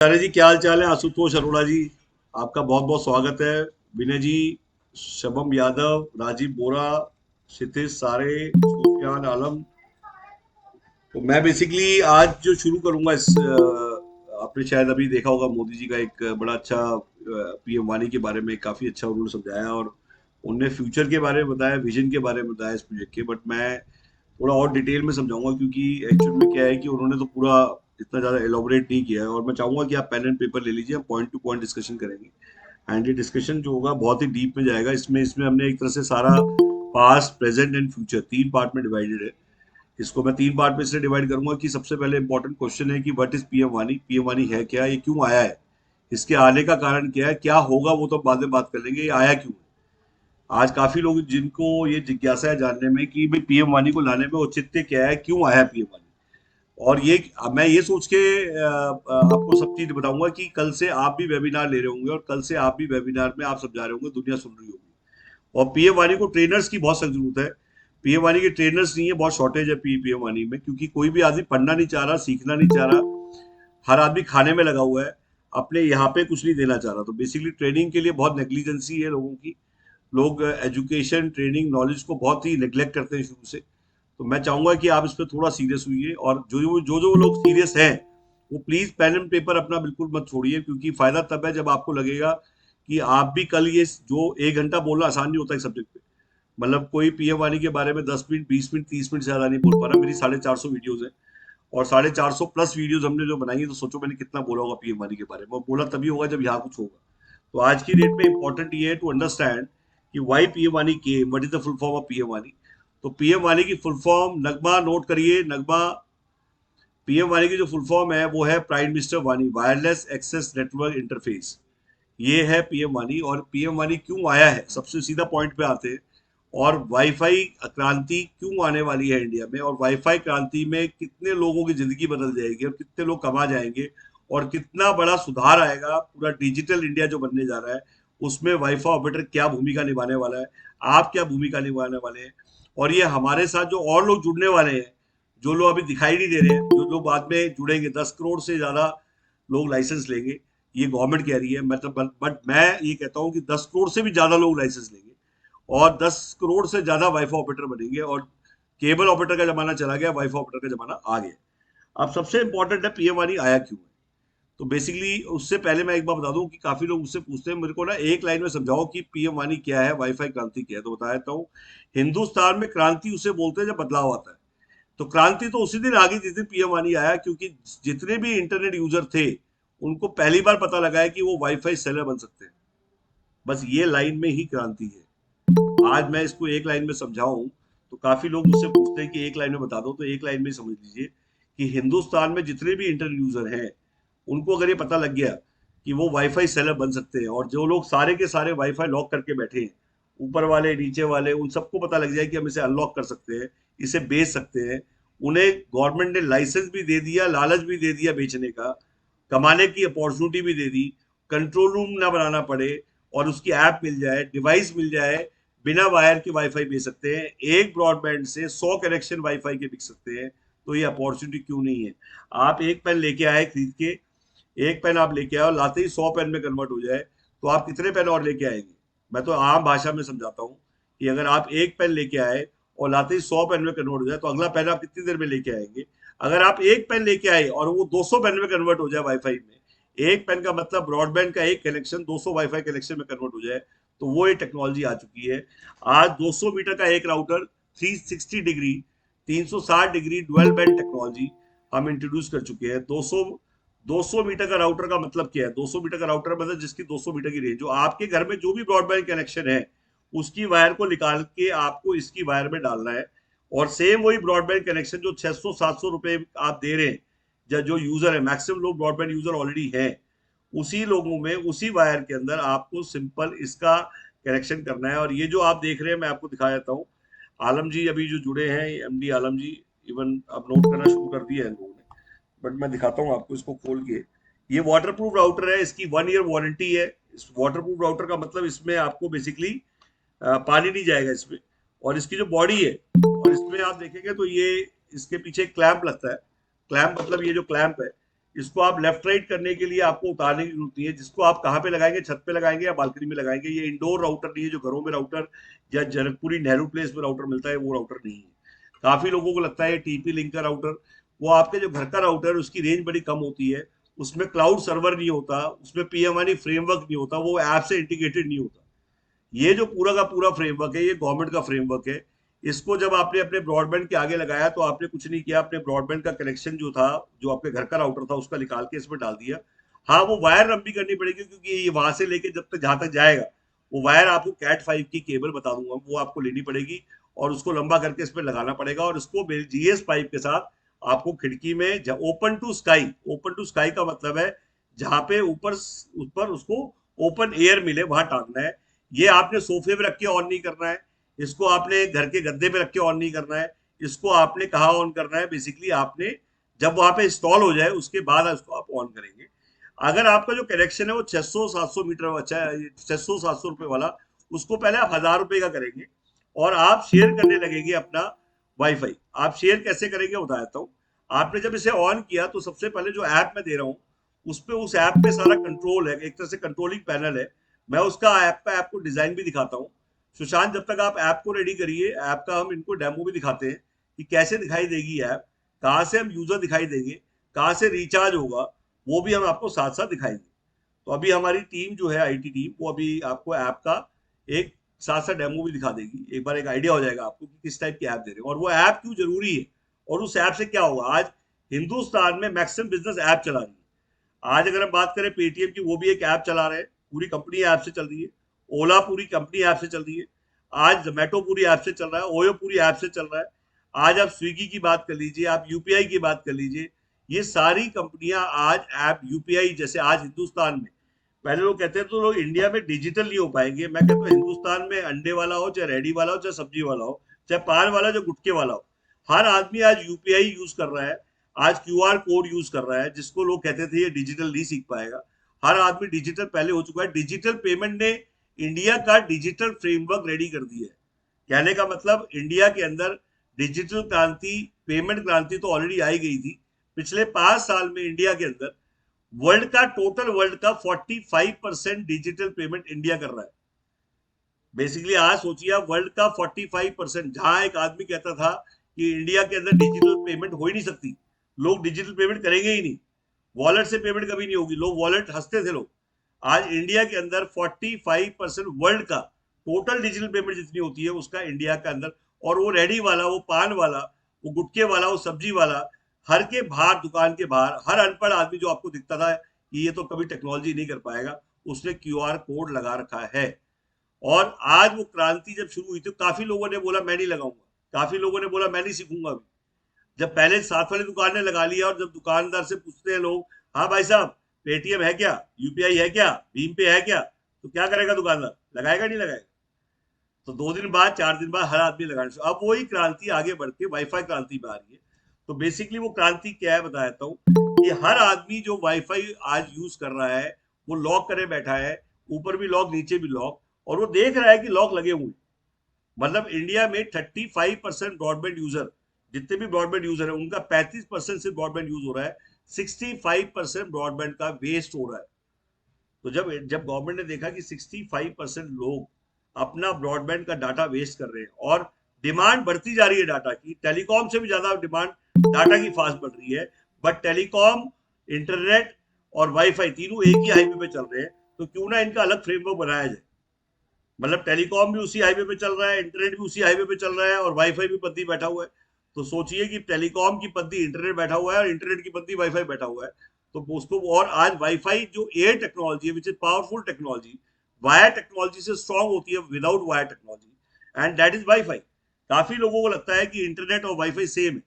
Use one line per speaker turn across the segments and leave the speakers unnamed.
अरे जी, क्या हाल चाल है? आशुतोष अरोड़ा जी, आपका बहुत बहुत स्वागत है। विनय जी, शबम यादव, राजीव बोरा, क्षितिज सारे, सुफियान आलम। तो मैं बेसिकली आज जो शुरू करूंगा आपने शायद अभी देखा होगा मोदी जी का एक बड़ा अच्छा पीएम वाणी के बारे में काफी अच्छा उन्होंने समझाया, और उनने फ्यूचर के बारे में बताया, विजन के बारे में बताया इस प्रोजेक्ट के। बट मैं थोड़ा और डिटेल में समझाऊंगा, क्योंकि एक्चुअल में क्या है कि उन्होंने तो पूरा इतना ज्यादा एलोबरेट नहीं किया है। और मैं चाहूंगा कि आप पेन एंड पेपर ले लीजिए, हम पॉइंट टू पॉइंट डिस्कशन करेंगे। एंड ये डिस्कशन जो होगा बहुत ही डीप में जाएगा। इसमें इसमें हमने एक तरह से सारा पास्ट, प्रेजेंट एंड फ्यूचर तीन पार्ट में डिवाइडेड है। इसको मैं तीन पार्ट में इसलिए डिवाइड करूंगा कि सबसे पहले इंपॉर्टेंट क्वेश्चन है कि व्हाट इज पीएम वानी, पीएम वानी है क्या, ये क्यों आया है, इसके आने का कारण क्या है, क्या होगा वो तो बाद में बात कर लेंगे, ये आया क्यों है। आज काफी लोग जिनको ये जिज्ञासा है जानने में कि भाई पीएम वानी को लाने में औचित्य क्या है, क्यों आया पीएम वानी। और ये मैं ये सोच के आपको सब चीज बताऊंगा कि कल से आप भी वेबिनार ले रहे होंगे, और कल से आप भी वेबिनार में आप समझा रहे होंगे, दुनिया सुन रही होगी। और पीएम वानी को ट्रेनर्स की बहुत सख्त जरूरत है। पीएम वानी के ट्रेनर्स नहीं है, बहुत शॉर्टेज है पीएम वानी में, क्योंकि कोई भी आदमी पढ़ना नहीं चाह रहा, सीखना नहीं चाह रहा। हर आदमी खाने में लगा हुआ है, अपने यहाँ पे कुछ नहीं देना चाह रहा। तो बेसिकली ट्रेनिंग के लिए बहुत नेग्लिजेंसी है लोगों की। लोग एजुकेशन, ट्रेनिंग, नॉलेज को बहुत ही नेग्लेक्ट करते हैं शुरू से। तो मैं चाहूंगा कि आप इस पर थोड़ा सीरियस हुइए, और जो जो लोग सीरियस हैं वो प्लीज पेन एंड पेपर अपना बिल्कुल मत छोड़िए, क्योंकि फायदा तब है जब आपको लगेगा कि आप भी कल ये जो एक घंटा बोलना आसान नहीं होता है सब्जेक्ट पे। मतलब कोई पीएम वाणी के बारे में 10 मिनट, 20 मिनट, 30 मिनट से ज्यादा नहीं बोल पा रहा। मेरी 450 वीडियोज है, और 450 प्लस वीडियोज हमने जो बनाई है, तो सोचो मैंने कितना बोला होगा पीएम वाणी के बारे में। और बोला तभी होगा जब यहाँ कुछ होगा। तो आज की डेट में इंपॉर्टेंट ये है टू अंडरस्टैंड कि वाई पीएम वाणी के, what is the full form of PM वाणी। तो पीएम वाणी की फुल फॉर्म, नगमा नोट करिए, नगमा। पीएम वाणी की जो फुल फॉर्म है वो है प्राइम मिनिस्टर वाणी, वायरलेस एक्सेस नेटवर्क इंटरफेस। ये है पीएम वाणी। और पीएम वाणी क्यों आया है, सबसे सीधा पॉइंट पे आते हैं। और वाईफाई क्रांति क्यों आने वाली है इंडिया में, और वाईफाई क्रांति में कितने लोगों की जिंदगी बदल जाएगी, और कितने लोग कमा जाएंगे, और कितना बड़ा सुधार आएगा पूरा डिजिटल इंडिया जो बनने जा रहा है उसमें वाईफाई ऑपरेटर क्या भूमिका निभाने वाला है, आप क्या भूमिका निभाने वाले हैं। और ये हमारे साथ जो और लोग जुड़ने वाले हैं, जो लोग अभी दिखाई नहीं दे रहे हैं, जो लोग बाद में जुड़ेंगे, 10 करोड़ से ज्यादा लोग लाइसेंस लेंगे। ये गवर्नमेंट कह रही है, मतलब बट मैं ये कहता हूँ कि 10 करोड़ से भी ज्यादा लोग लाइसेंस लेंगे, और 10 करोड़ से ज्यादा वाईफाई ऑपरेटर बनेंगे। और केबल ऑपरेटर का जमाना चला गया, वाईफाई ऑपरेटर का जमाना आ गया। अब सबसे इंपॉर्टेंट है पीएम वाणी आया क्यों है। तो बेसिकली उससे पहले मैं एक बार बता दूं कि काफी लोग मुझसे पूछते हैं मेरे को ना, एक लाइन में समझाओ कि पीएम वाणी क्या है, वाईफाई क्रांति क्या है। तो बता देता हूँ। हिंदुस्तान में क्रांति उसे बोलते हैं जब बदलाव आता है। तो क्रांति तो उसी दिन आ गई जिस दिन पीएम वाणी आया, क्योंकि जितने भी इंटरनेट यूजर थे उनको पहली बार पता लगा है कि वो वाईफाई सेलर बन सकते हैं। बस ये लाइन में ही क्रांति है। आज मैं इसको एक लाइन में समझाऊं तो काफी लोग मुझसे पूछते हैं कि एक लाइन में बता दो, तो एक लाइन में ही समझ लीजिए कि हिंदुस्तान में जितने भी इंटरनेट यूजर हैं उनको अगर ये पता लग गया कि वो वाईफाई सेलर बन सकते हैं, और जो लोग सारे के सारे वाईफाई लॉक करके बैठे हैं, ऊपर वाले नीचे वाले, उन सबको पता लग जाए कि हम इसे अनलॉक कर सकते हैं, इसे बेच सकते हैं। उन्हें गवर्नमेंट ने लाइसेंस भी दे दिया, लालच भी दे दिया बेचने का, कमाने की अपॉर्चुनिटी भी दे दी। कंट्रोल रूम ना बनाना पड़े, और उसकी ऐप मिल जाए, डिवाइस मिल जाए, बिना वायर के वाईफाई बेच सकते हैं। एक ब्रॉडबैंड से 100 कनेक्शन वाईफाई के बिक सकते हैं। तो ये अपॉर्चुनिटी क्यों नहीं है। आप एक पेन लेके आए खरीद के, एक पेन आप लेके आओ, लाते ही 100 पेन में कन्वर्ट हो जाए, तो आप कितने पेन और लेके आएंगे। मैं तो आम भाषा में समझाता हूँ कि अगर आप एक पेन लेके आए और लाते ही 100 पेन में कन्वर्ट हो जाए, तो अगला पेन आप कितनी देर में लेके आएंगे। अगर आप एक पेन लेके आए और वो 200 पेन में कन्वर्ट हो जाए वाईफाई में, एक पेन का मतलब ब्रॉडबैंड का एक कनेक्शन 200 वाईफाई कनेक्शन में कन्वर्ट हो जाए, तो वो एक टेक्नोलॉजी आ चुकी है। आज 200 मीटर का एक router, 360 degree, 360 degree dual band technology हम इंट्रोड्यूस कर चुके हैं। 200 मीटर का राउटर का मतलब क्या है? 200 मीटर का राउटर मतलब जिसकी 200 मीटर की रेंज, जो आपके घर में जो भी ब्रॉडबैंड कनेक्शन है उसकी वायर को निकाल के आपको इसकी वायर में डालना है। और सेम वही ब्रॉडबैंड कनेक्शन जो 600-700 रुपए आप दे रहे हैं, या जो यूजर है, मैक्सिमम लोग ब्रॉडबैंड यूजर ऑलरेडी है, उसी लोगों में उसी वायर के अंदर आपको सिंपल इसका कनेक्शन करना है। और ये जो आप देख रहे हैं मैं आपको दिखा देता हूँ। आलम जी अभी जो जुड़े हैं, एमडी आलम जी, इवन अब नोट करना शुरू कर दिया है इन लोगों ने। बट मैं दिखाता हूँ आपको इसको खोल के। ये वाटर प्रूफ राउटर है, इसकी 1 ईयर वारंटी है। इस वाटर प्रूफ राउटर का मतलब इसमें आपको बेसिकली पानी नहीं जाएगा इसमें। और इसकी जो बॉडी है, और इसमें आप देखेंगे तो ये इसके पीछे क्लैंप लगता है। क्लैंप मतलब ये जो क्लैंप है, इसको आप लेफ्ट राइट करने के लिए आपको उतारने की जरूरत नहीं है। जिसको आप कहाँ पे लगाएंगे, छत पे लगाएंगे या बालकनी में लगाएंगे। ये इंडोर राउटर नहीं है जो घरों में राउटर या जनकपुरी नेहरू प्लेस में राउटर मिलता है, वो राउटर नहीं है। काफी लोगों को लगता है टीपी लिंक का राउटर, वो आपके जो घर का राउटर है उसकी रेंज बड़ी कम होती है, उसमें क्लाउड सर्वर नहीं होता, उसमें पीएमआई फ्रेमवर्क नहीं होता, वो ऐप से इंटीग्रेटेड नहीं होता। ये जो पूरा का पूरा फ्रेमवर्क है, ये गवर्नमेंट का फ्रेमवर्क है। इसको जब आपने अपने ब्रॉडबैंड के आगे लगाया तो आपने कुछ नहीं किया, अपने ब्रॉडबैंड का कनेक्शन जो था, जो आपके घर का राउटर था, उसका निकाल के इसमें डाल दिया। हाँ, वो वायर लंबी करनी पड़ेगी, क्योंकि ये वहां से लेके जब तक जहां तक जाएगा, वो वायर आपको कैट 5 की केबल बता दूंगा, वो आपको लेनी पड़ेगी और उसको लंबा करके इसमें लगाना पड़ेगा। और इसको जीएस पाइप के साथ आपको खिड़की में open to sky, open to sky का मतलब है जहां पे ऊपर ऊपर उसको ओपन एयर मिले वहां टांगना है। ये आपने सोफे पे रख के ऑन नहीं करना है, इसको आपने घर के गद्दे पे रख के ऑन नहीं करना है, इसको आपने कहा ऑन करना है, बेसिकली आपने जब वहां पे इंस्टॉल हो जाए उसके बाद उसको आप ऑन करेंगे। अगर आपका जो कनेक्शन है वो 600-700 मीटर अच्छा है, 600-700 रुपए वाला, उसको पहले आप 1000 रुपए का करेंगे और आप शेयर करने लगेंगे अपना वाईफाई। आप शेयर कैसे करेंगे बता देता हूँ। आपने जब इसे ऑन किया तो सबसे पहले जो ऐप मैं दे रहा हूँ उस पे, उस ऐप पे सारा कंट्रोल है, एक तरह से कंट्रोलिंग पैनल है। मैं उसका ऐप का आपको डिजाइन भी दिखाता हूँ। सुशांत, जब तक आप ऐप को रेडी करिए, ऐप का हम इनको डेमो भी दिखाते हैं कि कैसे दिखाई देगी ऐप, कहाँ से हम यूजर दिखाई देंगे, कहाँ से रिचार्ज होगा, वो भी हम आपको साथ साथ दिखाएंगे। तो अभी हमारी टीम जो है, आईटी टीम, वो अभी आपको ऐप का एक साथ साथ डेमो भी दिखा देगी। एक बार एक आइडिया हो जाएगा आपको कि किस टाइप की ऐप दे रहे हैं और वो ऐप क्यों जरूरी है और उस ऐप से क्या होगा। आज हिंदुस्तान में मैक्सिमम बिजनेस ऐप चला रही है। आज अगर हम बात करें पेटीएम की, वो भी एक ऐप चला रहे हैं, पूरी कंपनी ऐप से चल रही है। ओला पूरी कंपनी ऐप से चल रही है। आज जोमेटो पूरी ऐप से चल रहा है, ओयो पूरी ऐप से चल रहा है। आज आप स्विगी की बात कर लीजिए, आप यूपीआई की बात कर लीजिए, ये सारी कंपनियां आज ऐप यूपीआई जैसे आज हिंदुस्तान में, पहले लोग कहते हैं तो लोग इंडिया में डिजिटल नहीं हो पाएंगे, मैं कहता हूँ हिंदुस्तान में अंडे वाला हो, चाहे रेडी वाला हो, चाहे सब्जी वाला हो, चाहे पान वाला जो गुटके वाला हो, हर आदमी आज यूपीआई यूज कर रहा है। आज क्यूआर कोड यूज कर रहा है, जिसको लोग कहते थे ये डिजिटल नहीं सीख पाएगा। हर आदमी डिजिटल पहले हो चुका है। डिजिटल पेमेंट ने इंडिया का डिजिटल फ्रेमवर्क रेडी कर दिया है। कहने का मतलब इंडिया के अंदर डिजिटल क्रांति, पेमेंट क्रांति तो ऑलरेडी आई गई थी। पिछले 5 साल में इंडिया के अंदर टोटल वर्ल्ड का 45% डिजिटल पेमेंट इंडिया कर रहा है। बेसिकली आज सोचिए, वर्ल्ड का 45%, जहां एक आदमी कहता था कि इंडिया के अंदर डिजिटल पेमेंट हो ही नहीं सकती, लोग डिजिटल पेमेंट करेंगे ही नहीं, वॉलेट से पेमेंट कभी नहीं होगी, लोग वॉलेट हंसते थे लोग। आज इंडिया के अंदर 45% वर्ल्ड का टोटल डिजिटल पेमेंट जितनी होती है उसका इंडिया के अंदर। और वो रेडी वाला, वो पान वाला, वो गुटके वाला, वो सब्जी वाला, हर के बाहर, दुकान के बाहर, हर अनपढ़ आदमी जो आपको दिखता था कि ये तो कभी टेक्नोलॉजी नहीं कर पाएगा, उसने क्यूआर कोड लगा रखा है। और आज वो क्रांति जब शुरू हुई तो काफी लोगों ने बोला मैं नहीं लगाऊंगा, काफी लोगों ने बोला मैं नहीं सीखूंगा अभी। जब पहले साथ वाली दुकान ने लगा लिया और जब दुकानदार से पूछते हैं लोग, हाँ भाई साहब पेटीएम है क्या, यूपीआई है क्या, भीम पे है क्या, तो क्या करेगा दुकानदार, लगाएगा नहीं लगाएगा। तो 2 दिन बाद, 4 दिन बाद हर आदमी लगाने से, अब वही क्रांति आगे बढ़ के वाईफाई क्रांति में आ रही है। तो बेसिकली वो क्रांति क्या है बता देता हूँ कि हर आदमी जो वाईफाई आज यूज कर रहा है वो लॉक करे बैठा है, ऊपर भी लॉक नीचे भी लॉक, और वो देख रहा है कि लॉक लगे हुए। मतलब इंडिया में 35% ब्रॉडबैंड यूजर, जितने भी ब्रॉडबैंड यूजर है उनका 35% से ब्रॉडबैंड यूज हो रहा है, 65% ब्रॉडबैंड का वेस्ट हो रहा है। तो जब जब गवर्नमेंट ने देखा कि 65% लोग अपना ब्रॉडबैंड का डाटा वेस्ट कर रहे हैं और डिमांड बढ़ती जा रही है डाटा की, टेलीकॉम से भी ज्यादा डिमांड डाटा की फास्ट बढ़ रही है, बट टेलीकॉम, इंटरनेट और वाईफाई तीनों एक ही हाईवे पे चल रहे हैं, तो क्यों ना इनका अलग फ्रेमवर्क बनाया जाए। मतलब टेलीकॉम भी उसी हाईवे पे चल रहा है, इंटरनेट भी उसी हाईवे पे चल रहा है और वाईफाई भी पद्दी बैठा हुआ है। तो सोचिए कि टेलीकॉम की पद्दी इंटरनेट बैठा हुआ है और इंटरनेट की पद्दी वाईफाई बैठा हुआ है। तो उसको, और आज वाईफाई जो एयर टेक्नोलॉजी है, which is powerful technology, wire technology से स्ट्रॉन्ग होती है without wire technology, and that is wifi. काफी लोगों को लगता है कि इंटरनेट और वाईफाई सेम है।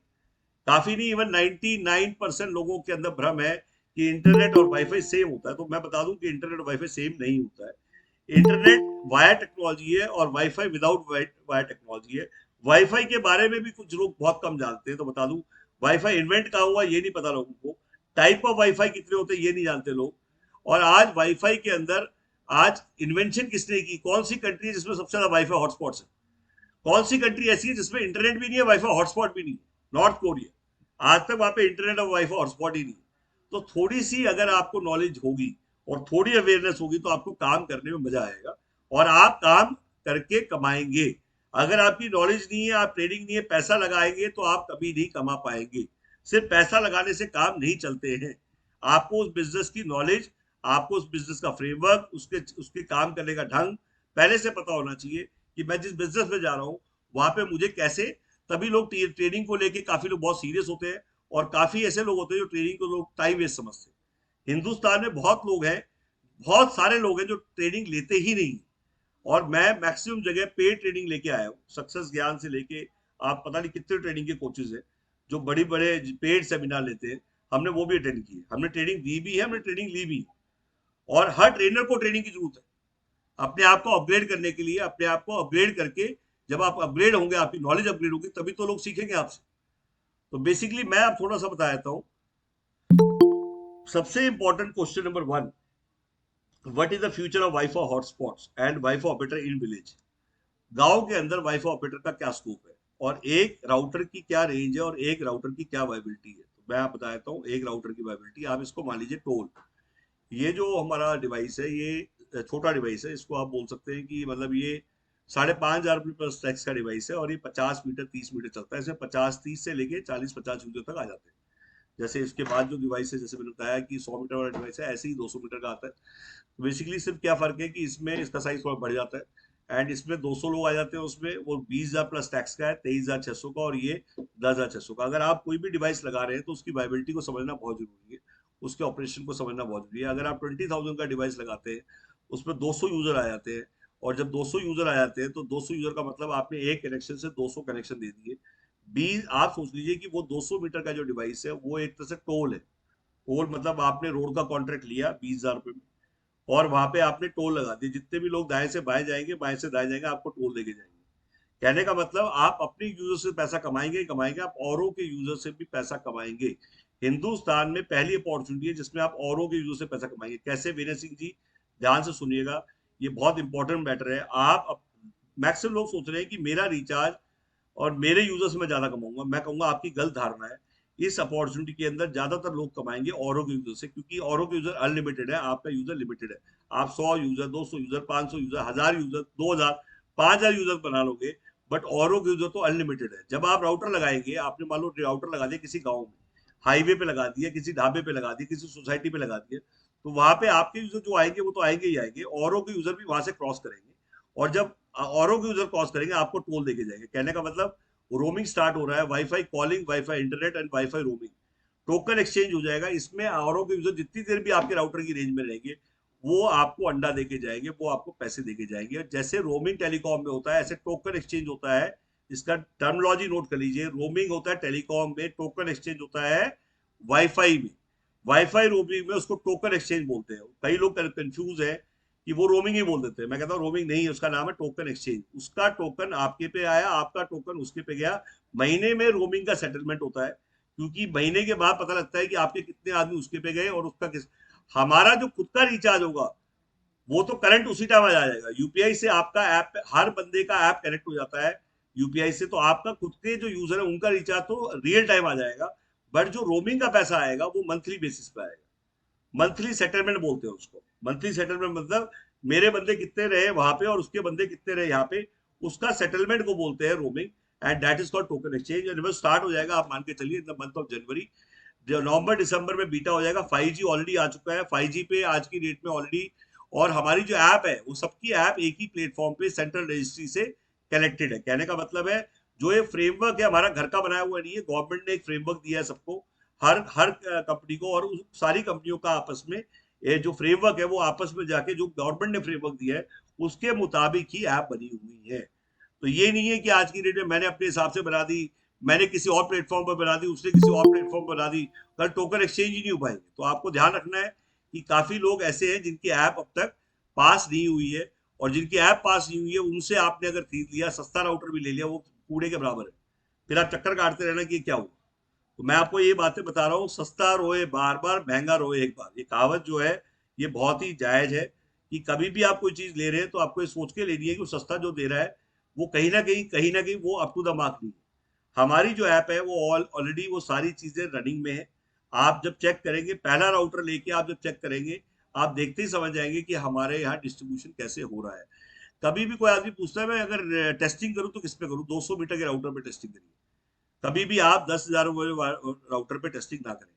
काफी नहीं, इवन 99% लोगों के अंदर भ्रम है कि इंटरनेट और वाईफाई सेम होता है। तो मैं बता दूं कि इंटरनेट और वाईफाई सेम नहीं होता है। इंटरनेट वायर टेक्नोलॉजी है और वाईफाई विदाउट वायर टेक्नोलॉजी है। वाईफाई के बारे में भी कुछ लोग बहुत कम जानते हैं, तो बता दूं, वाईफाई इन्वेंट कहाँ हुआ ये नहीं पता लोगों को, टाइप ऑफ वाईफाई कितने होते हैं ये नहीं जानते लोग। और आज वाईफाई के अंदर, आज इन्वेंशन किसने की, कौन सी कंट्री जिसमें सबसे ज्यादा वाईफाई हॉटस्पॉट्स है, कौन सी कंट्री ऐसी है जिसमें इंटरनेट भी नहीं है, वाईफाई हॉटस्पॉट भी नहीं है? North Korea. आज तक वहां पे इंटरनेट और वाईफाई हॉटस्पॉट ही नहीं। तो थोड़ी सी अगर आपको नॉलेज होगी और थोड़ी अवेयरनेस होगी तो आपको काम करने में मजा आएगा और आप काम करके कमाएंगे। अगर आपकी नॉलेज नहीं है, आप ट्रेनिंग नहीं है, पैसा लगाएंगे तो आप कभी नहीं कमा पाएंगे। सिर्फ पैसा लगाने से काम नहीं चलते हैं। आपको उस बिजनेस की नॉलेज, आपको उस बिजनेस का फ्रेमवर्क, उसके उसके काम करने का ढंग पहले से पता होना चाहिए कि मैं जिस बिजनेस में जा रहा हूँ वहां पे मुझे कैसे। तभी लोग ट्रेनिंग को लेके काफी लोग बहुत सीरियस होते हैं और काफी ऐसे लोग होते हैं जो ट्रेनिंग को लोग टाइम वेस्ट समझते हैं। हिंदुस्तान में बहुत लोग हैं, बहुत सारे लोग हैं जो ट्रेनिंग लेते ही नहीं। और मैं मैक्सिमम जगह पेड ट्रेनिंग लेके आया हूँ, सक्सेस ज्ञान से लेके आप पता नहीं कितने ट्रेनिंग के कोचेज हैं जो बड़ी बड़े पेड सेमिनार लेते हैं। हमने वो भी अटेंड किए, हमने ट्रेनिंग दी भी है, हमने ट्रेनिंग ली भी। और हर ट्रेनर को ट्रेनिंग की जरूरत है अपने आप को अपग्रेड करने के लिए। अपने आप को अपग्रेड करके जब आप अपग्रेड होंगे, आपकी नॉलेज अपग्रेड होगी, तभी तो लोग सीखेंगे आपसे। तो बेसिकली मैं आप थोड़ा सा बता देता हूँ। सबसे important question number 1, what is the future of wifi hotspots and wifi operator in village. गांव के अंदर वाईफाई ऑपरेटर का क्या स्कोप है और एक राउटर की क्या रेंज है और एक राउटर की क्या वाइबिलिटी है। तो मैं आप बता देता हूँ एक राउटर की वाइबिलिटी। आप इसको मान लीजिए टोल। ये जो हमारा डिवाइस है, ये छोटा डिवाइस है, इसको आप बोल सकते हैं कि मतलब ये 5,500 प्लस टैक्स का डिवाइस है और ये 50 मीटर 30 मीटर चलता है। इसमें 50-30 से लेके 40-50 मीटर तक आ जाते हैं। जैसे इसके बाद जो डिवाइस है, जैसे मैंने बताया कि 100 मीटर वाला डिवाइस है, ऐसे ही 200 मीटर का आता है। तो बेसिकली सिर्फ क्या फर्क है कि इसमें इसका साइज थोड़ा बढ़ जाता है एंड इसमें 200 लोग आ जाते हैं। उसमें वो 20,000 प्लस टैक्स का है, 23,600 का, और ये 10,600 का। अगर आप कोई भी डिवाइस लगा रहे हैं तो उसकी वाइबिलिटी को समझना बहुत जरूरी है, उसके ऑपरेशन को समझना बहुत जरूरी है। अगर आप 20,000 का डिवाइस लगाते हैं, उसमें 200 यूजर आ जाते हैं, और जब 200 यूजर आ जाते हैं तो 200 यूजर का मतलब आपने एक कनेक्शन से 200 कनेक्शन दे दिए। 20, आप सोच लीजिए कि वो 200 मीटर का जो डिवाइस है वो एक तरह से टोल है। टोल मतलब आपने रोड का कॉन्ट्रैक्ट लिया 20,000 रुपए में, और वहां पे आपने टोल लगा दी। जितने भी लोग दाएं से बाएं जाएंगे, बाएं से दाएं जाएंगे, आपको टोल देके जाएंगे। कहने का मतलब आप अपने यूजर से पैसा कमाएंगे ही कमाएंगे, आप औरों के यूजर से भी पैसा कमाएंगे। हिंदुस्तान में पहली अपॉर्चुनिटी है जिसमें आप औरों के यूजर से पैसा कमाएंगे। कैसे विनय सिंह जी, ध्यान से सुनिएगा, ये बहुत इंपॉर्टेंट मैटर है। आप मैक्सिमम लोग सोच रहे हैं कि मेरा रिचार्ज और मेरे यूजर से मैं ज्यादा कमाऊंगा। मैं कहूंगा आपकी गलत धारणा है। इस अपॉर्चुनिटी के अंदर ज्यादातर लोग कमाएंगे औरों के यूजर से, क्योंकि औरों के यूजर अनलिमिटेड है, आपका यूजर लिमिटेड है। आप 100 user, 200 user, 500 user, 1000 user, 2000, 5000 user बना लोगे, बट औरों के यूजर तो अनलिमिटेड है। जब आप राउटर लगाएंगे, आपने मान लो राउटर लगा दिया किसी गाँव में, हाईवे पे लगा दिया, किसी ढाबे पे लगा दिया, किसी सोसाइटी पे लगा दिया, तो वहां पे आपके यूजर जो आएंगे वो तो आएंगे ही आएंगे, औरों के यूजर भी वहां से क्रॉस करेंगे। और जब औरों के यूजर क्रॉस करेंगे, आपको टोल देके जाएंगे। कहने का मतलब रोमिंग स्टार्ट हो रहा है, wifi calling, wifi internet and wifi roaming, token exchange हो जाएगा। इसमें औरों के यूजर जितनी देर भी आपके राउटर की रेंज में रहेंगे, वो आपको अंडा देके जाएंगे, वो आपको पैसे देके जाएंगे। जैसे रोमिंग टेलीकॉम में होता है, ऐसे टोकन एक्सचेंज होता है। इसका टर्मिनोलॉजी नोट कर लीजिए, रोमिंग होता है टेलीकॉम में, टोकन एक्सचेंज होता है वाईफाई में। वाईफाई रोमिंग में उसको टोकन एक्सचेंज बोलते हैं। कई लोग कंफ्यूज है कि वो रोमिंग ही बोल देते हैं। मैं कहता हूँ रोमिंग नहीं है, उसका नाम है टोकन एक्सचेंज। उसका टोकन आपके पे आया, आपका टोकन उसके पे गया। महीने में रोमिंग का सेटलमेंट होता है, क्योंकि महीने के बाद पता लगता है कि आपके कितने आदमी उसके पे गए और उसका किस। हमारा जो खुद का रिचार्ज होगा वो तो करंट उसी टाइम आ जाएगा। यूपीआई से आपका ऐप, हर बंदे का ऐप कनेक्ट हो जाता है यूपीआई से, तो आपका खुद के जो यूजर है उनका रिचार्ज तो रियल टाइम आ जाएगा। बट जो रोमिंग का पैसा आएगा वो मंथली बेसिस पे आएगा। मंथली सेटलमेंट बोलते हैं उसको। मंथली सेटलमेंट मतलब मेरे बंदे कितने रहे वहां पे और उसके बंदे कितने रहे यहाँ पे, उसका सेटलमेंट को बोलते हैं roaming. And that is called token exchange. And start हो जाएगा, आप मान के चलिए, in the month of January. जो नवंबर दिसंबर में बीटा हो जाएगा। 5G ऑलरेडी आ चुका है, 5G पे आज की डेट में ऑलरेडी। और हमारी जो ऐप है वो सबकी ऐप एक ही प्लेटफॉर्म पे सेंट्रल रजिस्ट्री से कनेक्टेड है। कहने का मतलब है जो ये फ्रेमवर्क है हमारा घर का बनाया हुआ नहीं है, गवर्नमेंट ने एक फ्रेमवर्क दिया है सबको, हर हर कंपनी को। और सारी कंपनियों का आपस में ये जो फ्रेमवर्क है वो आपस में जाके जो गवर्नमेंट ने फ्रेमवर्क दिया है उसके मुताबिक ही ऐप बनी हुई है। तो ये नहीं है कि आज की डेट में मैंने अपने हिसाब से बना दी, मैंने किसी और प्लेटफॉर्म पर बना दी, उसने किसी और प्लेटफॉर्म पर बना दी, कल टोकन एक्सचेंज ही नहीं हो पाएंगे। तो आपको ध्यान रखना है कि काफी लोग ऐसे हैं जिनकी ऐप अब तक पास नहीं हुई है, और जिनकी ऐप पास नहीं हुई है उनसे आपने अगर खरीद लिया, सस्ता राउटर भी ले लिया, वो कूड़े के बराबर है। फिर आप चक्कर काटते रहना कि क्या हुआ। तो मैं आपको ये बातें बता रहा हूँ, सस्ता रोए बार बार, महंगा रोए एक बार। ये कहावत जो है ये बहुत ही जायज है कि कभी भी आप कोई चीज ले रहे हैं तो आपको ये सोच के लेनी है कि वो सस्ता जो दे रहा है वो कहीं ना कहीं वो अप टू द मार्क नहीं है। हमारी जो ऐप है वो ऑलरेडी वो सारी चीजें रनिंग में है। आप जब चेक करेंगे, पहला राउटर लेके आप जब चेक करेंगे, आप देखते ही समझ जाएंगे कि हमारे यहाँ डिस्ट्रीब्यूशन कैसे हो रहा है। कभी भी कोई आदमी पूछता है मैं अगर टेस्टिंग करूं तो किस पे करूं, 200 मीटर के राउटर पे टेस्टिंग करिए। कभी भी आप 10,000 राउटर पे टेस्टिंग ना करें,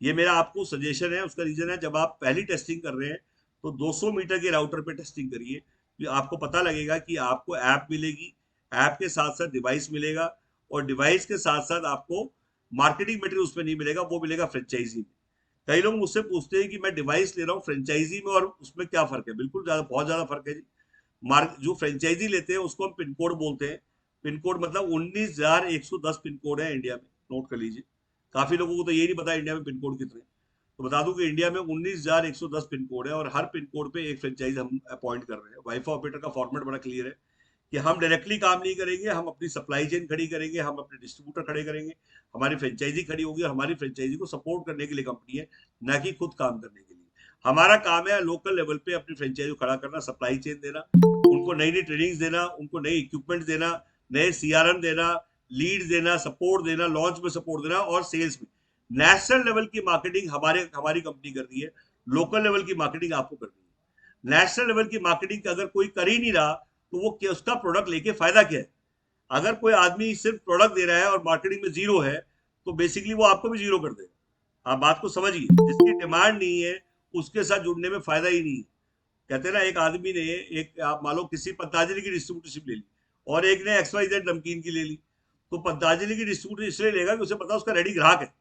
ये मेरा आपको सजेशन है। उसका रीजन है, जब आप पहली टेस्टिंग कर रहे हैं तो 200 मीटर के राउटर पे टेस्टिंग करिए। तो आपको पता लगेगा कि आपको ऐप मिलेगी, ऐप के साथ साथ डिवाइस मिलेगा, और डिवाइस के साथ साथ आपको मार्केटिंग मटेरियल उसमें नहीं मिलेगा, वो मिलेगा फ्रेंचाइजी में। कई लोग मुझसे पूछते हैं कि मैं डिवाइस ले रहा हूँ फ्रेंचाइजी में और उसमें क्या फर्क है। बिल्कुल ज्यादा, बहुत ज्यादा फर्क है जी। मार्क जो फ्रेंचाइजी लेते हैं उसको हम पिन कोड बोलते हैं। पिन कोड मतलब 19,110 पिन कोड है इंडिया में, नोट कर लीजिए। काफी लोगों को तो ये नहीं पता इंडिया में पिन कोड कितने हैं। तो बता दूं कि इंडिया में 19,110 पिन कोड है, और हर पिन कोड पे एक फ्रेंचाइज हम अपॉइंट कर रहे हैं। वाईफाई ऑपरेटर का फॉर्मेट बड़ा क्लियर है कि हम डायरेक्टली काम नहीं करेंगे, हम अपनी सप्लाई चेन खड़ी करेंगे, हम अपने डिस्ट्रीब्यूटर खड़े करेंगे, हमारी फ्रेंचाइजी खड़ी होगी, और हमारी फ्रेंचाइजी को सपोर्ट करने के लिए कंपनी है, ना कि खुद काम करने के लिए। हमारा काम है लोकल लेवल पे अपनी फ्रेंचाइजी को खड़ा करना, सप्लाई चेन देना, उनको नई नई ट्रेनिंग्स देना, उनको नई इक्विपमेंट देना, नए सीआरएम देना, लीड देना, सपोर्ट देना, लॉन्च में सपोर्ट देना, और सेल्स में। नेशनल लेवल की मार्केटिंग हमारी कंपनी कर रही है, लोकल लेवल की मार्केटिंग आपको करनी है। नेशनल लेवल की मार्केटिंग अगर कोई कर ही नहीं रहा तो वो क्या, उसका प्रोडक्ट लेके फायदा क्या है। अगर कोई आदमी सिर्फ प्रोडक्ट दे रहा है और मार्केटिंग में जीरो है, तो बेसिकली वो आपको भी जीरो कर देगा। आप बात को समझिए, जिसकी डिमांड नहीं है उसके साथ जुड़ने में फायदा ही नहीं है। कहते हैं ना, एक आदमी ने, एक आप मान लो किसी पतंजलि की डिस्ट्रीब्यूटरशिप ले ली और एक ने XYZ नमकीन की ले ली, तो पतंजलि की डिस्ट्रीब्यूटर इसलिए लेगा कि उसे पता उसका रेडी ग्राहक है।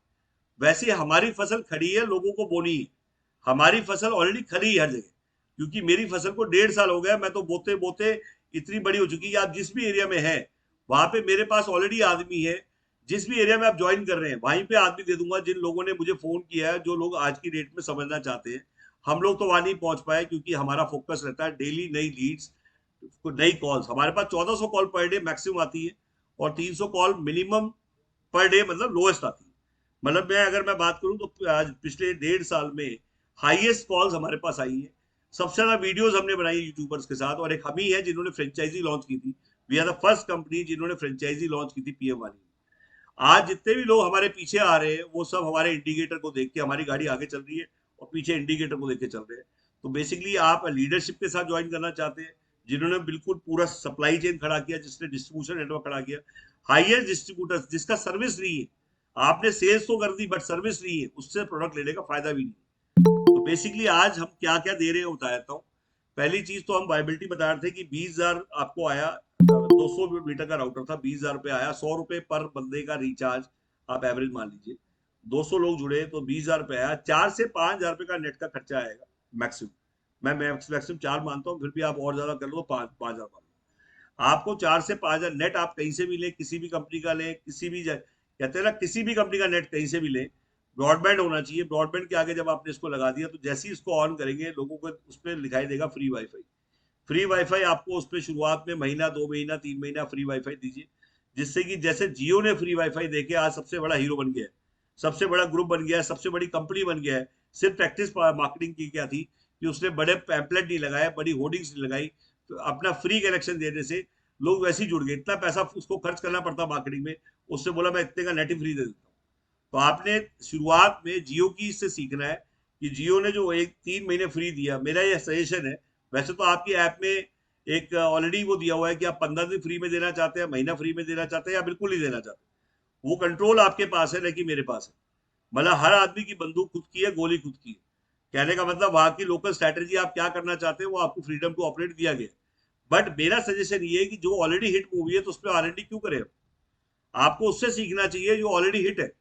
वैसे हमारी फसल खड़ी है, लोगों को बोनी है। हमारी फसल ऑलरेडी खड़ी है हर जगह, क्योंकि मेरी फसल को 1.5 साल हो गया, मैं तो बोते बोते इतनी बड़ी हो चुकी है। आप जिस भी एरिया में है वहां पे मेरे पास ऑलरेडी आदमी है। जिस भी एरिया में आप ज्वाइन कर रहे हैं वहीं पे आदमी दे दूंगा। जिन लोगों ने मुझे फोन किया है, जो लोग आज की डेट में समझना चाहते हैं, हम लोग तो वहां नहीं पहुंच पाए, क्योंकि हमारा फोकस रहता है डेली नई लीड्स, नई कॉल्स। हमारे पास 1400 कॉल पर डे मैक्सिमम आती है, और 300 कॉल मिनिमम पर डे, मतलब लोएस्ट आती है। मतलब मैं अगर मैं बात करूं तो आज पिछले 1.5 साल में हाईएस्ट कॉल्स हमारे पास आई है। सबसे ज्यादा वीडियोस हमने बनाई यूट्यूबर्स के साथ, और एक हम ही है जिन्होंने फ्रेंचाइजी लॉन्च की थी। We are the first company जिन्होंने फ्रेंचाइजी लॉन्च की थी पीएम वाली। आज जितने भी लोग हमारे पीछे आ रहे हैं वो सब हमारे इंडिकेटर को देख के, हमारी गाड़ी आगे चल रही है और पीछे इंडिकेटर को देख के चल रहे हैं। तो बेसिकली आप लीडरशिप के साथ ज्वाइन करना चाहते हैं, जिन्होंने बिल्कुल पूरा सप्लाई चेन खड़ा किया, जिसने डिस्ट्रीब्यूशन नेटवर्क खड़ा किया, हाईएस्ट डिस्ट्रीब्यूटर जिसका सर्विस नहीं है। आपने सेल्स तो कर दी बट सर्विस नहीं है, उससे प्रोडक्ट लेने का फायदा भी नहीं है। तो बेसिकली आज हम क्या क्या दे रहे हैं बता देता हूँ। पहली चीज तो हम वाइबिलिटी बता रहे थे कि 20,000 आपको आया, 200 मीटर का राउटर था, 20,000 रुपये आया, 100 रुपये पर बंदे का रिचार्ज आप एवरेज मान लीजिए। 200 लोग जुड़े तो 20,000 रुपये आया। 4 से 5,000 रुपये का नेट का खर्चा आएगा मैक्सिमम। मैं मैक्सिमम 4 मानता हूँ, फिर भी आप और ज्यादा कर लो, 5,000 मान लो। आपको 4 से 5,000 नेट आप कहीं से भी लें, किसी भी कंपनी का लें, किसी भी कहते हैं ना, किसी भी कंपनी का नेट कहीं से भी लें, ब्रॉडबैंड होना चाहिए। ब्रॉडबैंड के आगे जब आपने इसको लगा दिया तो जैसे ही इसको ऑन करेंगे, लोगों को उसमें दिखाई देगा फ्री वाईफाई। फ्री वाईफाई आपको उसमें शुरुआत में महीना, 2 महीना, 3 महीना फ्री वाईफाई दीजिए, जिससे कि जैसे जियो ने फ्री वाईफाई देके आज सबसे बड़ा हीरो बन गया है, सबसे बड़ा ग्रुप बन गया है, सबसे बड़ी कंपनी बन गया है। सिर्फ प्रैक्टिस मार्केटिंग की क्या थी कि उसने बड़े पैम्पलेट नहीं लगाए, बड़ी होर्डिंग्स नहीं लगाई, तो अपना फ्री कनेक्शन देने से लोग वैसे ही जुड़ गए। इतना पैसा उसको खर्च करना पड़ता मार्केटिंग में, उससे बोला मैं इतने का नेट ही फ्री दे देता हूँ। तो आपने शुरुआत में जियो की इससे सीखना है कि जियो ने जो 3 महीने फ्री दिया, मेरा ये सजेशन है। वैसे तो आपकी ऐप में एक ऑलरेडी वो दिया हुआ है कि आप 15 दिन फ्री में देना चाहते हैं, महीना फ्री में देना चाहते हैं, या बिल्कुल नहीं देना चाहते। वो कंट्रोल आपके पास है, ना कि मेरे पास है। मतलब हर आदमी की बंदूक खुद की है, गोली खुद की है। कहने का मतलब वहां की लोकल स्ट्रैटेजी आप क्या करना चाहते हैं वो आपको फ्रीडम टू ऑपरेट दिया गया। बट मेरा सजेशन ये है कि जो ऑलरेडी हिट मूवी है तो उस पर R&D क्यों करें। आपको उससे सीखना चाहिए जो ऑलरेडी हिट है।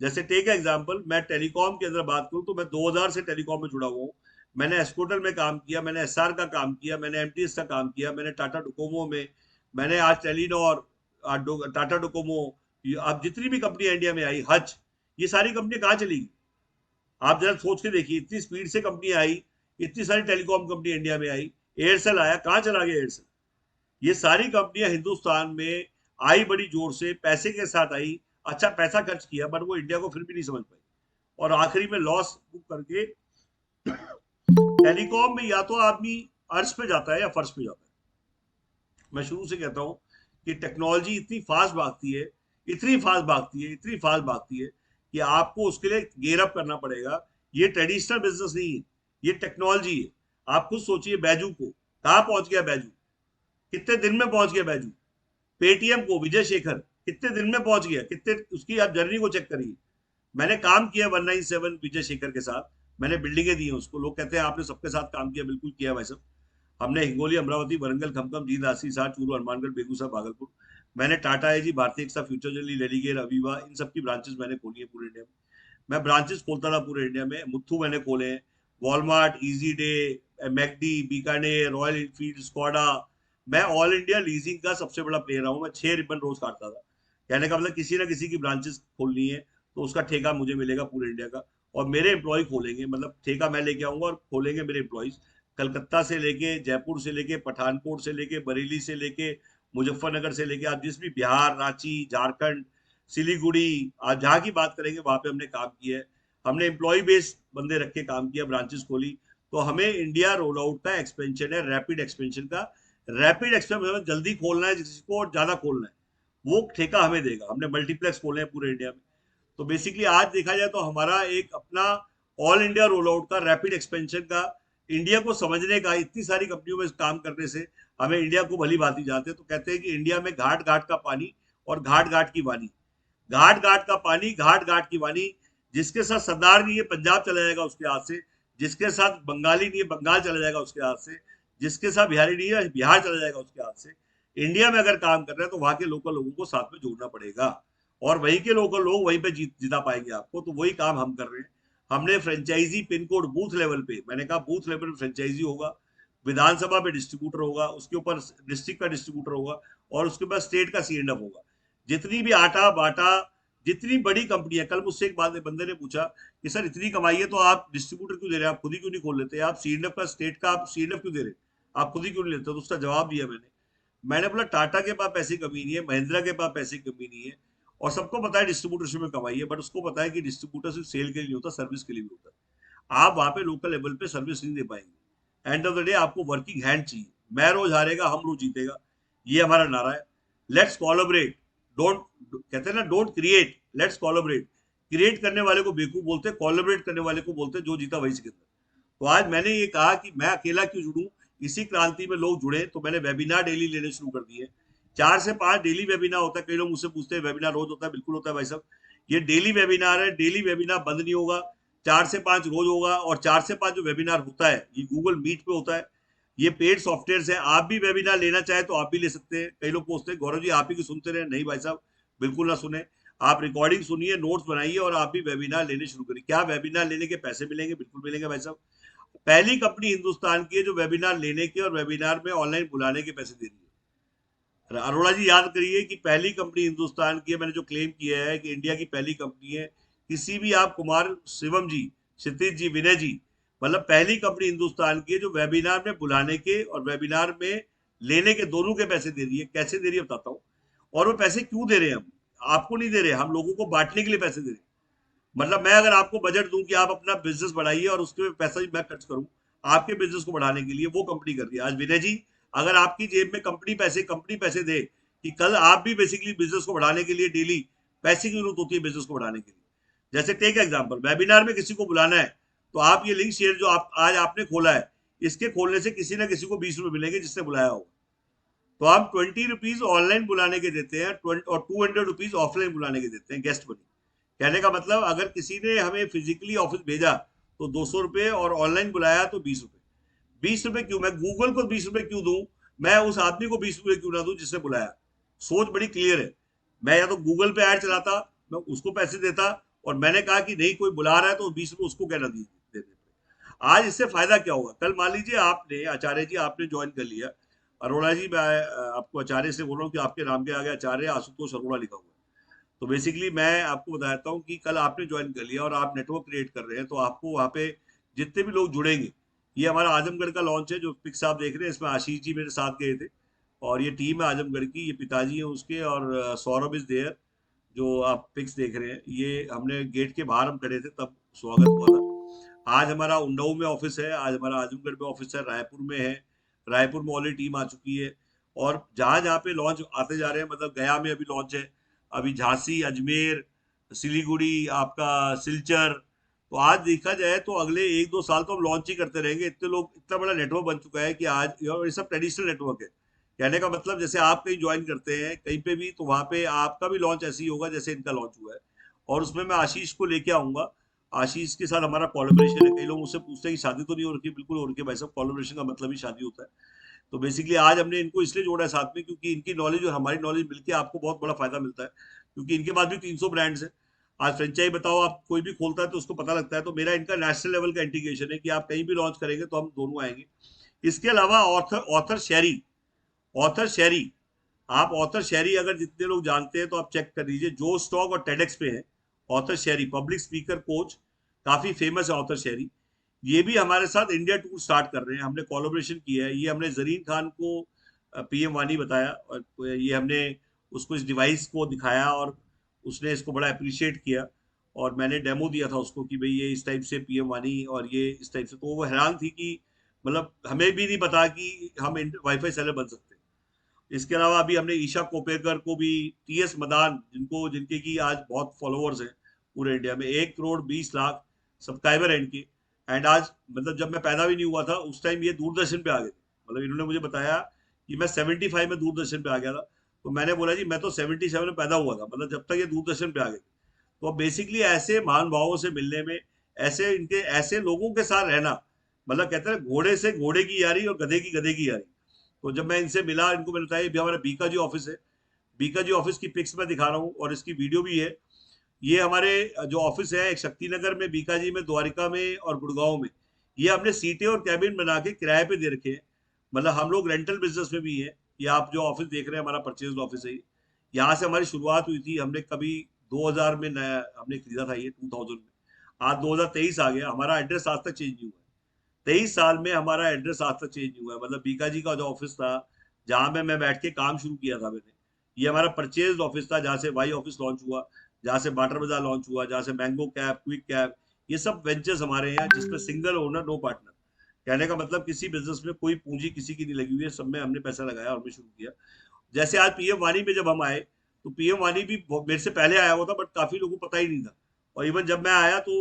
जैसे टेक एग्जांपल, मैं टेलीकॉम के अंदर बात करूं तो मैं 2000 से टेलीकॉम में जुड़ा हुआ हूँ। मैंने एस्कोटल में काम किया, मैंने SR का काम किया, मैंने MTS का काम किया, मैंने टाटा डोकोमो में, मैंने आज टेलीनॉर, टाटा डोकोमो, अब जितनी भी कंपनी इंडिया में आई, हज, ये सारी कंपनी कहाँ चली गई। आप जरा सोच के देखिए, इतनी स्पीड से कंपनी आई, इतनी सारी टेलीकॉम कंपनी इंडिया में आई। एयरसेल आया, कहाँ चला गया एयरसेल। ये सारी कंपनियां हिंदुस्तान में आई, बड़ी जोर से पैसे के साथ आई, अच्छा पैसा खर्च किया, बट वो इंडिया को फिर भी नहीं समझ पाई, और आखिरी में लॉस बुक करके। टेलीकॉम में या तो आदमी अर्श पे जाता है या फर्श पे जाता है। मैं शुरू से कहता हूं कि टेक्नोलॉजी इतनी फास्ट भागती है, इतनी फास्ट भागती है, इतनी फास्ट भागती है कि आपको उसके लिए गेयर अप करना पड़ेगा। ये ट्रेडिशनल बिजनेस नहीं है, ये टेक्नोलॉजी है। आप खुद सोचिए बैजू को, कहाँ पहुंच गया बैजू, कितने दिन में पहुंच गया बैजू। पेटीएम को विजय शेखर कितने दिन में पहुंच गया, कितने उसकी आप जर्नी को चेक करिए। मैंने काम किया 197 विजय शेखर के साथ, मैंने बिल्डिंगें दी हैं उसको। लोग कहते हैं आपने सबके साथ काम किया, बिल्कुल किया भाई साहब। हमने हिंगोली, अमरावती, वरंगल, खमखम, जींद, आसी, हिसार, चूरू, हनुमानगढ़, बेगूसराय, भागलपुर। मैंने टाटा है जी, भारतीय एक्सा, फ्यूचर जर्नी, लेडीगेयर, अवीवा, इन सब की ब्रांचेस मैंने खोली है पूरे इंडिया में। मैं ब्रांचेस खोलता था पूरे इंडिया में। मुथ्थू मैंने खोले हैं, Walmart, easy day, McD, Bikaner, royal Enfield, Skoda. मैं ऑल इंडिया लीजिंग का सबसे बड़ा प्लेयर हूँ। मैं 6 रिबन रोज काटता था। कहने का मतलब किसी ना किसी की ब्रांचेस खोलनी है तो उसका ठेका मुझे मिलेगा पूरे इंडिया का। और मेरे एम्प्लॉय खोलेंगे, मतलब ठेका मैं लेके आऊंगा और खोलेंगे मेरे एम्प्लॉयज। कलकत्ता से लेके, जयपुर से लेके, पठानकोट से लेके, बरेली से लेके, मुजफ्फरनगर से लेके, आप जिस भी, बिहार, रांची, झारखंड, सिलीगुड़ी, आप जहाँ की बात करेंगे वहां पे हमने काम किया है। हमने एम्प्लॉय बेस्ड बंदे रख के काम किया, ब्रांचेस खोली। तो हमें इंडिया रोल आउट का एक्सपेंशन है, रैपिड एक्सपेंशन का। रैपिड एक्सपेंशन जल्दी खोलना है जिसको और ज्यादा खोलना है, वो ठेका हमें देगा। हमने मल्टीप्लेक्स खोले हैं पूरे इंडिया में। तो बेसिकली आज देखा जाए तो हमारा एक अपना ऑल इंडिया रोल आउट का, रैपिड एक्सपेंशन का, इंडिया को समझने का। इतनी सारी कंपनियों में काम करने से हमें इंडिया को भली भांति जानते हैं। तो कहते हैं कि इंडिया में घाट घाट का पानी और घाट घाट की वाणी। घाट घाट का पानी, घाट घाट की वाणी। जिसके साथ सरदार नहीं है पंजाब चला जाएगा उसके हाथ से, जिसके साथ बंगाली नहीं है बंगाल चला जाएगा उसके हाथ से, जिसके साथ बिहारी नहीं है बिहार चला जाएगा उसके हाथ से। इंडिया में अगर काम कर रहे हैं तो वहां के लोकल लोगों को साथ में जोड़ना पड़ेगा, और वहीं के लोकल लोग वहीं पे जिता पाएंगे आपको। तो वही काम हम कर रहे हैं। हमने franchisee pin code booth level पे, मैंने कहा बूथ लेवल पे फ्रेंचाइजी होगा, विधानसभा पे डिस्ट्रीब्यूटर होगा, उसके ऊपर डिस्ट्रिक्ट का डिस्ट्रीब्यूटर होगा, और उसके बाद स्टेट का सीएंडएफ होगा। जितनी भी आटा बाटा, जितनी बड़ी कंपनी है। कल मुझसे एक बात बंदे ने पूछा कि सर इतनी कमाई है तो आप डिस्ट्रीब्यूटर क्यों दे रहे हैं, आप खुद ही क्यों नहीं खोल लेते, आप सीएनएफ का, स्टेट का आप सीएनएफ क्यों दे रहे हैं, आप खुद ही क्यों नहीं लेते। तो उसका जवाब दिया मैंने बोला टाटा के पास पैसे की कमी नहीं है, महिंद्रा के पास पैसे की कमी नहीं है, और सबको पता है डिस्ट्रीब्यूटरशिप में कमाई है, बट उसको पता है कि डिस्ट्रीब्यूटर सिर्फ सेल के लिए नहीं होता, सर्विस के लिए भी होता है। आप वहां पे लोकल लेवल पे सर्विस नहीं दे पाएंगे। एंड ऑफ द डे आपको वर्किंग हैंड चाहिए। मैं रोज हारेगा, हम रोज जीतेगा, ये हमारा नारा है। लेट्स कोलैबोरेट, डोंट, कहते हैं ना don't create, let's collaborate. Create करने वाले को बेवकूफ बोलते हैं, कोलैबोरेट करने वाले को बोलते हैं जो जीता वही सिकंदर। तो आज मैंने ये कहा कि मैं अकेला क्यों जुड़ूं, इसी क्रांति में लोग जुड़े। तो मैंने वेबिनार डेली लेने शुरू कर दिए। 4 से 5 डेली वेबिनार होता है। कई लोग मुझसे पूछते हैं वेबिनार रोज होता है, बिल्कुल होता है भाई साहब। ये डेली वेबिनार है, डेली वेबिनार बंद नहीं होगा। 4 से 5 रोज होगा, और 4 से 5 जो वेबिनार होता है ये गूगल मीट पे होता है। ये पेड सॉफ्टवेयर है, आप भी वेबिनार लेना चाहे तो आप भी ले सकते हैं। कई लोग पूछते हैं गौरव जी आप ही की सुनते रहे, नहीं भाई साहब, बिल्कुल ना सुने। आप रिकॉर्डिंग सुनिए, नोट्स बनाइए, और आप भी वेबिनार लेने शुरू करिए। क्या वेबिनार लेने के पैसे मिलेंगे? बिल्कुल मिलेंगे भाई साहब। पहली कंपनी हिंदुस्तान की है जो वेबिनार लेने के और वेबिनार में ऑनलाइन बुलाने के पैसे दे रही है। अरोड़ा जी याद करिए कि पहली कंपनी हिंदुस्तान की है। मैंने जो क्लेम किया है कि इंडिया की पहली कंपनी है, किसी भी, आप कुमार शिवम जी, क्षितिज जी, विनय जी, मतलब पहली कंपनी हिंदुस्तान की है जो वेबिनार में बुलाने के और वेबिनार में लेने के दोनों के पैसे दे रही है। कैसे दे रही है बताता हूँ। और वो पैसे क्यों दे रहे हैं? हम आपको नहीं दे रहे, हम लोगों को बांटने के लिए पैसे दे रहे हैं। मतलब मैं अगर आपको बजट दूं कि आप अपना बिजनेस बढ़ाइए और उसके पैसा भी मैं खर्च करूं आपके बिजनेस को बढ़ाने के लिए, वो कंपनी कर रही है। आज विनय जी, अगर आपकी जेब में कंपनी पैसे दे कि कल आप भी बेसिकली बिजनेस को बढ़ाने के लिए डेली पैसे की जरूरत होती है बिजनेस को बढ़ाने के लिए। जैसे टेक एग्जाम्पल, वेबिनार में किसी को बुलाना है तो आप ये लिंक शेयर जो आप आज आपने खोला है, इसके खोलने से किसी ना किसी को 20 रुपए मिलेंगे जिसने बुलाया होगा। तो आप 20 रुपीज ऑनलाइन बुलाने के देते हैं, और 200 रुपीज ऑफलाइन बुलाने के देते हैं गेस्ट बनी। कहने का मतलब अगर किसी ने हमें फिजिकली ऑफिस भेजा तो 200 रुपए, और ऑनलाइन बुलाया तो 20 रुपए। 20 रुपए क्यों? मैं गूगल को 20 रुपए क्यों दूं? मैं उस आदमी को 20 रुपए क्यों ना दूं जिसने बुलाया? सोच बड़ी क्लियर है। मैं या तो गूगल पे ऐड चलाता, मैं उसको पैसे देता, और मैंने कहा कि नहीं कोई बुला रहा है तो 20 रुपए उसको कहना दे देते। आज इससे फायदा क्या होगा? कल मान लीजिए आपने, आचार्य जी आपने ज्वाइन कर लिया। अरोड़ा जी, मैं आपको आचार्य से बोल रहा हूँ कि आपके नाम के आगे आचार्य आशुतोष अरोड़ा लिखा हुआ है। तो बेसिकली मैं आपको बताता हूँ कि कल आपने ज्वाइन कर लिया और आप नेटवर्क क्रिएट कर रहे हैं, तो आपको वहाँ पे जितने भी लोग जुड़ेंगे। ये हमारा आजमगढ़ का लॉन्च है, जो पिक्स आप देख रहे हैं, इसमें आशीष जी मेरे साथ गए थे, और ये टीम है आजमगढ़ की, ये पिताजी हैं उसके, और सौरभ इज देयर, जो आप पिक्स देख रहे हैं। ये हमने गेट के बाहर हम खड़े थे तब स्वागत हुआ था। आज हमारा उन्नाव में ऑफिस है, आज हमारा आजमगढ़ में ऑफिस है, रायपुर में है। रायपुर में ऑलरेडी टीम आ चुकी है, और जहां जहाँ पे लॉन्च आते जा रहे हैं, मतलब गया में अभी लॉन्च है, अभी झांसी, अजमेर, सिलीगुड़ी, आपका सिलचर। तो आज देखा जाए तो अगले 1-2 साल तो हम लॉन्च ही करते रहेंगे, इतने लोग, इतना बड़ा नेटवर्क बन चुका है कि आज, और ये सब ट्रेडिशनल नेटवर्क है। कहने का मतलब जैसे आप कहीं ज्वाइन करते हैं कहीं पे भी, तो वहां पे आपका भी लॉन्च ऐसे ही होगा जैसे इनका लॉन्च हुआ है। और उसमें मैं आशीष को लेके आऊंगा। आशीष के साथ हमारा कोलैबोरेशन है। कई लोग मुझसे पूछते हैं कि शादी तो नहीं हो रखी? बिल्कुल हो रखी है भाई साहब, कोलैबोरेशन का मतलब ही शादी होता है। तो बेसिकली आज हमने इनको इसलिए जोड़ा है साथ में क्योंकि इनकी नॉलेज और हमारी नॉलेज मिलकर आपको बहुत बड़ा फायदा मिलता है, क्योंकि इनके पास भी 300 ब्रांड्स हैं। आज फ्रेंचाइज बताओ, आप कोई भी खोलता है तो उसको पता लगता है। तो मेरा इनका नेशनल लेवल का इंटीग्रेशन है कि आप कहीं भी लॉन्च करेंगे तो हम दोनों आएंगे। इसके अलावा ऑथर ऑथर शेरी, ऑथर शेरी, आप ऑथर शेरी अगर जितने लोग जानते हैं तो आप चेक कर लीजिए, जो स्टॉक और टेडेक्स पे है। ऑथर शेरी पब्लिक स्पीकर कोच, काफी फेमस है ऑथर शेरी। ये भी हमारे साथ इंडिया टूर स्टार्ट कर रहे हैं, हमने कोलैबोरेशन किया है। ये हमने जरीन खान को पीएम वानी बताया, और ये हमने उसको इस डिवाइस को दिखाया, और उसने इसको बड़ा अप्रिशिएट किया। और मैंने डेमो दिया था उसको कि भाई ये इस टाइप से पीएम वानी, और ये इस टाइप से। तो वो हैरान थी कि मतलब हमें भी नहीं पता कि हम वाईफाई सेलर बन सकते हैं। इसके अलावा अभी हमने ईशा कोपेकर को भी, टीएस मदान, जिनको जिनके की आज बहुत फॉलोअर्स हैं पूरे इंडिया में, 1 करोड़ 20 लाख सब्सक्राइबर हैं इनके। एंड आज मतलब जब मैं पैदा भी नहीं हुआ था उस टाइम ये दूरदर्शन पे आ गए थे। मतलब इन्होंने मुझे बताया कि मैं 75 में दूरदर्शन पे आ गया था। तो मैंने बोला जी मैं तो 77 में पैदा हुआ था, मतलब जब तक ये दूरदर्शन पे आ गए। तो बेसिकली ऐसे महान भावों से मिलने में, ऐसे इनके ऐसे लोगों के साथ रहना, मतलब कहते हैं घोड़े से घोड़े की यारी और गधे की गधे की यारी। तो जब मैं इनसे मिला, इनको मैंने बताया भी हमारा बीका जी ऑफिस है। बीका जी ऑफिस की पिक्स मैं दिखा रहा हूँ और इसकी वीडियो भी है। ये हमारे जो ऑफिस है, एक शक्तिनगर में, बीका जी में, द्वारिका में और गुड़गांव में। ये हमने सीटें और कैबिन बना के किराए पे दे रखे हैं। मतलब हम लोग रेंटल बिजनेस में भी है। ये आप जो ऑफिस देख रहे हैं हमारा परचेज ऑफिस है। यहाँ से हमारी शुरुआत हुई थी, हमने कभी 2000 में नया हमने खरीदा था ये, 2000 में। आज 2023 आ गया, हमारा एड्रेस आज तक चेंज नहीं हुआ है। 23 साल में हमारा एड्रेस आज तक चेंज हुआ है। मतलब बीका जी का जो ऑफिस था, जहां पे मैं बैठ के काम शुरू किया था मैंने, ये हमारा परचेज ऑफिस था, जहां से वाई ऑफिस लॉन्च हुआ, जहां से बाटर बाजार लॉन्च हुआ, जहां से मैंगो कैब, क्विक कैब, ये सब वेंचर्स हमारे हैं जिसमें सिंगल ओनर नो पार्टनर। कहने का मतलब किसी बिजनेस में कोई पूंजी किसी की नहीं लगी हुई है, सब में हमने पैसा लगाया और हमने शुरू किया। जैसे आज पीएम वानी में जब हम आए, तो पीएम वानी भी मेरे से पहले आया हुआ था, बट काफी लोगों को पता ही नहीं था। और इवन जब मैं आया तो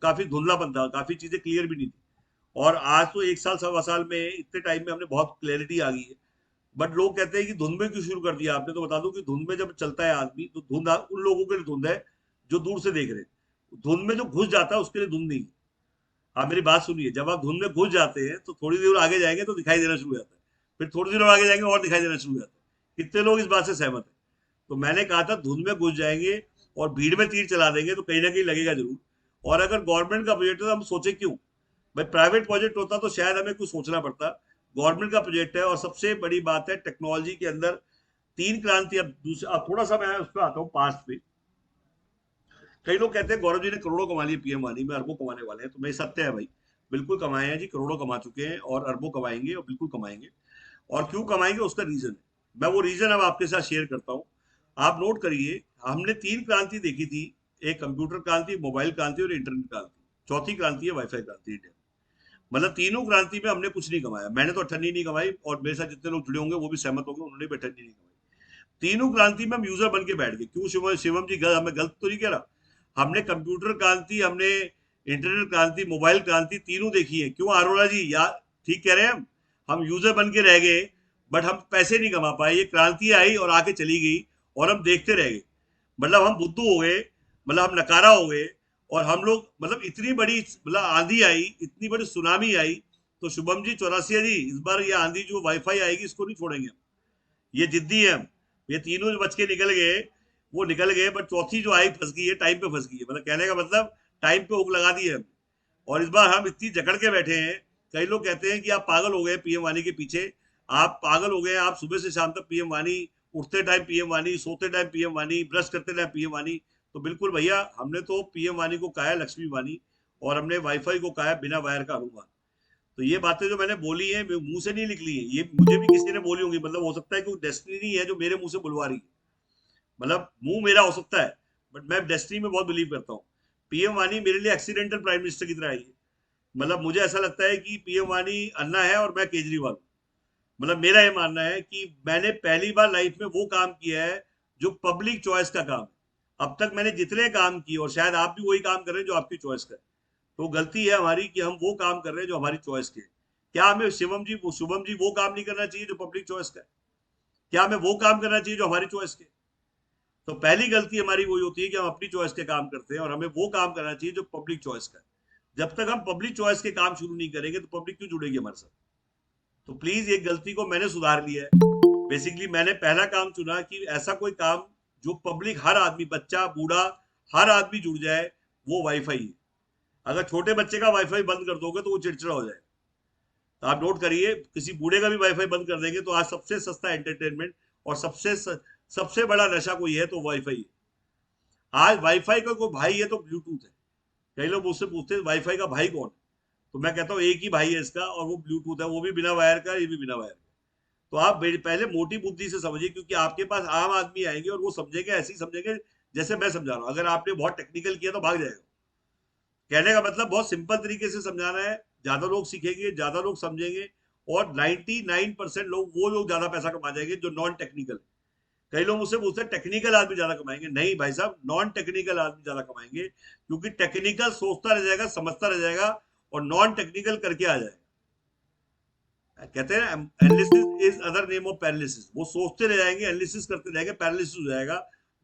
काफी धुंधलापन था, काफी चीजें क्लियर भी नहीं थी। और आज तो 1 साल 1.25 साल में, इतने टाइम में हमने बहुत क्लैरिटी आ गई है। बट लोग कहते हैं कि धुंध में क्यों शुरू कर दिया आपने? तो बता दूं कि धुंध में जब चलता है आदमी, तो धुंध उन लोगों के लिए धुंध है जो दूर से देख रहे हैं। धुंध में जो घुस जाता है उसके लिए धुंध नहीं है। आप मेरी बात सुनिए, जब आप धुंध में घुस जाते हैं तो थोड़ी देर आगे जाएंगे तो दिखाई देना शुरू हो जाता है, फिर थोड़ी देर और आगे जाएंगे और दिखाई देना शुरू हो जाता है। कितने लोग इस बात से सहमत है? तो मैंने कहा था धुंध में घुस जाएंगे और भीड़ में तीर चला देंगे तो कहीं ना कहीं लगेगा जरूर। और अगर गवर्नमेंट का प्रोजेक्ट है तो हम सोचे क्यों? भाई प्राइवेट प्रोजेक्ट होता तो शायद हमें कुछ सोचना पड़ता। गवर्नमेंट का प्रोजेक्ट है। और सबसे बड़ी बात है टेक्नोलॉजी के अंदर 3 क्रांति। अब दूसरा, अब थोड़ा सा मैं उस पर आता हूँ पास्ट पे। कई लोग कहते हैं गौरव जी ने करोड़ों कमा लिए पीएम वानी में, अरबों कमाने वाले हैं। तो मैं सत्य है भाई, बिल्कुल कमाए हैं जी, करोड़ों कमा चुके हैं और अरबों कमाएंगे और बिल्कुल कमाएंगे। और क्यों कमाएंगे उसका रीजन है, मैं वो रीजन अब आपके साथ शेयर करता हूँ। आप नोट करिए, हमने 3 क्रांति देखी थी। एक कंप्यूटर क्रांति, मोबाइल क्रांति और इंटरनेट क्रांति। चौथी क्रांति है वाईफाई क्रांति इंडिया। मतलब तीनों क्रांति में हमने कुछ नहीं कमाया। मैंने तो अठन्नी नहीं कमाई, और मेरे साथ जितने लोग जुड़े होंगे वो भी सहमत होंगे, उन्होंने भी अठन्नी नहीं कमाई। तीनों क्रांति में हम यूजर बन के बैठ गए। क्यों शिवम शिवम जी, हमें गलत तो नहीं कह रहा? हमने कंप्यूटर क्रांति, हमने इंटरनेट क्रांति, मोबाइल क्रांति तीनों देखी है। क्यों अरोड़ा जी, या ठीक कह रहे हैं हम यूजर बन के रह गए, बट हम पैसे नहीं कमा पाए। ये क्रांति आई और आके चली गई और हम देखते रह गए। मतलब हम बुद्धू हो गए, मतलब हम नकारा हो गए। और हम लोग, मतलब इतनी बड़ी, मतलब आंधी आई, इतनी बड़ी सुनामी आई। तो शुभम जी, चौरासिया जी, इस बार ये आंधी जो वाईफाई आएगी इसको नहीं छोड़ेंगे हम। ये जिद्दी है हम। ये तीनों जो बच के निकल गए वो निकल गए, बट चौथी जो आई फंस गई है, टाइम पे फंस गई है। मतलब कहने का मतलब टाइम पे हुक लगा दी है हमने। और इस बार हम इतनी जकड़ के बैठे हैं। कई लोग कहते हैं कि आप पागल हो गए पीएम वानी के पीछे। आप पागल हो गए, आप सुबह से शाम तक पीएम वानी, उठते टाइम पीएम वानी, सोते टाइम पीएम वानी, ब्रश करते टाइम पीएम वानी। तो बिल्कुल भैया, हमने तो पीएम वानी को कहा है लक्ष्मी वानी, और हमने वाईफाई को कहा है बिना वायर का अनुमान। तो ये बातें जो मैंने बोली है मुंह से नहीं निकली है, ये मुझे भी किसी ने बोली होंगी। मतलब हो सकता है कि डेस्टिनी है जो मेरे मुंह से बुलवा रही है। मतलब मुंह मेरा हो सकता है, बट मैं डेस्टिनी में बहुत बिलीव करता हूँ। पीएम वानी मेरे लिए एक्सीडेंटल प्राइम मिनिस्टर की तरह आई है। मतलब मुझे ऐसा लगता है कि पीएम वानी अन्ना है और मैं केजरीवाल हूँ। मतलब मेरा ये मानना है कि मैंने पहली बार लाइफ में वो काम किया है जो पब्लिक चॉइस का काम है। अब तक मैंने जितने काम किए, और शायद आप भी वही काम कर रहे हैं जो आपकी चॉइस का है, तो गलती है हमारी कि हम वो काम कर रहे हैं जो हमारी चॉइस के। क्या हमें शुभम जी वो काम नहीं करना चाहिए जो पब्लिक चॉइस का है? क्या हमें वो काम करना चाहिए जो हमारी चॉइस के? तो पहली गलती हमारी वही होती है कि हम अपनी चॉइस के काम करते हैं, और हमें वो काम करना चाहिए जो पब्लिक चॉइस का है। जब तक हम पब्लिक चॉइस के काम शुरू नहीं करेंगे तो पब्लिक क्यों जुड़ेगी हमारे साथ? तो प्लीज एक गलती को मैंने सुधार लिया है। बेसिकली मैंने पहला काम चुना कि ऐसा कोई काम जो पब्लिक, हर आदमी, बच्चा बूढ़ा, हर आदमी जुड़ जाए, वो वाईफाई है। अगर छोटे बच्चे का वाईफाई बंद कर दोगे तो वो चिड़चिड़ा हो जाएगा। तो आप नोट करिए, किसी बूढ़े का भी वाईफाई बंद कर देंगे तो आज सबसे सस्ता एंटरटेनमेंट और सबसे बड़ा नशा कोई है तो वाईफाई है। आज वाईफाई का कोई भाई है तो ब्लूटूथ है। कई लोग मुझसे पूछते हैं वाईफाई का भाई कौन है, तो मैं कहता हूँ एक ही भाई है इसका, और वो ब्लूटूथ है। वो भी बिना वायर का, ये भी बिना वायर का। तो आप पहले मोटी बुद्धि से समझिए, क्योंकि आपके पास आम आदमी आएंगे और वो समझेंगे, ऐसे ही समझेंगे जैसे मैं समझा रहा हूँ। अगर आपने बहुत टेक्निकल किया तो भाग जाएगा। कहने का मतलब बहुत सिंपल तरीके से समझाना है, ज्यादा लोग सीखेंगे, ज्यादा लोग समझेंगे, और 99% लोग, वो लोग ज्यादा पैसा कमा जाएंगे जो नॉन टेक्निकल। कई लोग मुझसे पूछते हैं टेक्निकल आदमी ज्यादा कमाएंगे। नहीं भाई साहब, नॉन टेक्निकल आदमी ज्यादा कमाएंगे, क्योंकि टेक्निकल सोचता रह जाएगा, समझता रह जाएगा, और नॉन टेक्निकल करके आ जाएगा। कहते हैं analysis is other name of paralysis. वो सोचते रह जाएंगे, एनालिसिस करते रहेंगे, पैरालिसिस हो जाएगा।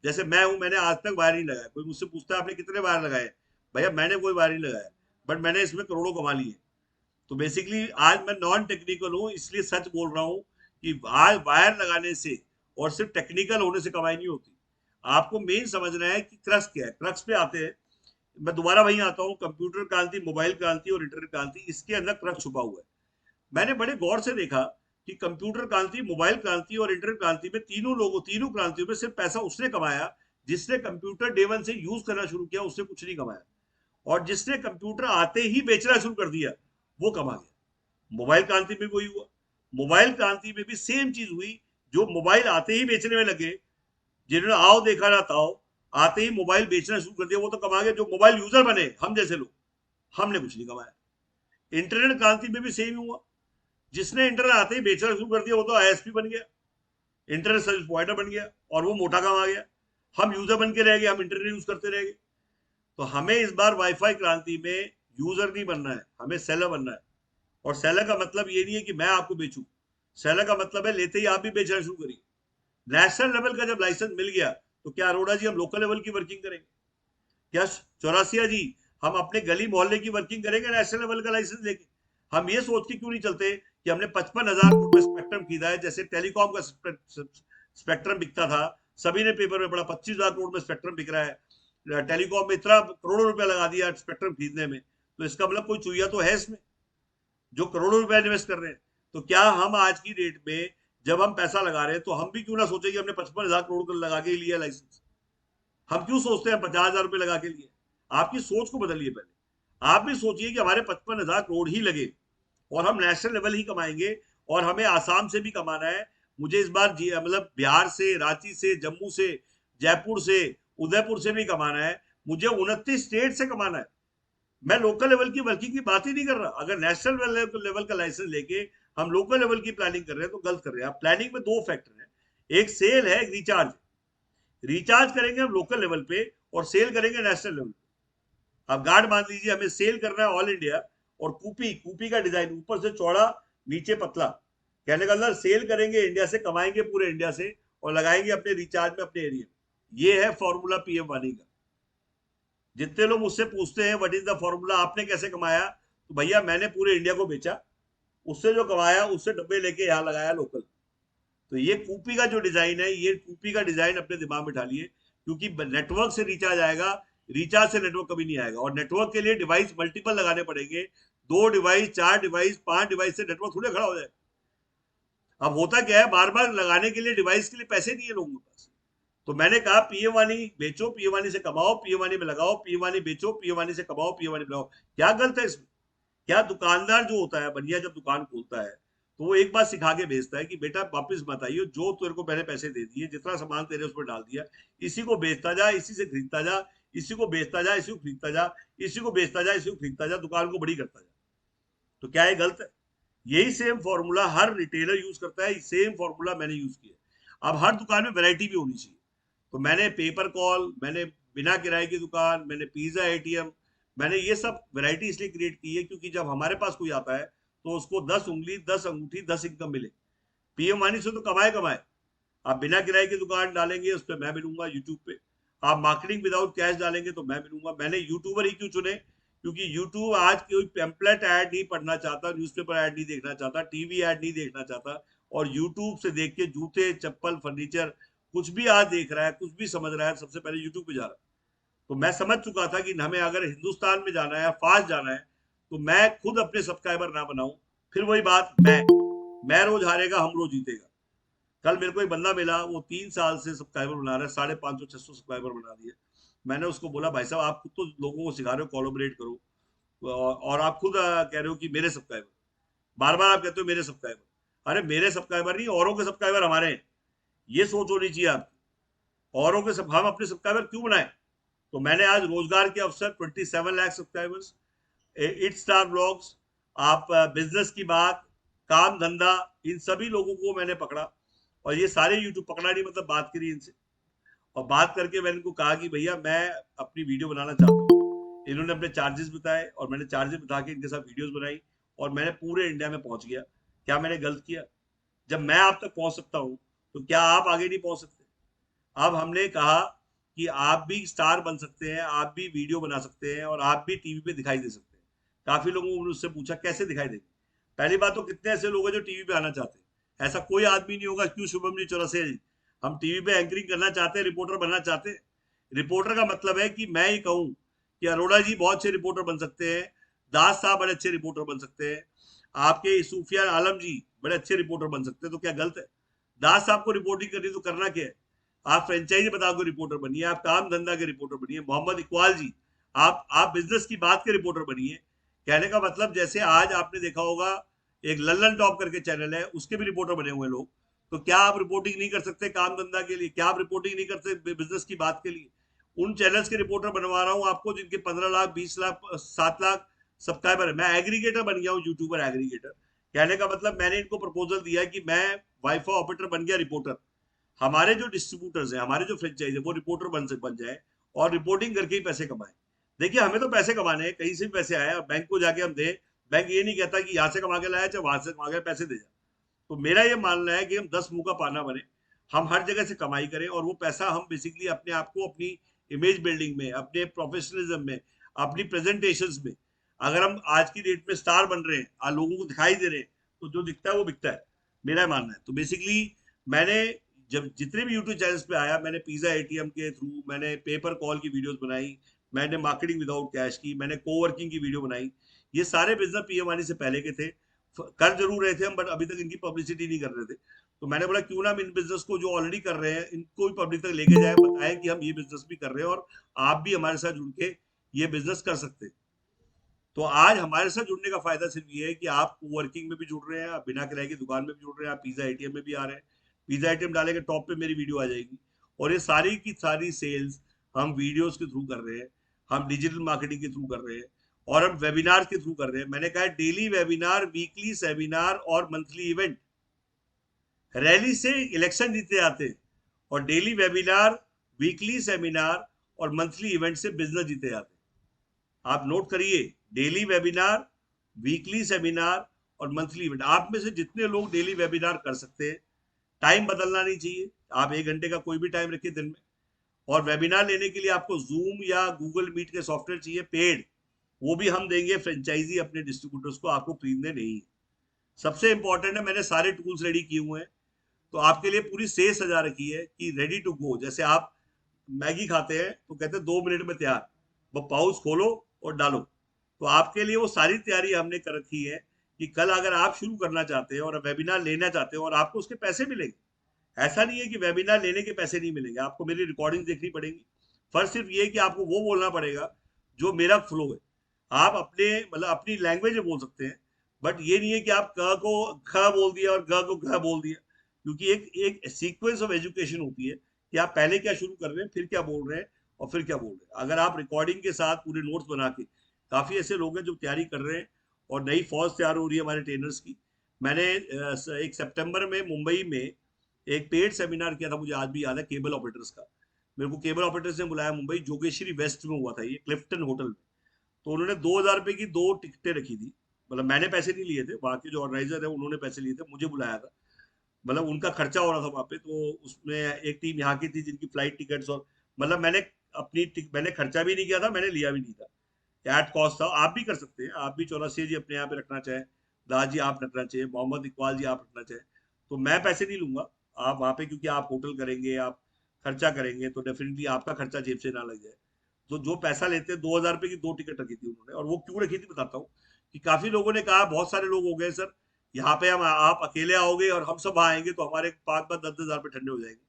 जैसे मैं हूं, मैंने आज तक वायर नहीं लगाया। कोई मुझसे पूछता है आपने कितने वायर लगाए? भैया मैंने कोई वायर नहीं लगाया, बट मैंने इसमें करोड़ों कमा लिए। तो बेसिकली आज मैं नॉन टेक्निकल हूँ, इसलिए सच बोल रहा हूँ कि आज वायर लगाने से और सिर्फ टेक्निकल होने से कमाई नहीं होती। आपको मेन समझना है कि क्रक्स क्या है। क्रक्स पे आते हैं, मैं दोबारा वहीं आता हूँ। कंप्यूटर क्रांति, मोबाइल क्रांति और इंटरनेट क्रांति, इसके अंदर क्रक्स छुपा हुआ है। मैंने बड़े गौर से देखा कि कंप्यूटर क्रांति, मोबाइल क्रांति और इंटरनेट क्रांति में तीनों क्रांतियों में सिर्फ पैसा उसने कमाया जिसने कंप्यूटर डे वन से यूज करना शुरू किया, उसने कुछ नहीं कमाया। और जिसने कंप्यूटर आते ही बेचना शुरू कर दिया, वो कमा गया। मोबाइल क्रांति में वही हुआ। मोबाइल क्रांति में भी सेम चीज हुई। जो मोबाइल आते ही बेचने में लगे, जिन्होंने आओ देखा ना ताओ, आते ही मोबाइल बेचना शुरू कर दिया, वो तो कमा गए। जो मोबाइल यूजर बने, हम जैसे लोग, हमने कुछ नहीं कमाया। इंटरनेट क्रांति में भी सेम हुआ। जिसने इंटरनेट आते ही बेचना शुरू कर दिया, वो तो आईएसपी बन गया, इंटरनेट सर्विस प्रोवाइडर बन गया, और वो मोटा कमा गया। हम यूजर बन के रह गए, हम इंटरनेट यूज करते रह गए। तो हमें इस बार वाईफाई क्रांति में यूजर नहीं बनना है, हमें सेलर बनना है। और सेलर का मतलब ये नहीं है कि मैं आपको बेचूं। सेलर का मतलब है लेते ही आप भी बेचना शुरू करिए। नेशनल लेवल का जब लाइसेंस मिल गया, तो क्या अरोड़ा जी हम लोकल लेवल की वर्किंग करेंगे? क्या चौरासिया जी हम अपने गली मोहल्ले की वर्किंग करेंगे नेशनल लेवल का लाइसेंस लेके? हम ये सोच के क्यों नहीं चलते कि हमने 55,000 करोड़ में स्पेक्ट्रम खरीदा है? जैसे टेलीकॉम का स्पेक्ट्रम बिकता था, सभी ने पेपर में पढ़ा 25,000 करोड़ में स्पेक्ट्रम बिक रहा है। टेलीकॉम में इतना करोड़ों रुपया लगा दिया स्पेक्ट्रम खरीदने में, तो इसका मतलब कोई चुहिया तो है इसमें, जो करोड़ों रुपया इन्वेस्ट कर रहे हैं। तो क्या हम आज की डेट में जब हम पैसा लगा रहे हैं, तो हम भी क्यों ना सोचे कि हमने 55,000 करोड़ लगा के लिया लाइसेंस? हम क्यों सोचते हैं 50,000 रुपए लगा के लिए? आपकी सोच को बदलिए पहले। आप भी सोचिए कि हमारे 55,000 करोड़ ही लगे और हम नेशनल लेवल ही कमाएंगे, और हमें आसाम से भी कमाना है। मुझे इस बार मतलब बिहार से, रांची से, जम्मू से, जयपुर से, उदयपुर से भी कमाना है। मुझे 29 स्टेट से कमाना है। मैं लोकल लेवल की वर्किंग की बात ही नहीं कर रहा। अगर नेशनल लेवल का लाइसेंस लेके हम लोकल लेवल की प्लानिंग कर रहे हैं तो गलत कर रहे हैं। प्लानिंग में दो फैक्टर है, एक सेल है, एक रिचार्ज। रिचार्ज करेंगे हम लोकल लेवल पे और सेल करेंगे नेशनल लेवल पे। अब गार्ड मान लीजिए, हमें सेल करना है ऑल इंडिया, और कूपी कूपी का डिजाइन ऊपर से चौड़ा, नीचे पतला। कहने का मतलब सेल करेंगे इंडिया से, कमाएंगे पूरे इंडिया से, और लगाएंगे अपने रिचार्ज में अपने एरिया में। ये है फॉर्मूला पीएम वानी का। जितने लोग मुझसे पूछते हैं व्हाट इज द फॉर्मूला, आपने कैसे कमाया, तो भैया मैंने पूरे इंडिया को बेचा, उससे जो कमाया उससे डब्बे लेके यहाँ लगाया लोकल। तो ये कूपी का जो डिजाइन है, ये कूपी का डिजाइन अपने दिमाग में डालिए, क्योंकि नेटवर्क से रिचार्ज आएगा, रिचार्ज से नेटवर्क कभी नहीं आएगा। और नेटवर्क के लिए डिवाइस मल्टीपल लगाने पड़ेंगे। 2 डिवाइस, 4 डिवाइस, 5 डिवाइस से नेटवर्क थोड़े खड़ा हो जाएगा। अब होता क्या है, बार बार लगाने के लिए डिवाइस के लिए पैसे नहीं है लोगों के पास। तो मैंने कहा पीएम वानी बेचो, पीएम वानी से कमाओ, पीएम वानी में लगाओ, पीएम वानी बेचो, पीएम वानी से कमाओ, पीएम वानी में लगाओ। क्या गलत है इसमें? क्या दुकानदार जो होता है, बनिया जब दुकान खोलता है, तो वो एक बात सिखा के भेजता है कि बेटा वापस मत आइयो, जो तेरे को मैंने पैसे दे दिए, जितना सामान तेरे उसमें डाल दिया, इसी को बेचता जा, इसी से खरीदता जा, इसी को बेचता जा, इसी को खरीदता जा, इसी को बेचता जा, इसी को खरीदता जा, दुकान को बड़ी करता जा। तो क्या है गलत है? यही सेम फॉर्मूला हर रिटेलर यूज करता है, सेम फॉर्मूला मैंने यूज किया। अब हर दुकान में वैरायटी भी होनी चाहिए। तो मैंने पेपर कॉल, मैंने बिना किराए की दुकान, मैंने पिज्जा एटीएम, मैंने ये सब वैरायटी इसलिए क्रिएट की है क्योंकि जब हमारे पास कोई आता है तो उसको 10 उंगली, 10 अंगूठी, 10 इनकम मिले। पीएम वानी से तो कमाए कमाए। आप बिना किराए की दुकान डालेंगे उस पर मैं मिलूंगा यूट्यूब पे, आप मार्केटिंग विदाउट कैश डालेंगे तो मैं मिलूंगा। मैंने यूट्यूबर ही क्यों चुने, क्योंकि यूट्यूब आज कोई पेम्पलेट ऐड नहीं पढ़ना चाहता, न्यूज़पेपर ऐड नहीं देखना चाहता, टीवी ऐड नहीं देखना चाहता, और यूट्यूब से देख के जूते, चप्पल, फर्नीचर कुछ भी आज देख रहा है, कुछ भी समझ रहा है, सबसे पहले यूट्यूब पे जा रहा है। तो मैं समझ चुका था कि हमें अगर हिंदुस्तान में जाना है, फास्ट जाना है, तो मैं खुद अपने सब्सक्राइबर ना बनाऊं। फिर वही बात, मैं रोज हारेगा, हम रोज जीतेगा। कल मेरे को एक बंदा मिला, वो 3 साल से सब्सक्राइबर बना रहा है, 550-600 सब्सक्राइबर बना दिए। मैंने उसको बोला भाई साहब आप खुद तो लोगों को सिखा रहे हो कोलैबोरेट करो, और आप खुद कह रहे हो कि मेरे सब्सक्राइबर, बार बार आप कहते हो मेरे सब्सक्राइबर। अरे मेरे सब्सक्राइबर नहीं, औरों के सब्सक्राइबर हमारे हैं, ये सोच होनी चाहिए आपकी। औरों के सब हम अपने सब्सक्राइबर क्यों बनाए। तो मैंने आज रोजगार के अवसर, 27 lakh subscribers, it star blogs, आप बिजनेस की बात, काम धंधा, इन सभी लोगों को मैंने पकड़ा। और ये सारे यूट्यूब पकड़ा नहीं मतलब बात करी इनसे, और बात करके मैंने इनको कहा कि भैया मैं अपनी वीडियो बनाना चाहता हूँ। इन्होंने अपने चार्जेस बताए और मैंने चार्जेस बता के इनके साथ वीडियोस बनाई, और मैंने पूरे इंडिया में पहुंच गया। क्या मैंने गलत किया। जब मैं आप तक पहुंच सकता हूँ तो क्या आप आगे नहीं पहुंच सकते। अब हमने कहा कि आप भी स्टार बन सकते हैं, आप भी वीडियो बना सकते हैं, और आप भी टीवी पे दिखाई दे सकते हैं। काफी लोगों ने मुझसे पूछा कैसे दिखाई देंगे। पहली बात तो कितने ऐसे लोग हैं जो टीवी पे आना चाहते हैं, ऐसा कोई आदमी नहीं होगा। क्यों शुभम जी चौरसिया जी, हम टीवी पे एंकरिंग करना चाहते हैं, रिपोर्टर बनना चाहते हैं। रिपोर्टर का मतलब है कि मैं ही कहूँ कि अरोड़ा जी बहुत अच्छे रिपोर्टर बन सकते हैं, दास साहब बड़े अच्छे रिपोर्टर बन सकते हैं, आपके सूफियान आलम जी बड़े अच्छे रिपोर्टर बन सकते हैं, तो क्या गलत है। दास साहब को रिपोर्टिंग करनी तो करना क्या है। आप फ्रेंचाइजी बताओ के रिपोर्टर बनिए, आप काम धंधा के रिपोर्टर बनिए। मोहम्मद इकबाल जी, आप बिजनेस की बात के रिपोर्टर बनिए। कहने का मतलब जैसे आज आपने देखा होगा एक लल्लन टॉप करके चैनल है, उसके भी रिपोर्टर बने हुए लोग। तो क्या आप रिपोर्टिंग नहीं कर सकते काम धंधा के लिए, क्या आप रिपोर्टिंग नहीं कर सकते बिजनेस की बात के लिए। उन चैनल्स के रिपोर्टर बनवा रहा हूँ आपको जिनके 15 लाख, 20 लाख, 7 लाख सब्सक्राइबर है। मैं एग्रीगेटर बन गया हूँ, यूट्यूबर एग्रीगेटर। कहने का मतलब मैंने इनको प्रपोजल दिया कि मैं वाईफाई ऑपरेटर बन गया रिपोर्टर, हमारे जो डिस्ट्रीब्यूटर्स हैं, हमारे जो फ्रेंचाइज है, वो रिपोर्टर बन जाए और रिपोर्टिंग करके ही पैसे कमाए। देखिए हमें तो पैसे कमाने हैं, कहीं से भी पैसे आए और बैंक को जाके हम दें। बैंक ये नहीं कहता कि यहाँ से कमा के लाया चाहे वहां से कमा के पैसे दे जा। तो मेरा ये मानना है कि हम 10 मुंह का पाना बने, हम हर जगह से कमाई करें, और वो पैसा हम बेसिकली अपने आप को अपनी इमेज बिल्डिंग में, अपने प्रोफेशनलिज्म में, अपनी प्रेजेंटेशन में, अगर हम आज की डेट में स्टार बन रहे हैं, लोगों को दिखाई दे रहे हैं, तो जो दिखता है वो बिकता है, मेरा मानना है। तो बेसिकली मैंने जब जितने भी यूट्यूब चैनल्स पे आया, मैंने पिज्जा एटीएम के थ्रू, मैंने पेपर कॉल की वीडियोस बनाई, मैंने मार्केटिंग विदाउट कैश की, मैंने कोवर्किंग की वीडियो बनाई। ये सारे बिजनेस पीएम वानी से पहले के थे, कर जरूर रहे थे हम, बट अभी तक इनकी पब्लिसिटी नहीं कर रहे थे। तो मैंने बोला क्यों ना हम इन बिजनेस को जो ऑलरेडी कर रहे हैं इनको भी पब्लिक तक लेके जाए, बताएं कि हम ये बिजनेस भी कर रहे हैं और आप भी हमारे साथ जुड़ के ये बिजनेस कर सकते हैं। तो आज हमारे साथ जुड़ने का फायदा सिर्फ ये है कि आप वर्किंग में भी जुड़ रहे हैं, आप बिना किराए की दुकान में भी जुड़ रहे हैं, आप पिज्जा एटीएम में भी आ रहे हैं। पिज्जा एटीएम डालेंगे टॉप पे मेरी वीडियो आ जाएगी, और ये सारी की सारी सेल्स हम वीडियोस के थ्रू कर रहे हैं, हम डिजिटल मार्केटिंग के थ्रू कर रहे हैं, और हम वेबिनार के थ्रू कर रहे हैं। मैंने कहा डेली वेबिनार, वीकली सेमिनार और मंथली इवेंट। रैली से इलेक्शन जीते आते हैं, और डेली वेबिनार, वीकली सेमिनार और मंथली इवेंट से बिजनेस जीते जाते हैं। आप नोट करिए, डेली वेबिनार, वीकली सेमिनार और मंथली इवेंट। आप में से जितने लोग डेली वेबिनार कर सकते हैं, टाइम बदलना नहीं चाहिए, आप 1 घंटे का कोई भी टाइम रखिए दिन में। और वेबिनार लेने के लिए आपको जूम या गूगल मीट के सॉफ्टवेयर चाहिए पेड, वो भी हम देंगे फ्रेंचाइजी अपने डिस्ट्रीब्यूटर्स को, आपको खरीदने नहीं है। सबसे इंपॉर्टेंट है, मैंने सारे टूल्स रेडी किए हुए हैं। तो आपके लिए पूरी सेज सजा रखी है कि रेडी टू गो। जैसे आप मैगी खाते हैं तो कहते हैं 2 मिनट में तैयार, वो पाउच खोलो और डालो। तो आपके लिए वो सारी तैयारी हमने कर रखी है कि कल अगर आप शुरू करना चाहते हैं और वेबिनार लेना चाहते हैं और आपको उसके पैसे मिलेंगे। ऐसा नहीं है कि वेबिनार लेने के पैसे नहीं मिलेंगे, आपको मेरी रिकॉर्डिंग देखनी पड़ेगी। फर्क सिर्फ ये है कि आपको वो बोलना पड़ेगा जो मेरा फ्लो है। आप अपने मतलब अपनी लैंग्वेज में बोल सकते हैं, बट ये नहीं है कि आप क को ख बोल दिया और ग को घ बोल दिया, क्योंकि एक एक सीक्वेंस ऑफ एजुकेशन होती है कि आप पहले क्या शुरू कर रहे हैं, फिर क्या बोल रहे हैं, और फिर क्या बोल रहे हैं। अगर आप रिकॉर्डिंग के साथ पूरे नोट्स बना के, काफी ऐसे लोग हैं जो तैयारी कर रहे हैं, और नई फौज तैयार हो रही है हमारे ट्रेनर्स की। मैंने एक सितंबर में मुंबई में एक पेड सेमिनार किया था, मुझे आज भी याद है, केबल ऑपरेटर्स का। मेरे को केबल ऑपरेटर्स ने बुलाया मुंबई, जोगेश्वरी वेस्ट में हुआ था ये, क्लिफ्टन होटल में। तो उन्होंने 2,000 रुपए की 2 टिकटें रखी थी। मतलब मैंने पैसे नहीं लिए थे, वहाँ के जो ऑर्गेनाइजर है उन्होंने पैसे लिए थे, मुझे बुलाया था। मतलब उनका खर्चा हो रहा था वहाँ पे, तो उसमें एक टीम यहाँ की थी जिनकी फ्लाइट टिकट्स और मतलब मैंने खर्चा भी नहीं किया था, मैंने लिया भी नहीं था, एट कॉस्ट था। आप भी कर सकते हैं, आप भी चौरासिया जी अपने यहाँ पे रखना चाहें, दास जी आप रखना चाहिए, मोहम्मद इकबाल जी आप रखना चाहें, तो मैं पैसे नहीं लूंगा। आप वहाँ पे, क्योंकि आप होटल करेंगे, आप खर्चा करेंगे, तो डेफिनेटली आपका खर्चा जेब से ना लग जाए। तो जो पैसा लेते हैं, 2,000 रुपए की 2 टिकट रखी थी उन्होंने। और वो क्यों रखी थी बताता हूँ। कि काफी लोगों ने कहा, बहुत सारे लोग हो गए सर यहाँ पे, हम आप अकेले आओगे और हम सब आएंगे तो हमारे 5-5, 10-10 हज़ार रुपए ठंडे हो जाएंगे,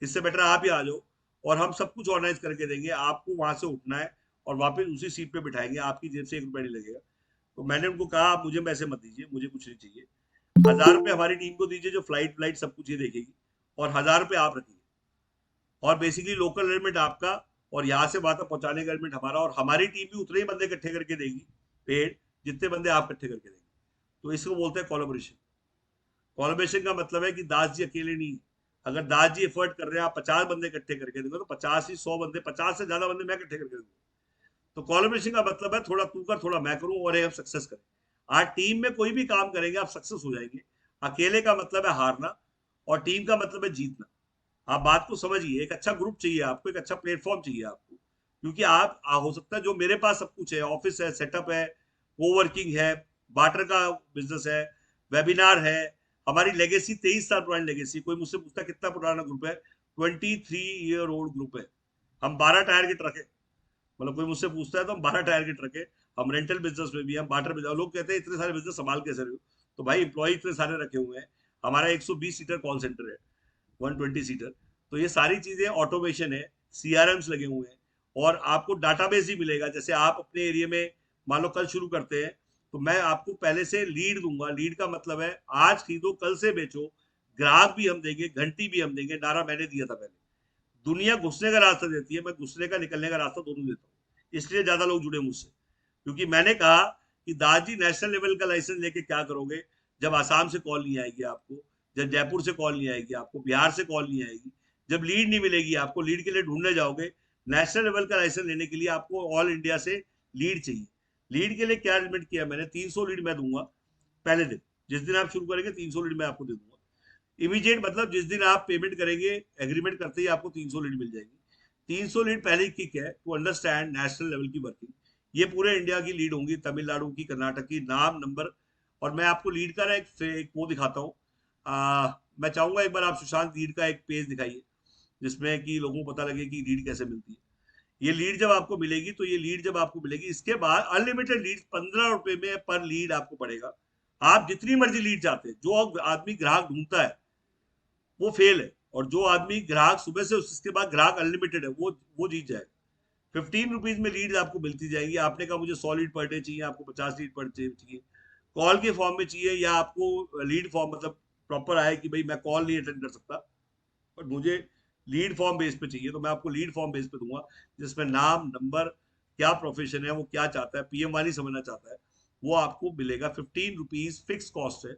इससे बेटर आप ही आ जाओ और हम सब कुछ ऑर्गेनाइज करके देंगे, आपको वहां से उठना है और वापस उसी सीट पे बिठाएंगे, आपकी जेब से 1 रुपया नहीं लगेगा। तो मैंने उनको कहा, आप मुझे पैसे मत दीजिए, मुझे कुछ नहीं चाहिए, 1,000 रुपए हमारी टीम को दीजिए जो फ्लाइट फ्लाइट सब कुछ ये देखेगी, और 1,000 रुपए आप रखिए। और बेसिकली लोकल एलिमेंट आपका और यहाँ से वहां तक पहुंचाने का एलिमेंट हमारा, और हमारी टीम भी उतने ही बंदे इकट्ठे करके देगी पेड, जितने बंदे आप इकट्ठे करके देंगे। तो इसको बोलते हैं कोलैबोरेशन। कोलैबोरेशन का मतलब है कि दास जी अकेले नहीं, अगर दास जी एफर्ट कर रहे हैं, आप 50 बंदे इकट्ठे करके देंगे तो 50 ही 100 बंदे, 50 से ज्यादा बंदे मैं इकट्ठे करके दूंगा। तो कोलैबोरेशन का मतलब है थोड़ा तू कर थोड़ा मैं करूं और हम सक्सेस करें। आज टीम में कोई भी काम करेंगे आप सक्सेस हो जाएंगे। अकेले का मतलब है हारना, और टीम का मतलब है जीतना। आप बात को समझिए, एक अच्छा ग्रुप चाहिए आपको, एक अच्छा प्लेटफॉर्म चाहिए आपको, क्योंकि हो सकता है जो मेरे पास सब कुछ है, ऑफिस है, सेटअप है, कोवर्किंग है, बाटर का बिजनेस है, वेबिनार है, हमारी लेगेसी 23 साल पुरानी लेगेसी। कोई मुझसे पूछता कितना पुराना ग्रुप है, 23 ईयर ओल्ड ग्रुप है। हम 12 टायर के ट्रक है। मतलब कोई मुझसे पूछता है तो हम 12 टायर के ट्रक है। हम रेंटल बिजनेस में भी, हम बाटर बिजनेस, लोग कहते हैं इतने सारे बिजनेस संभाल कैसे रहे हो। तो भाई एम्प्लॉय इतने सारे रखे हुए हैं। हमारा 120 सीटर कॉल सेंटर है, 120 सीटर। तो ये सारी चीजें ऑटोमेशन है, सीआरएम्स लगे हुए हैं, और आपको डाटाबेस ही मिलेगा। जैसे आप अपने एरिया में मान लो कल शुरू करते हैं, तो मैं आपको पहले से लीड दूंगा। लीड का मतलब है आज खरीदो कल से बेचो, ग्राहक भी हम देंगे, घंटी भी हम देंगे। नारा मैंने दिया था पहले। दुनिया घुसने का रास्ता देती है, मैं घुसने का निकलने का रास्ता दोनों देता हूँ, इसलिए ज्यादा लोग जुड़े मुझसे। क्योंकि मैंने कहा कि दादी नेशनल लेवल का लाइसेंस लेके क्या करोगे, जब आसाम से कॉल नहीं आएगी आपको, जब जयपुर से कॉल नहीं आएगी आपको, बिहार से कॉल नहीं आएगी, जब लीड नहीं मिलेगी आपको, लीड के लिए ढूंढने जाओगे। नेशनल लेवल का लाइसेंस लेने के लिए आपको ऑल इंडिया से लीड चाहिए। लीड के लिए क्या अरेंजमेंट किया मैंने, 300 लीड मैं दूंगा पहले दिन। जिस दिन आप शुरू करेंगे 300 लीड मैं आपको दे दूंगा। इमीडिएट मतलब जिस दिन आप पेमेंट करेंगे, एग्रीमेंट करते ही आपको 300 लीड मिल जाएगी। 300 लीड पहले ही किक है टू अंडरस्टैंड नेशनल लेवल की वर्किंग। ये पूरे इंडिया की लीड होंगी, तमिलनाडु की, कर्नाटक की, नाम नंबर। और मैं आपको लीड का ना एक वो दिखाता हूँ। मैं चाहूंगा एक बार आप सुशांत लीड का एक पेज दिखाइए, जिसमें कि लोगों को पता लगे कि लीड कैसे मिलती है। ये लीड जब आपको मिलेगी, तो ये लीड जब आपको मिलेगी, इसके बाद अनलिमिटेड लीड 15 रुपए में पर लीड आपको पड़ेगा। आप जितनी मर्जी लीड चाहते हैं, जो आदमी ग्राहक ढूंढता है वो फेल है, और जो आदमी ग्राहक सुबह से उसके बाद ग्राहक अनलिमिटेड है, वो जीत जाएगा। 15 रुपीज में लीड आपको मिलती जाएगी। आपने कहा मुझे 100 लीड पर डे चाहिए, आपको 50 लीड पर डे चाहिए, कॉल के फॉर्म में चाहिए, या आपको लीड फॉर्म मतलब प्रॉपर आए कि भाई मैं कॉल नहीं अटेंड कर सकता बट मुझे लीड फॉर्म बेस पे चाहिए, तो मैं आपको लीड फॉर्म बेस पे दूंगा, जिसमें नाम नंबर, क्या प्रोफेशन है, वो क्या चाहता है, पीएम वाली समझना चाहता है, वो आपको मिलेगा। 15 रुपीज फिक्स कॉस्ट है।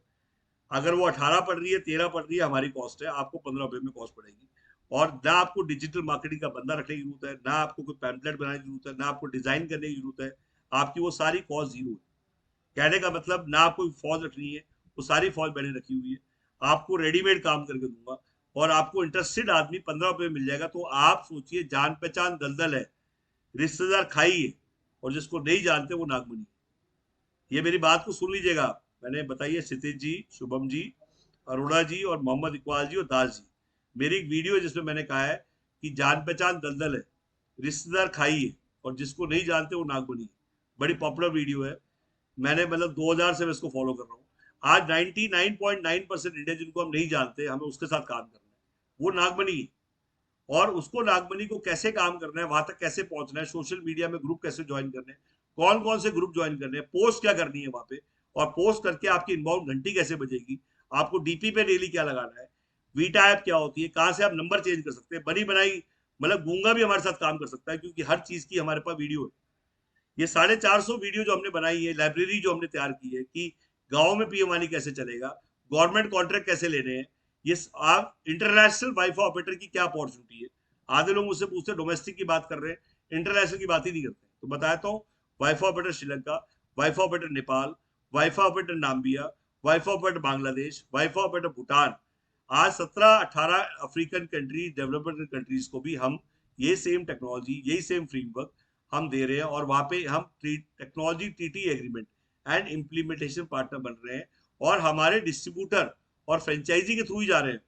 अगर वो 18 पड़ रही है, 13 पड़ रही है, हमारी कॉस्ट है, आपको 15 रुपए में कॉस्ट पड़ेगी। और ना आपको डिजिटल मार्केटिंग का बंदा रखने की जरूरत है, ना आपको कोई पैम्पलेट बनाने की जरूरत है, ना आपको डिजाइन करने की जरूरत है। आपकी वो सारी कॉस्ट जीरो है। कहने का मतलब, ना आपको फौज रखनी है, वो सारी फौज मैंने रखी हुई है। आपको रेडीमेड काम करके दूंगा, और आपको इंटरेस्टेड आदमी 15 रुपए में मिल जाएगा। तो आप सोचिए, जान पहचान दलदल है, रिश्तेदार खाई है, और जिसको नहीं जानते वो नागमनी। ये मेरी बात को सुन लीजिएगा आप। मैंने बताइए, क्षितिज जी, शुभम जी, अरोड़ा जी और मोहम्मद इकबाल जी और दास जी, मेरी एक वीडियो है जिसमें मैंने कहा है कि जान पहचान दलदल है, रिश्तेदार खाई है, और जिसको नहीं जानते वो नागमनी है। बड़ी पॉपुलर वीडियो है। मैंने मतलब 2000 से मैं इसको फॉलो कर रहा हूँ। आज 99.9% इंडिया जिनको हम नहीं जानते, हमें उसके साथ काम करना है, वो नागमनी है। और उसको नागमनी को कैसे काम करना है, वहां तक कैसे पहुंचना है, सोशल मीडिया में ग्रुप कैसे ज्वाइन करने हैं, कौन कौन से ग्रुप ज्वाइन करने हैं, पोस्ट क्या करनी है वहां पे, और पोस्ट करके आपकी इनबाउंड घंटी कैसे बजेगी, आपको डीपी पे डेली क्या लगाना है, वीटा ऐप क्या होती है, कहाँ से आप नंबर चेंज कर सकते हैं, बनी बनाई। मतलब गूंगा भी हमारे साथ काम कर सकता है, क्योंकि हर चीज की हमारे पास वीडियो है। ये 450 वीडियो जो हमने बनाई है, लाइब्रेरी जो हमने तैयार की है कि गाँव में पीएम वाणी कैसे चलेगा, गवर्नमेंट कॉन्ट्रैक्ट कैसे लेने हैं, ये आप इंटरनेशनल वाईफाई ऑपरेटर की क्या अपॉर्चुनिटी है, आधे लोग मुझसे पूछते हैं डोमेस्टिक की बात कर रहे हैं, इंटरनेशनल की बात ही नहीं करते। तो बताता हूँ, wifi operator Sri Lanka, wifi operator Nepal, wifi operator Namibia, wifi operator Bangladesh, wifi operator Bhutan. आज 17-18 अफ्रीकन कंट्रीज, डेवलपमेंट कंट्रीज को भी हम ये सेम टेक्नोलॉजी, यही सेम फ्रेमवर्क हम दे रहे हैं, और वहां पे हम technology TT agreement and implementation partner बन रहे हैं, और हमारे डिस्ट्रीब्यूटर और फ्रेंचाइजी के थ्रू ही जा रहे हैं।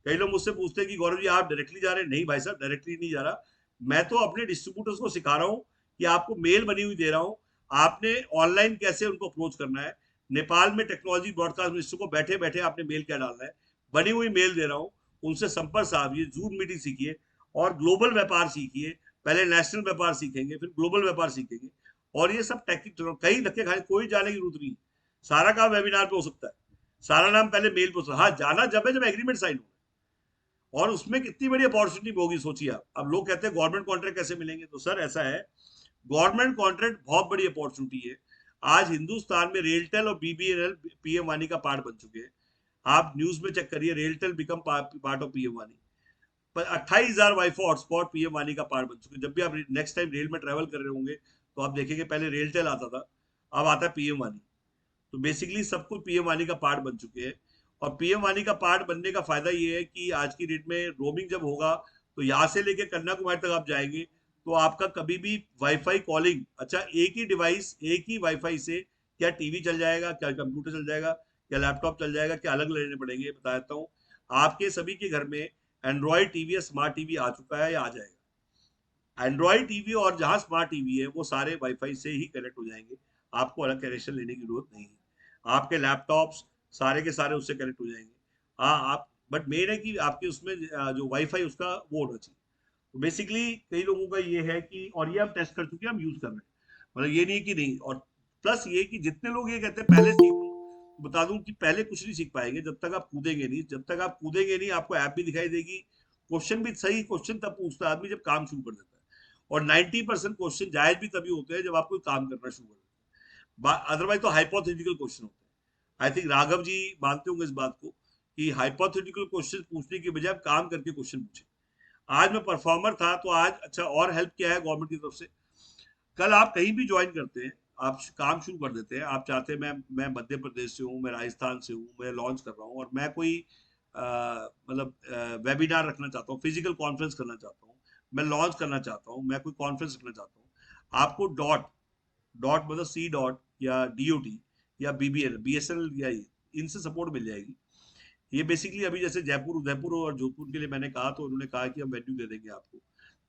कई लोग मुझसे पूछते हैं कि गौरव जी आप डायरेक्टली जा रहे हैं? नहीं भाई साहब, डायरेक्टली नहीं जा रहा। मैं तो अपने डिस्ट्रीब्यूटर्स को सिखा रहा हूँ कि आपको मेल बनी हुई दे रहा हूँ, आपने ऑनलाइन कैसे उनको अप्रोच करना है। नेपाल में टेक्नोलॉजी ब्रॉडकास्ट मिनिस्टर को बैठे बैठे आपने मेल क्या डालना है, बनी हुई मेल दे रहा हूँ। उनसे संपर्क साधिए, जूम मीटिंग सीखिए, और ग्लोबल व्यापार सीखिए। पहले नेशनल व्यापार सीखेंगे, फिर ग्लोबल व्यापार सीखेंगे, और ये सब टेक्निक कहीं धक्के खाने कोई जाने की जरूरत नहीं। सारा काम वेबिनार पे हो सकता है, सारा नाम पहले मेल पे। हाँ, जाना जब है जब एग्रीमेंट साइन हो, और उसमें कितनी बड़ी अपॉर्चुनिटी होगी सोचिए आप। अब लोग कहते हैं गवर्नमेंट कॉन्ट्रैक्ट कैसे मिलेंगे, तो सर ऐसा है, गवर्नमेंट कॉन्ट्रैक्ट बहुत बड़ी अपॉर्चुनिटी है। आज हिंदुस्तान में रेलटेल और बीबीएनएल पीएम वानी का पार्ट बन चुके हैं। आप न्यूज में चेक करिए, RailTel become part of PM वानी। पर 28,000 वाईफाई हॉटस्पॉट पीएम वानी का पार्ट बन चुके हैं। जब भी आप नेक्स्ट टाइम रेल में ट्रेवल कर रहे होंगे तो आप देखेंगे पहले रेलटेल आता था, अब आता है पीएम वानी। तो बेसिकली सब कुछ पीएम वानी का पार्ट बन चुके हैं। और पीएम वानी का पार्ट बनने का फायदा ये है कि आज की डेट में रोमिंग जब होगा, तो यहाँ से लेके कन्याकुमारी तक आप जाएंगे, तो आपका कभी भी वाईफाई कॉलिंग, अच्छा एक ही डिवाइस, एक ही वाईफाई से क्या टीवी चल जाएगा, क्या कंप्यूटर चल जाएगा, क्या लैपटॉप चल जाएगा, क्या अलग लेने पड़ेंगे, बता देता हूँ। आपके सभी के घर में एंड्रॉयड टीवी या स्मार्ट टीवी आ चुका है या आ जाएगा। एंड्रॉयड टीवी और जहां स्मार्ट टीवी है वो सारे वाईफाई से ही कनेक्ट हो जाएंगे, आपको अलग कनेक्शन लेने की जरूरत नहीं है। आपके लैपटॉप्स सारे के सारे उससे कनेक्ट हो जाएंगे। हाँ आप, बट मेन है कि आपके उसमें जो वाईफाई उसका वो होना चाहिए। तो बेसिकली कई लोगों का ये है कि, और ये हम टेस्ट कर चुके हैं, हम यूज कर रहे हैं, मतलब ये नहीं कि नहीं। और प्लस ये कि जितने लोग ये कहते हैं पहले सीखो, तो बता दूं कि पहले कुछ नहीं सीख पाएंगे जब तक आप कूदेंगे नहीं। जब तक आप कूदेंगे नहीं, आपको ऐप भी दिखाई देगी, क्वेश्चन भी सही क्वेश्चन तब पूछता है आदमी जब काम शुरू कर देता है। और 90% क्वेश्चन जायज भी तभी होते हैं जब आप कोई काम करना शुरू कर देते हैं, अदरवाइज तो हाइपोथेटिकल क्वेश्चन होते हैं। आई थिंक राघव जी मानते होंगे इस बात को कि हाइपोथेटिकल क्वेश्चन पूछने की बजाय आप काम करके क्वेश्चन पूछे। आज मैं परफॉर्मर था तो आज अच्छा और हेल्प किया है गवर्नमेंट की तरफ से। कल आप कहीं भी ज्वाइन करते हैं, आप काम शुरू कर देते हैं, आप चाहते हैं मैं मध्य प्रदेश से हूँ, मैं राजस्थान से हूँ, मैं लॉन्च कर रहा हूँ, और मैं कोई मतलब वेबिनार रखना चाहता हूँ, फिजिकल कॉन्फ्रेंस करना चाहता हूँ, मैं लॉन्च करना चाहता हूँ, मैं कोई कॉन्फ्रेंस रखना चाहता हूँ। आपको डॉट डॉट मतलब सी डॉट या डीओटी या बीबीएल बीएसएल या इनसे सपोर्ट मिल जाएगी। ये बेसिकली अभी जैसे जयपुर, उदयपुर और जोधपुर के लिए मैंने कहा, तो उन्होंने कहा कि हम वेन्यू दे देंगे आपको।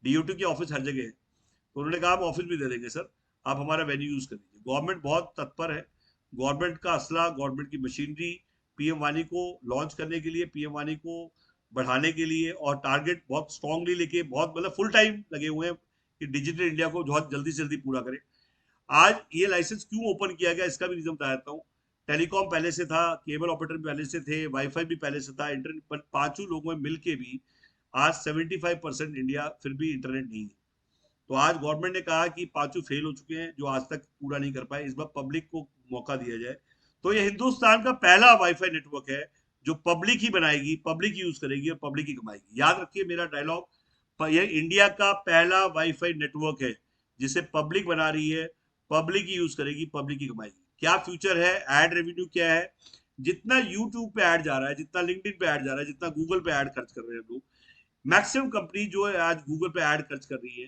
डीओटी की ऑफिस हर जगह है, तो उन्होंने कहा हम ऑफिस भी दे देंगे सर, आप हमारा वेन्यू यूज कर लीजिए। गवर्नमेंट बहुत तत्पर है, गवर्नमेंट का असला, गवर्नमेंट की मशीनरी पीएम वानी को लॉन्च करने के लिए, पीएम वानी को बढ़ाने के लिए, और टारगेट बहुत स्ट्रांगली लेके, बहुत मतलब फुल टाइम लगे हुए हैं कि डिजिटल इंडिया को बहुत जल्दी से जल्दी पूरा करें। आज ये लाइसेंस क्यों ओपन किया गया, इसका भी रीजन बता देता हूँ। टेलीकॉम पहले से था, केबल ऑपरेटर भी पहले से थे, वाईफाई भी पहले से था, इंटरनेट पर पांचों लोगों में मिलके भी आज 75% इंडिया फिर भी इंटरनेट नहीं है। तो आज गवर्नमेंट ने कहा कि पांचों फेल हो चुके हैं जो आज तक पूरा नहीं कर पाए, इस बार पब्लिक को मौका दिया जाए। तो ये हिंदुस्तान का पहला वाईफाई नेटवर्क है जो पब्लिक ही बनाएगी, पब्लिक यूज करेगी और पब्लिक ही कमाएगी। याद रखिए मेरा डायलॉग, ये इंडिया का पहला वाईफाई नेटवर्क है जिसे पब्लिक बना रही है, पब्लिक ही यूज करेगी, पब्लिक ही कमाएगी। क्या फ्यूचर है, एड रेवेन्यू क्या है, जितना यूट्यूब पे ऐड जा रहा है, जितना लिंक्डइन पे ऐड जा रहा है, जितना गूगल पे ऐड खर्च कर रहे हैं लोग, मैक्सिमम कंपनी जो है आज गूगल पे ऐड खर्च कर रही है,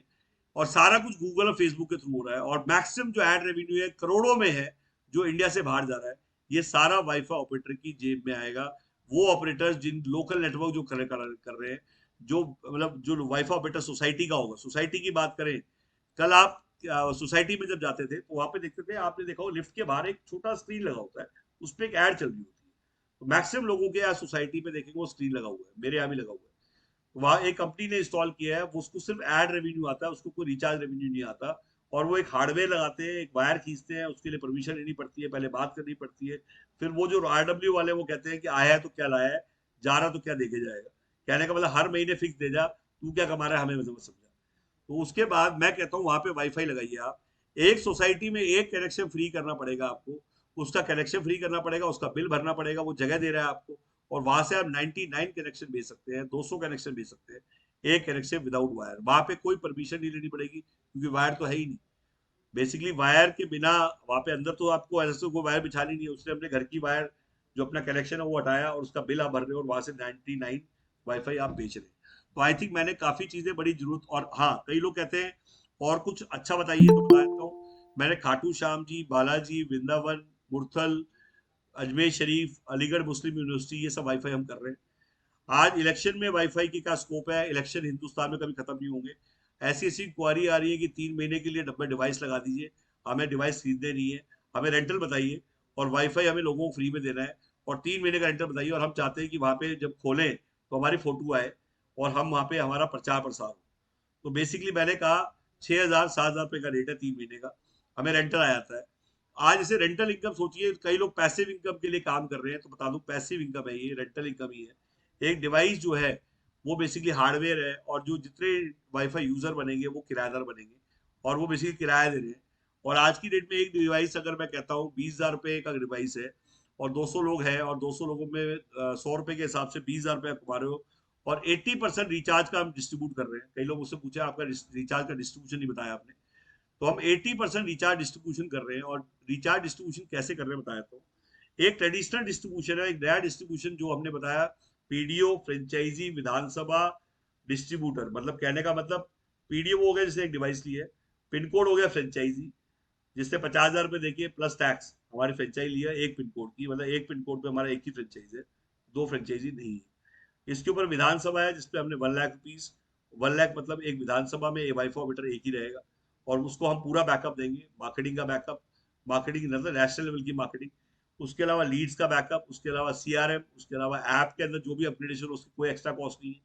और सारा कुछ गूगल और फेसबुक के थ्रू हो रहा है, और मैक्सिमम जो एड रेवेन्यू है करोड़ों में है जो इंडिया से बाहर जा रहा है, ये सारा वाईफाई ऑपरेटर की जेब में आएगा। वो ऑपरेटर्स जिन लोकल नेटवर्क जो कर रहे हैं, जो मतलब जो वाईफाई ऑपरेटर सोसाइटी का होगा, सोसाइटी की बात करें, कल आप सोसाइटी में जब जाते थे तो वहां पे देखते थे, आपने देखा हो लिफ्ट के बाहर एक छोटा स्क्रीन लगा होता है, उस पर एक ऐड चल रही होती है। तो मैक्सिमम लोगों के यहाँ सोसाइटी पे देखेंगे वो स्क्रीन लगा हुआ है, मेरे यहाँ भी लगा हुआ है। वहां एक कंपनी ने इंस्टॉल किया है, वो उसको सिर्फ एड रेवेन्यू आता है, उसको कोई रिचार्ज रेवेन्यू नहीं आता। और वो एक हार्डवेयर लगाते हैं, एक वायर खींचते हैं, उसके लिए परमिशन लेनी पड़ती है, पहले बात करनी पड़ती है। फिर वो जो आरडब्ल्यू वाले वो कहते हैं कि आया है तो क्या लाया है, जा रहा तो क्या देखे जाएगा। कहने का मतलब हर महीने फिक्स दे जा, तू क्या कमा रहा है हमें मतलब समझा। तो उसके बाद मैं कहता हूँ वहां पे वाईफाई लगाइए आप। एक सोसाइटी में एक कनेक्शन फ्री करना पड़ेगा आपको, उसका कनेक्शन फ्री करना पड़ेगा, उसका बिल भरना पड़ेगा, वो जगह दे रहा है आपको। और वहां से आप 99 कनेक्शन भेज सकते हैं, 200 कनेक्शन भेज सकते हैं। एक कनेक्शन विदाउट वायर, वहां पे कोई परमिशन नहीं लेनी पड़ेगी क्योंकि वायर तो है ही नहीं। बेसिकली वायर के बिना वहां पे अंदर तो आपको ऐसे कोई वायर बिछानी नहीं है, उसने अपने घर की वायर जो अपना कनेक्शन है वो हटाया और उसका बिल आप भर रहे हो और वहां से 99 वाईफाई आप बेच रहे हैं। तो आई थिंक मैंने काफी चीजें बड़ी जरूरत, और हाँ कई लोग कहते हैं और कुछ अच्छा बताइए, तो बता देता हूँ। मैंने खाटू श्याम जी, बालाजी, वृंदावन, मुरथल, अजमेर शरीफ, अलीगढ़ मुस्लिम यूनिवर्सिटी, ये सब वाईफाई हम कर रहे हैं। आज इलेक्शन में वाईफाई की क्या स्कोप है, इलेक्शन हिंदुस्तान में कभी खत्म नहीं होंगे। ऐसी ऐसी क्वारी आ रही है कि 3 महीने के लिए 90 डिवाइस लगा दीजिए, हमें डिवाइस खरीदने नहीं है, हमें रेंटल बताइए, और वाईफाई हमें लोगों को फ्री में देना है, और 3 महीने का रेंटल बताइए, और हम चाहते हैं कि वहां पे जब खोलें तो हमारी फोटो आए और हम वहां पे हमारा प्रचार प्रसार हो। तो बेसिकली मैंने कहा 6,000 7,000 रुपए का रेट है 3 महीने का, हमें रेंटल आ जाता है। आज इसे रेंटल इनकम सोचिए, कई लोग पैसिव इनकम के लिए काम कर रहे हैं, तो बता दूं पैसिव इनकम है ये, रेंटल इनकम ही है। एक डिवाइस जो है वो बेसिकली हार्डवेयर है, और जो जितने वाईफाई यूजर बनेंगे वो किराएदार बनेंगे, और वो बेसिकली किराया दे रहे हैं। और आज की डेट में एक डिवाइस अगर मैं कहता हूँ 20,000 रुपए का डिवाइस है, और 200 लोग हैं, और 200 लोगों में 100 रुपए के हिसाब से 20,000 रुपया कमा रहे हो, और 80% रिचार्ज का हम डिस्ट्रीब्यूट कर रहे हैं। कई लोग मुझसे पूछे आपका रिचार्ज का डिस्ट्रीब्यूशन नहीं बताया आपने, तो हम 80% रिचार्ज डिस्ट्रीब्यूशन कर रहे हैं। और रिचार्ज डिस्ट्रीब्यूशन कैसे कर रहे हैं बताया, तो एक ट्रेडिशनल डिस्ट्रीब्यूशन है, एक नया डिस्ट्रीब्यूशन जो हमने बताया, पीडीओ, फ्रेंचाइजी, विधानसभा, डिस्ट्रीब्यूटर। मतलब कहने का मतलब, पीडीओ हो गया जिसने एक डिवाइस ली है, पिन कोड हो गया फ्रेंचाइजी जिसने 50,000 रुपए देके प्लस टैक्स हमारी फ्रेंचाइजी लिया एक पिन कोड की, मतलब एक पिन कोड पे हमारा एक ही फ्रेंचाइज है, दो फ्रेंचाइजी नहीं है। इसके ऊपर विधानसभा है जिसपे हमने 1 लाख रुपीज, 1 लाख मतलब एक विधानसभा में वाईफाई ऑपरेटर एक ही रहेगा, और उसको हम पूरा बैकअप देंगे, मार्केटिंग का बैकअप, मार्केटिंग मतलब नेशनल लेवल की मार्केटिंग, उसके अलावा लीड्स का बैकअप, उसके अलावा सीआरएम, उसके अलावा ऐप के अंदर जो भी अपग्रेडेशन हो उसकी कोई एक्स्ट्रा कॉस्ट नहीं है।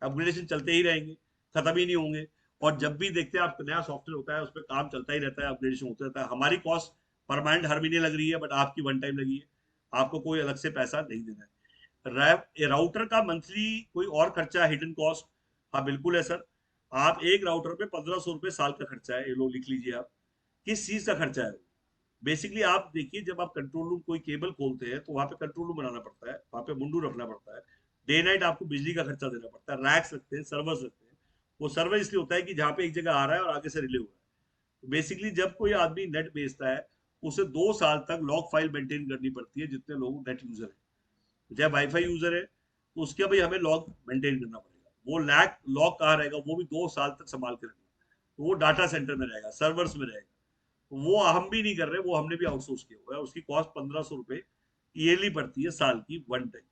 अपग्रेडेशन चलते ही रहेंगे, खत्म ही नहीं होंगे, और जब भी देखते हैं आप नया सॉफ्टवेयर होता है उसमें काम चलता ही रहता है, अपग्रेडेशन होता रहता है। हमारी कॉस्ट परमानेंट हर महीने लग रही है, बट आपकी वन टाइम लगी है, आपको कोई अलग से पैसा नहीं देना है। राउटर का मंथली कोई और खर्चा, हिडन कॉस्ट, हाँ बिल्कुल है सर। आप एक राउटर पे 1,500 रुपए साल का खर्चा है, ये लो लिख लीजिए आप, किस चीज का खर्चा है। बेसिकली आप देखिए, जब आप कंट्रोल रूम कोई केबल खोलते हैं तो वहां पे कंट्रोल रूम बनाना पड़ता है, वहां पे मुंडू रखना पड़ता है, डे नाइट आपको बिजली का खर्चा देना पड़ता है, रैक्स रखते हैं, सर्वर्स रखते हैं। वो सर्वर इसलिए होता है कि जहाँ पे एक जगह आ रहा है और आगे से रिले हुआ है। तो बेसिकली जब कोई आदमी नेट बेचता है, उसे 2 साल तक लॉग फाइल मेंटेन करनी पड़ती है, जितने लोग नेट यूजर है, चाहे वाईफाई यूजर है, तो उसके भाई हमें लॉग मेंटेन करना पड़ेगा। वो लैक लॉग कहाँ रहेगा, वो भी 2 साल तक संभाल के रखना, तो वो डाटा सेंटर में रहेगा, सर्वर्स में रहेगा। तो वो हम भी नहीं कर रहे, वो हमने भी आउटसोर्स किया हुआ है, उसकी कॉस्ट 1,500 रुपए ईयरली पड़ती है, साल की, वन टाइम।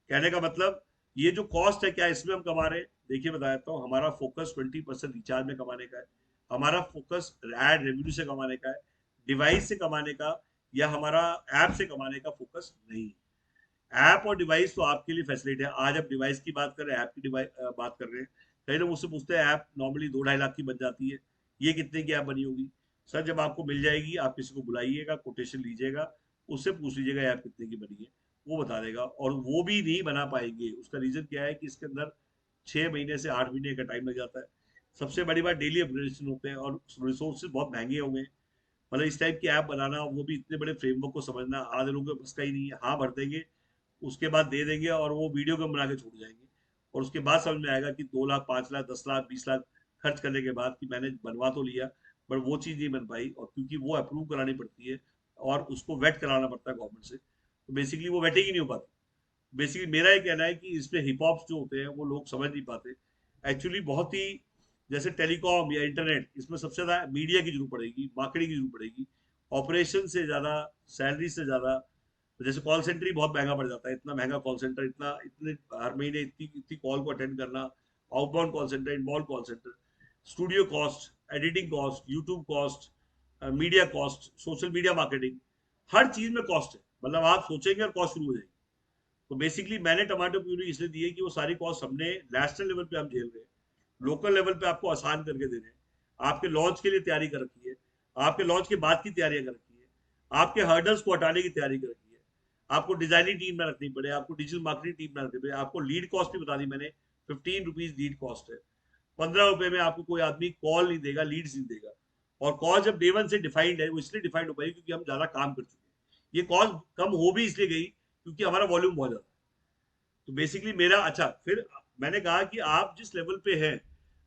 कहने का मतलब, ये जो कॉस्ट है क्या इसमें हम कमा रहे हैं, देखिए बता देता हूँ, हमारा फोकस 20% रिचार्ज में कमाने का है, हमारा फोकस एड रेवेन्यू से कमाने का है, डिवाइस से कमाने का या हमारा ऐप से कमाने का फोकस नहीं है। ऐप और डिवाइस तो आपके लिए फैसिलिटी है। आज आप डिवाइस की बात कर रहे हैं, ऐप की डिवाइस बात कर रहे हैं। कई लोग मुझसे पूछते हैं ऐप नॉर्मली 2-2.5 लाख की बन जाती है, ये कितने की ऐप बनी होगी। सर जब आपको मिल जाएगी, आप किसी को बुलाइएगा, कोटेशन लीजिएगा, उससे पूछ लीजिएगा ऐप कितने की बनी है, वो बता देगा। और वो भी नहीं बना पाएंगे, उसका रीजन क्या है कि इसके अंदर 6 महीने से 8 महीने का टाइम लग जाता है। सबसे बड़ी बात, डेली अपग्रेडेशन होते हैं और रिसोर्सेज बहुत महंगे हो गए। मतलब इस टाइप की ऐप बनाना, वो भी इतने बड़े फ्रेमवर्क को समझना, आधे लोगों के बस का ही नहीं है। हाँ भर देंगे, उसके बाद दे देंगे और वो वीडियो गेम बना के छोड़ जाएंगे, और उसके बाद समझ में आएगा कि 2 लाख, 5 लाख, 10 लाख, 20 लाख खर्च करने के बाद कि मैंने बनवा तो लिया, पर वो चीज़ नहीं बन पाई, और क्योंकि वो अप्रूव करानी पड़ती है और उसको वेट कराना पड़ता है गवर्नमेंट से, तो बेसिकली वो वेटिंग ही नहीं हो पाती। बेसिकली मेरा ये कहना है कि इसमें हिप हॉप जो होते हैं वो लोग समझ नहीं पाते। एक्चुअली बहुत ही, जैसे टेलीकॉम या इंटरनेट, इसमें सबसे ज्यादा मीडिया की जरूरत पड़ेगी, मार्केटिंग की जरूरत पड़ेगी, ऑपरेशन से ज्यादा, सैलरी से ज्यादा। जैसे कॉल सेंटर ही बहुत महंगा पड़ जाता है, इतना महंगा कॉल सेंटर, इतना इतने हर महीने इतनी इतनी कॉल को अटेंड करना, outbound call centre, inbound call centre, studio cost, editing cost, YouTube cost, media cost, social media marketing, हर चीज में कॉस्ट है। मतलब आप सोचेंगे और कॉस्ट शुरू हो जाएगी। तो बेसिकली मैंने टमाटो प्यूरी इसलिए दी है कि वो सारी कॉस्ट हमने नेशनल लेवल पे हम झेल रहे हैं, लोकल लेवल पे आपको आसान करके दे रहे हैं, आपके लॉन्च के लिए तैयारी कर रखी है, आपके लॉन्च के बाद की तैयारियां कर रखी है, आपके हर्डल्स को हटाने की तैयारी कर रखी है, आपको डिजाइनिंग टीम में रखनी पड़े, आपको डिजिटल मार्केटिंग टीम में रखनी पड़े, आपको लीड कॉस्ट भी बता दी मैंने, 15 रुपीज लीड कॉस्ट है। 15 रुपए में आपको कोई आदमी कॉल नहीं देगा, लीड्स नहीं देगा। और कॉल जब डे वन से डिफाइंड है, वो इसलिए डिफाइंड हो पाई क्योंकि हम ज्यादा काम कर चुके हैं। ये कॉल कम हो भी इसलिए गई क्योंकि हमारा वॉल्यूम बहुत ज्यादा है। तो बेसिकली मेरा, अच्छा फिर मैंने कहा कि आप जिस लेवल पे हैं,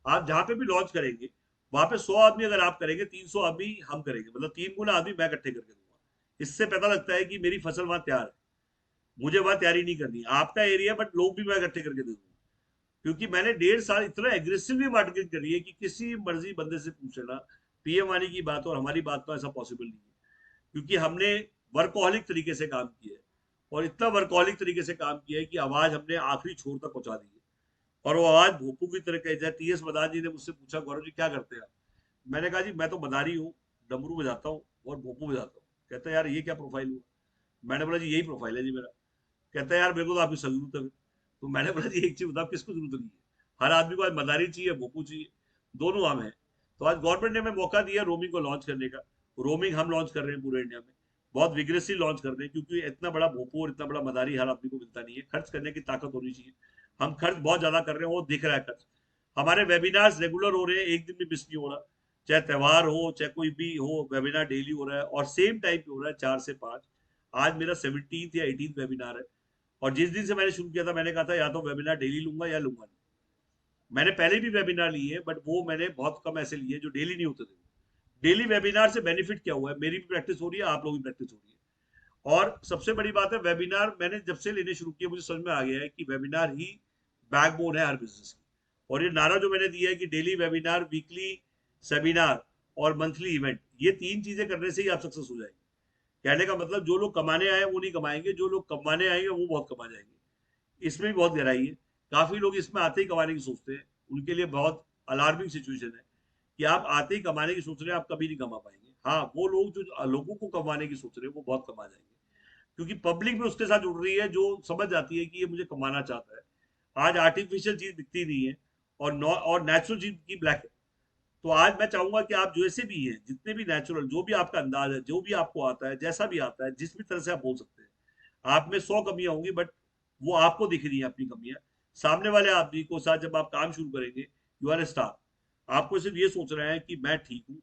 आप जहां पे भी लॉन्च करेंगे वहां पे 100 आदमी अगर आप करेंगे, 300 आदमी हम करेंगे, मतलब 3 गुना आदमी मैं इकट्ठे करके दूंगा। इससे पता लगता है कि मेरी फसल वहां तैयार है, मुझे वहां तैयारी नहीं करनी। आपका एरिया बट लोग भी मैं इकट्ठे करके दे दूंगा, क्योंकि मैंने 1.5 साल इतना एग्रेसिवली मार्केटिंग करी है कि किसी मर्जी बंदे से पूछ लेना, पीएम वानी की बात और हमारी बात तो ऐसा पॉसिबल नहीं है, क्योंकि हमने वर्कहोलिक तरीके से काम किया है, और इतना वर्कहोलिक तरीके से काम किया है कि आवाज हमने आखिरी छोर तक पहुंचा दी है। और वो आवाज भोपू की तरह कह जाए। टीएस मदान जी ने मुझसे पूछा, गौरव जी क्या करते हैं आप? मैंने कहा जी मैं तो मदारी हूँ, डमरू बजाता हूँ और भोपू बजाता हूँ। कहता है यार ये क्या प्रोफाइल हुआ? मैंने बोला जी यही प्रोफाइल है जी मेरा। कहता है यार मेरे को तो आपकी सख्त जरूरत है। तो मैंने बोला जी एक चीज बताओ, किसको जरूरत नहीं है? हर आदमी को आज मदारी चाहिए, भोपू चाहिए, दोनों हम हैं। तो आज गवर्नमेंट ने हमें मौका दिया रोमिंग को लॉन्च करने का। रोमिंग हम लॉन्च कर रहे हैं पूरे इंडिया में, बहुत विग्रेसली लॉन्च कर रहे हैं, क्योंकि इतना बड़ा भोपू और इतना बड़ा मदारी हर आदमी को मिलता नहीं है। खर्च करने की ताकत होनी चाहिए। हम खर्च बहुत ज्यादा कर रहे हैं, वो दिख रहा है खर्च। हमारे वेबिनार्स रेगुलर हो रहे हैं, एक दिन भी मिस नहीं हो रहा, चाहे त्योहार हो चाहे कोई भी हो, वेबिनार डेली हो रहा है और सेम टाइम पे हो रहा है, 4 से 5। आज मेरा 17th या 18th वेबिनार है। और जिस दिन से मैंने शुरू किया था, मैंने कहा था या तो वेबिनार डेली लूंगा या लूंगा नहीं। मैंने पहले भी वेबिनार लिए, बट वो मैंने बहुत कम ऐसे लिए जो डेली नहीं होते थे। डेली वेबिनार से बेनिफिट क्या हुआ है, मेरी भी प्रैक्टिस हो रही है, आप लोगों की प्रैक्टिस हो रही है। और सबसे बड़ी बात है, वेबिनार मैंने जब से लेने शुरू किया मुझे समझ में आ गया है कि वेबिनार ही बैकबोन है हर बिजनेस की। और ये नारा जो मैंने दिया है कि डेली वेबिनार, वीकली सेमिनार और मंथली इवेंट, ये 3 चीजें करने से ही आप सक्सेस हो जाएंगे। कहने का मतलब जो लोग कमाने आए वो नहीं कमाएंगे, जो लोग कमाने आएंगे वो बहुत कमा जाएंगे। इसमें भी बहुत गहराई है। काफी लोग इसमें आते ही कमाने की सोचते हैं, उनके लिए बहुत अलार्मिंग सिचुएशन है कि आप आते ही कमाने की सोच रहे हैं, आप कभी नहीं कमा पाएंगे। हाँ, वो लोग जो लोगों को कमाने की सोच रहे हैं वो बहुत कमा जाएंगे, क्योंकि पब्लिक भी उसके साथ जुड़ रही है जो समझ जाती है कि ये मुझे कमाना चाहता है। आज आर्टिफिशियल चीज दिखती नहीं है, और नेचुरल चीज की ब्लैक है। तो आज मैं चाहूंगा कि आप जैसे भी हैं, जितने भी नेचुरल, जो भी आपका अंदाज है, जो भी आपको आता है, जैसा भी आता है, जिस भी तरह से आप बोल सकते हैं। आप में 100 कमियां होंगी, बट वो आपको दिख रही है अपनी कमियां। सामने वाले आदमी को साथ जब आप काम शुरू करेंगे, यू आर ए स्टार। आपको सिर्फ ये सोच रहे हैं कि मैं ठीक हूँ,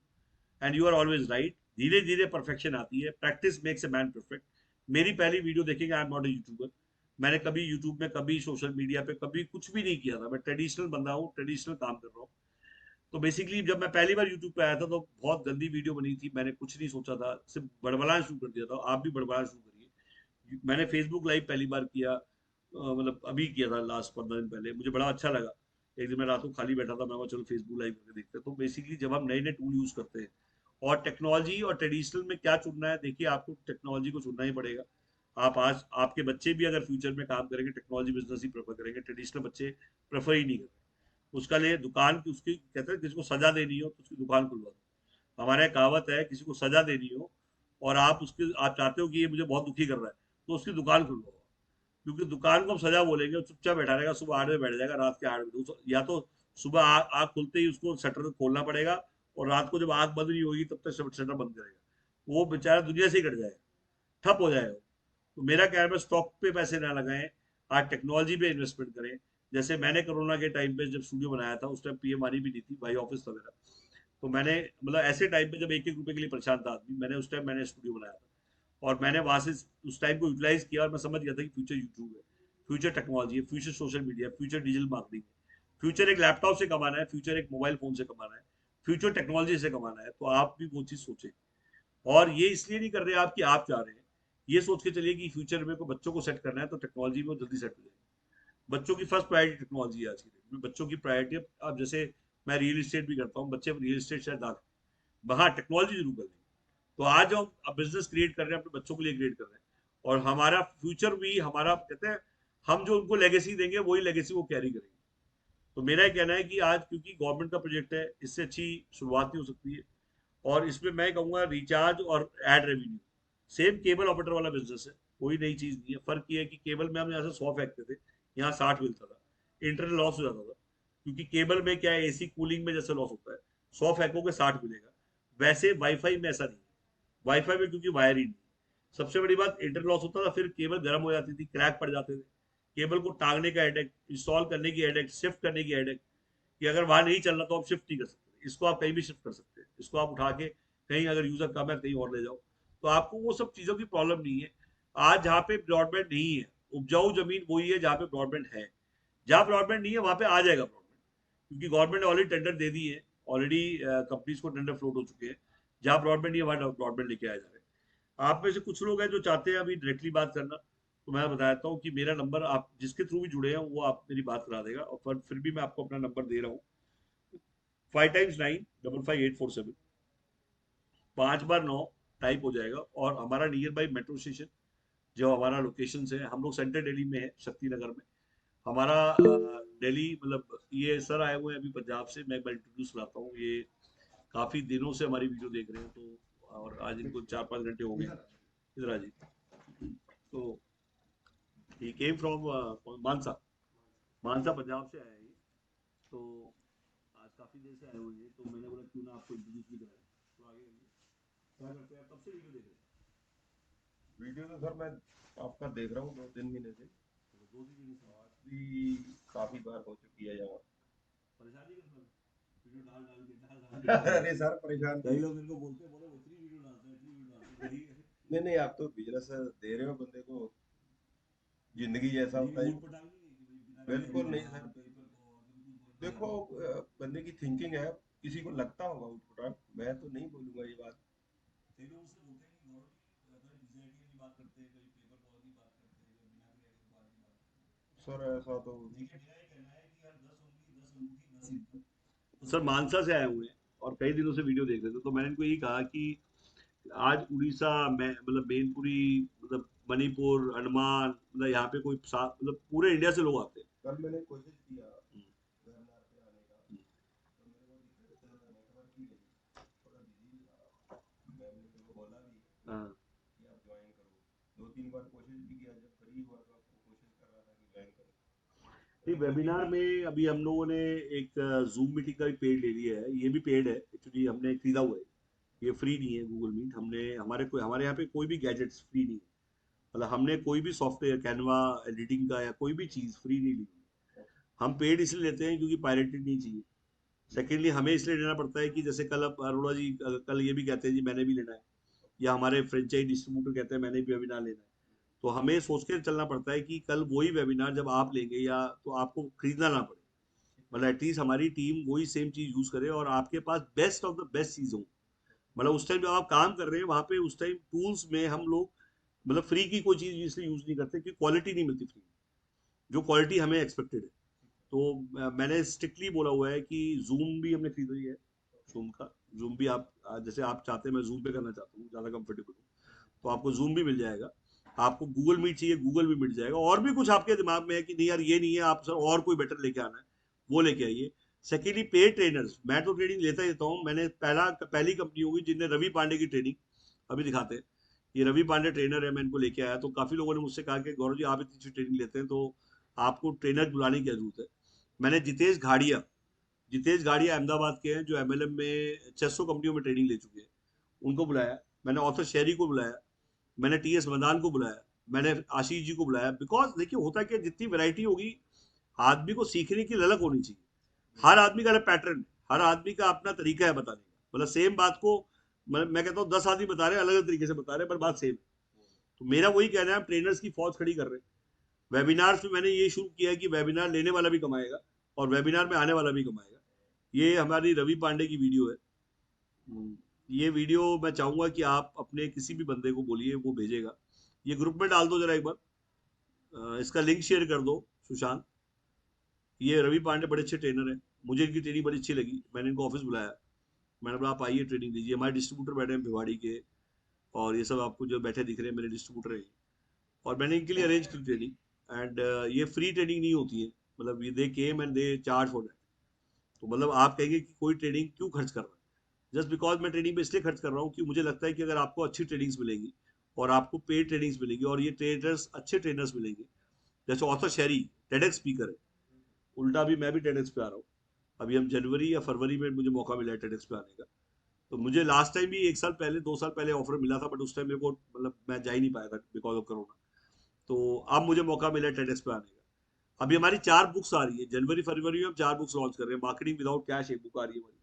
and you are always right. धीरे धीरे परफेक्शन आती है, practice makes a man perfect. मेरी पहली वीडियो देखेंगे, I am not a YouTuber. मैंने कभी यूट्यूब में, कभी सोशल मीडिया पे, कभी कुछ भी नहीं किया था। मैं ट्रेडिशनल बंदा हूँ, ट्रेडिशनल काम कर रहा हूँ। तो बेसिकली जब मैं पहली बार यूट्यूब पे आया था तो बहुत गंदी वीडियो बनी थी, मैंने कुछ नहीं सोचा था, सिर्फ बड़बड़ाना शुरू कर दिया था। आप भी बड़बड़ाना शुरू करिए। मैंने फेसबुक लाइव पहली बार किया, मतलब अभी किया था, लास्ट 15 दिन पहले। मुझे बड़ा अच्छा लगा। एक दिन मैं रात को खाली बैठा था, मैं चलो फेसबुक लाइव करके देखते हैं। तो बेसिकली जब हम नए नए टूल यूज करते हैं, और टेक्नोलॉजी और ट्रेडिशनल में क्या चुनना है, देखिए आपको टेक्नोलॉजी को चुनना ही पड़ेगा। आप आज, आपके बच्चे भी अगर फ्यूचर में काम करेंगे, टेक्नोलॉजी बिजनेस ही प्रेफर करेंगे, ट्रेडिशनल बच्चे प्रेफर ही नहीं करते। उसका लिए दुकान की, उसकी कहते हैं किसी को सजा देनी हो तो उसकी दुकान खुलवा दो। हमारे यहाँ कहावत है, किसी को सजा देनी हो और आप उसके, आप चाहते हो कि ये मुझे बहुत दुखी कर रहा है, तो उसकी दुकान खुलवाओ। क्योंकि दुकान को हम सजा बोलेंगे, चुपचाप बैठा रहेगा, सुबह 8 बजे बैठ जाएगा, रात के 8 बजे। या तो सुबह आग खुलते ही उसको शटर खोलना पड़ेगा, और रात को जब आग बंद नहीं होगी तब तक शटर बंद करेगा। वो बेचारा दुनिया से ही कट जाएगा, ठप हो जाएगा। तो मेरा क्या है, स्टॉक पे पैसे ना लगाएं, आज टेक्नोलॉजी पे इन्वेस्टमेंट करें। जैसे मैंने कोरोना के टाइम पे जब स्टूडियो बनाया था, उस टाइम पीएम वानी भी नहीं थी, भाई ऑफिस था मेरा। तो मैंने, मतलब ऐसे टाइम पे जब 1-1 रुपए के लिए परेशान था आदमी, मैंने उस टाइम मैंने स्टूडियो बनाया था। और मैंने वहां से उस टाइम को यूटिलाइज किया, और मैं समझ गया था कि फ्यूचर यूट्यूब है, फ्यूचर टेक्नोलॉजी है, future social media, future digital marketing है। फ्यूचर एक लैपटॉप से कमाना है, फ्यूचर एक मोबाइल फोन से कमाना है, फ्यूचर टेक्नोलॉजी से कमाना है। तो आप भी वो चीज सोचें। और ये इसलिए नहीं कर रहे आप कि आप चाह रहे हैं, ये सोच के चलिए कि फ्यूचर में को बच्चों को सेट करना है, तो टेक्नोलॉजी में वो जल्दी सेट हो जाएगी। बच्चों की फर्स्ट प्रायोरिटी टेक्नोलॉजी है आज की डेट में। बच्चों की प्रायोरिटी, अब जैसे मैं रियल एस्टेट भी करता हूँ, बच्चे रियल एस्टेट शायद हाँ टेक्नोलॉजी जरूर कर लेंगे। तो आज हम बिजनेस क्रिएट कर रहे हैं, अपने बच्चों के लिए क्रिएट कर रहे हैं। और हमारा फ्यूचर भी, हमारा कहते हैं, हम जो उनको लेगेसी देंगे वही लेगेसी वो कैरी करेंगे। तो मेरा ये कहना है कि आज क्योंकि गवर्नमेंट का प्रोजेक्ट है, इससे अच्छी शुरुआत नहीं हो सकती है। और इसमें मैं कहूंगा रिचार्ज और ad revenue, same cable operator वाला बिजनेस है, कोई नई चीज नहीं है। फर्क ये है कि केबल में हम यहाँ से 100 फेंकते थे, यहाँ 60 मिलता था, इंटरनल लॉस हो जाता था। क्योंकि केबल में क्या है, एसी कूलिंग में जैसे लॉस होता है, 100 फेंकोगे 60 मिलेगा। वैसे वाईफाई में ऐसा नहीं है। वाईफाई में क्योंकि वायर ही नहीं, सबसे बड़ी बात इंटर लॉस होता था, फिर केबल गर्म हो जाती थी, क्रैक पड़ जाते थे। केबल को टांगने का हेडेक, इंस्टॉल करने की हेडेक, शिफ्ट करने की हेडेक, कि अगर वहां नहीं चल रहा तो आप शिफ्ट नहीं कर सकते, इसको आप कहीं भी शिफ्ट कर सकते हैं, इसको आप उठा के कहीं, अगर यूजर कम है कहीं और ले जाओ। तो आपको वो सब चीजों की प्रॉब्लम नहीं है। आज जहाँ पे ब्रॉडबैंड नहीं है, उपजाऊ जमीन वही है जहाँ पे ब्रॉडबैंड है। जहाँ ब्रॉडबैंड नहीं है वहाँ पे आ जाएगा ब्रॉडबैंड, क्योंकि गवर्नमेंट ने ऑलरेडी टेंडर दे दिए है, ऑलरेडी कंपनीज को टेंडर फ्लोट हो चुके हैं। जहाँ ब्रॉडबैंड नहीं है वहाँ ब्रॉडबैंड लेके आया जा रहा है। आप में से कुछ लोग हैं जो चाहते हैं अभी डायरेक्टली बात करना, तो मैं बता देता हूँ कि मेरा नंबर, आप जिसके थ्रू भी जुड़े हैं वो आप मेरी बात करा देगा, और फिर भी मैं आपको अपना नंबर दे रहा हूँ, 5x9 55 847, 5 बार 9 टाइप हो जाएगा। और हमारा नियर बाई मेट्रो स्टेशन जो हमारा लोकेशन है, हम लोग सेंट्रल दिल्ली में है, शक्ति नगर में हमारा। दिल्ली मतलब ये सर आए हुए हैं अभी पंजाब से, मैं इंट्रोड्यूस कराता हूँ। ये काफी दिनों से हमारी वीडियो देख रहे हैं, तो और आज इनको 4-5 घंटे हो गए इधर आ जी। तो ही केम फ्रॉम मानसा, मानसा पंजाब से आया है ये। तो आज काफी देर से आए हुए हैं, तो मैंने बोला क्यों ना आपको इंट्रोड्यूस भी कराएं। तो आगे आइए। क्या करते हैं आप, कब से वीडियो देख रहे हैं?
वीडियो तो सर मैं आपका देख रहा हूँ 2-3 महीने से।
चलो, 2-3 महीने से
आज भी काफी बार हो चुकी है यहाँ।
परेशानी कर सर, वीडियो डाल
अरे सर परेशान
कई
की।
लोग मेरे को बोलते हैं, बोले उतनी वीडियो डालते हैं, इतनी वीडियो डालते हैं, नहीं
नहीं आप तो बिजनेस दे रहे हो बंदे को, जिंदगी जैसा
नहीं
होता है।
ऊट पटांग नहीं है कि भाई बिना
बिल्कुल
गारंटी
नहीं
हाँ
सर।
कहीं पर को अगर कुछ बोलता है
देखो
तो
बंदे की थिंकिंग है, किसी को लगता होगा उठपटांग, मैं तो नहीं बोलूंगा ये बात।
कई लोग उससे बोलते हैं कि गौरव जी कभी डिजाइनिंग की बात करते हैं, कभी पेपर बॉल की बात करते हैं, कभी बिना क्रेडिट बात की बात करते
सर ऐसा तो
हैं। देखिए मेरा ये कहना है कि यार 10 उंगली 10 अंगूठी 10 सिक्का। सर मानसा से आए हुए हैं और कई दिनों से वीडियो देख रहे थे, तो मैंने इनको यही कहा कि आज उड़ीसा में मतलब मैनपुरी, मतलब मणिपुर, अंडमान, मतलब यहाँ पे कोई मतलब पूरे इंडिया से लोग आते हैं।
कल मैंने कोशिश किया
हम्म,
वेबिनार पे आने का,
हम्म,
तो मेरे को दिक्कत नेटवर्क की लगी, थोड़ा बिजी था। मैम ने मेरे को बोला भी
हाँ।
कि आप ज्वाइन करो। 2-3 बार कोशिश भी किया, जब फ्री हुआ तो आपको कोशिश कर रहा था कि ज्वाइन करो।
नहीं,
तो
वेबिनार में अभी हम लोगों ने एक जूम मीटिंग का भी पेड ले लिया है, ये भी पेड है एक्चुअली, हमने खरीदा हुआ है। ये फ्री नहीं है गूगल मीट, हमने हमारे यहाँ पे कोई भी गैजेट्स फ्री नहीं है। मतलब हमने कोई भी सॉफ्टवेयर कैनवा एडिटिंग का या कोई भी चीज़ फ्री नहीं ली। हम पेड इसलिए लेते हैं क्योंकि पायरेटेड नहीं चाहिए। सेकेंडली हमें इसलिए लेना पड़ता है कि जैसे कल अब अरोड़ा जी कल ये भी कहते हैं जी मैंने भी लेना है, या हमारे फ्रेंचाइज डिस्ट्रीब्यूटर कहते हैं मैंने भी वेबिनार लेना है। तो हमें सोच के चलना पड़ता है कि कल वही वेबिनार जब आप लेंगे या तो आपको खरीदना ना पड़े, मतलब एटलीस्ट हमारी टीम वही सेम चीज यूज करे और आपके पास बेस्ट ऑफ द बेस्ट चीज हो। मतलब उस टाइम जब आप काम कर रहे हैं वहां पे उस टाइम टूल्स में हम लोग मतलब फ्री की कोई चीज इसलिए यूज नहीं करते क्योंकि क्वालिटी नहीं मिलती फ्री, जो क्वालिटी हमें एक्सपेक्टेड है। तो मैंने स्ट्रिक्टली बोला हुआ है कि जूम भी हमने खरीदा ही है, जूम का। जूम भी आप जैसे आप चाहते हैं, मैं जूम पे करना चाहता हूँ, ज़्यादा कंफर्टेबल हूँ, तो आपको जूम भी मिल जाएगा। आपको गूगल मीट चाहिए, गूगल भी मिल जाएगा। और भी कुछ आपके दिमाग में है कि नहीं यार ये नहीं है, आप सर और कोई बेटर लेके आना है, वो लेके आइए। सेकेंडली पेड ट्रेनर्स, मैं तो ट्रेनिंग लेता ही रहता हूँ। मैंने पहली कंपनी होगी जिनने रवि पांडे की ट्रेनिंग अभी दिखाते हैं। ये रवि पांडे ट्रेनर है, मैं इनको लेके आया, तो काफी लोगों ने मुझसे कहा कि गौरव जी आप इतनी अच्छी ट्रेनिंग लेते हैं तो आपको ट्रेनर बुलाने की क्या जरूरत है। मैंने जितेश घाड़िया अहमदाबाद के हैं जो एमएलएम में 600 कंपनियों में ट्रेनिंग ले चुके हैं, उनको बुलाया। मैंने ऑथर शेरी को बुलाया, मैंने टीएस मदान को बुलाया, मैंने आशीष जी को बुलाया। बिकॉज देखिए होता है कि जितनी वैरायटी होगी, आदमी को सीखने की ललक होनी चाहिए। हर आदमी का अलग पैटर्न है, हर आदमी का अपना तरीका है बताने का। मतलब सेम बात को मैं कहता हूँ 10 आदमी बता रहे हैं, अलग अलग तरीके से बता रहे हैं, पर बात सेम है। तो मेरा वही कहना है, हम ट्रेनर्स की फौज खड़ी कर रहे हैं। वेबिनार्स में मैंने ये शुरू किया है कि वेबिनार लेने वाला भी कमाएगा और वेबिनार में आने वाला भी कमाएगा। ये हमारी रवि पांडे की वीडियो है। ये वीडियो मैं चाहूंगा कि आप अपने किसी भी बंदे को बोलिए, वो भेजेगा। ये ग्रुप में डाल दो जरा एक बार, इसका लिंक शेयर कर दो सुशांत। ये रवि पांडे बड़े अच्छे ट्रेनर हैं, मुझे इनकी ट्रेनिंग बड़ी अच्छी लगी, मैंने इनको ऑफिस बुलाया। मैंने बोला आप आइए ट्रेनिंग दीजिए, हमारे डिस्ट्रीब्यूटर बैठे हैं भिवाड़ी के, और ये सब आपको जो बैठे दिख रहे हैं मेरे डिस्ट्रीब्यूटर हैं। और मैंने इनके लिए अरेंज की ट्रेनिंग। एंड ये फ्री ट्रेनिंग नहीं होती है, मतलब ये they came and they charge for that. तो मतलब आप कहेंगे कि कोई ट्रेनिंग क्यों खर्च कर रहा है, जस्ट बिकॉज मैं ट्रेनिंग पे इसलिए खर्च कर रहा हूँ कि मुझे लगता है कि अगर आपको अच्छी ट्रेनिंग्स मिलेंगी और आपको पेड ट्रेनिंग्स मिलेंगी और ये ट्रेनर्स अच्छे ट्रेनर्स मिलेंगे, जैसे ऑथर शेरी टेडेक्स स्पीकर है, उल्टा भी मैं भी टेडेक्स पे आ रहा हूँ। अभी हम जनवरी या फरवरी में मुझे मौका मिला है टेडेक्स पे आने का। तो मुझे लास्ट टाइम भी 1 साल पहले 2 साल पहले ऑफर मिला था, बट उस टाइम मेरे को मतलब मैं जा ही नहीं पाया था बिकॉज ऑफ कोरोना। तो अब मुझे मौका मिला है टेडेक्स पे आने का। अभी हमारी 4 बुक्स आ रही है, जनवरी फरवरी में हम 4 बुक्स लॉन्च कर रहे हैं। मार्केटिंग विदाउट कैश एक बुक आ रही है हमारी,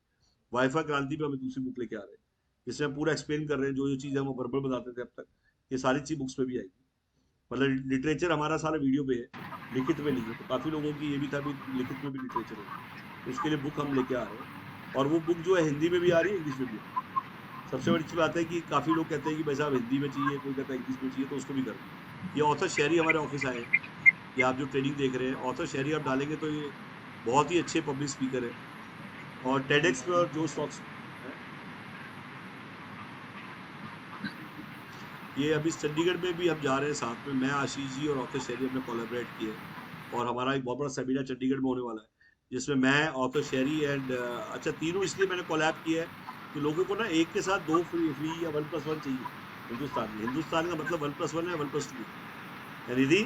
वाईफाई क्रांति पे हमें दूसरी बुक लेके आ रहे हैं, जिसमें हम पूरा एक्सप्लेन कर रहे हैं जो जो चीज़ हम वर्बल बताते थे अब तक, ये सारी चीज बुक्स पे भी आएगी। मतलब लिटरेचर हमारा सारा वीडियो पे है, लिखित में नहीं है। तो काफी लोगों की ये भी था भी लिखित में भी लिटरेचर हो, तो उसके लिए बुक हम लेके आ रहे हैं। और वो बुक जो है हिंदी में भी आ रही है, इंग्लिश में भी आ रही है। सबसे बड़ी अच्छी बात है कि काफी लोग कहते हैं कि भाई साहब हिंदी में चाहिए, कोई कहता है इंग्लिश में चाहिए, तो उसको भी कर रहे हैं। ये ऑथर शहरी हमारे ऑफिस आए हैं, ये आप जो ट्रेनिंग देख रहे हैं ऑथर शहरी आप डालेंगे तो ये बहुत ही अच्छे पब्लिक स्पीकर है। और टेडेक्स पे और जो स्टॉक्स ये अभी चंडीगढ़ में भी हम जा रहे हैं साथ में, मैं आशीष जी और ऑथर शेरी हमने कोलैबोरेट किए है। और हमारा एक बहुत बड़ा सेमिनार चंडीगढ़ में होने वाला है, जिसमें मैं ऑथर शेरी एंड अच्छा तीनों इसलिए मैंने कोलैब किया है कि लोगों को ना एक के साथ दो फ्री या 1+1 चाहिए। हिंदुस्तान का मतलब 1+1 है, 1+2 है। निधि,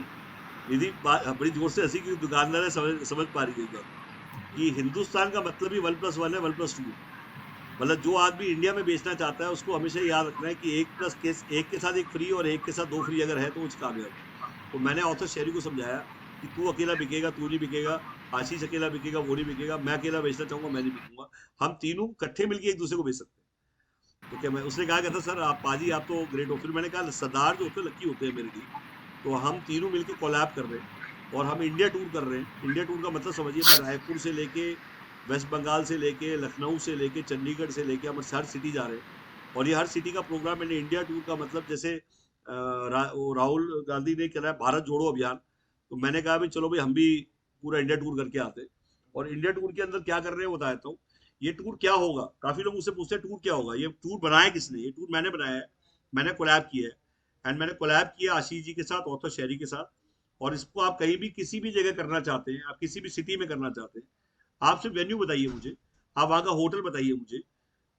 निधि बड़ी जोर से हंसी, की दुकानदार है, समझ पा रही है क्या कि हिंदुस्तान का मतलब ही 1+1 है, 1+2 है। मतलब जो आदमी इंडिया में बेचना चाहता है उसको हमेशा याद रखना है कि एक के साथ एक फ्री और एक के साथ दो फ्री अगर है तो वो कामयाब है। तो मैंने ऑथर शेरी को समझाया कि तू अकेला बिकेगा, तू नहीं बिकेगा, आशीष अकेला बिकेगा, वो नहीं बिकेगा, मैं अकेला बेचना चाहूंगा, मैं नहीं बिकूंगा, हम तीनों इकट्ठे मिलकर एक दूसरे को बेच सकते हैं। तो क्या मैं उसने कहा कहता सर आप पाजी आप तो ग्रेट हो। फिर मैंने कहा सरदार जो होते हैं लकी होते हैं मेरे लिए। तो हम तीनों मिलकर कोलैब कर रहे हैं और हम इंडिया टूर कर रहे हैं। इंडिया टूर का मतलब समझिए, मैं रायपुर से लेके वेस्ट बंगाल से लेके लखनऊ से लेके चंडीगढ़ से लेके हम हर सिटी जा रहे हैं। और ये हर सिटी का प्रोग्राम मैंने इंडिया टूर का मतलब जैसे राहुल गांधी ने करा है भारत जोड़ो अभियान, तो मैंने कहा भाई चलो भाई हम भी पूरा इंडिया टूर करके आते हैं। और इंडिया टूर के अंदर क्या कर रहे हैं बता देता हूँ। ये टूर क्या होगा, काफी लोग मुझसे पूछते हैं टूर क्या होगा। ये टूर बनाया किसने, ये टूर मैंने बनाया है, मैंने कोलैब किया है। एंड मैंने कोलैब किया आशीष जी के साथ, ऑथर शहरी के साथ। और इसको आप कहीं भी किसी भी जगह करना चाहते हैं, आप किसी भी सिटी में करना चाहते हैं, आप सिर्फ वेन्यू बताइए मुझे, आप वहां का होटल बताइए मुझे।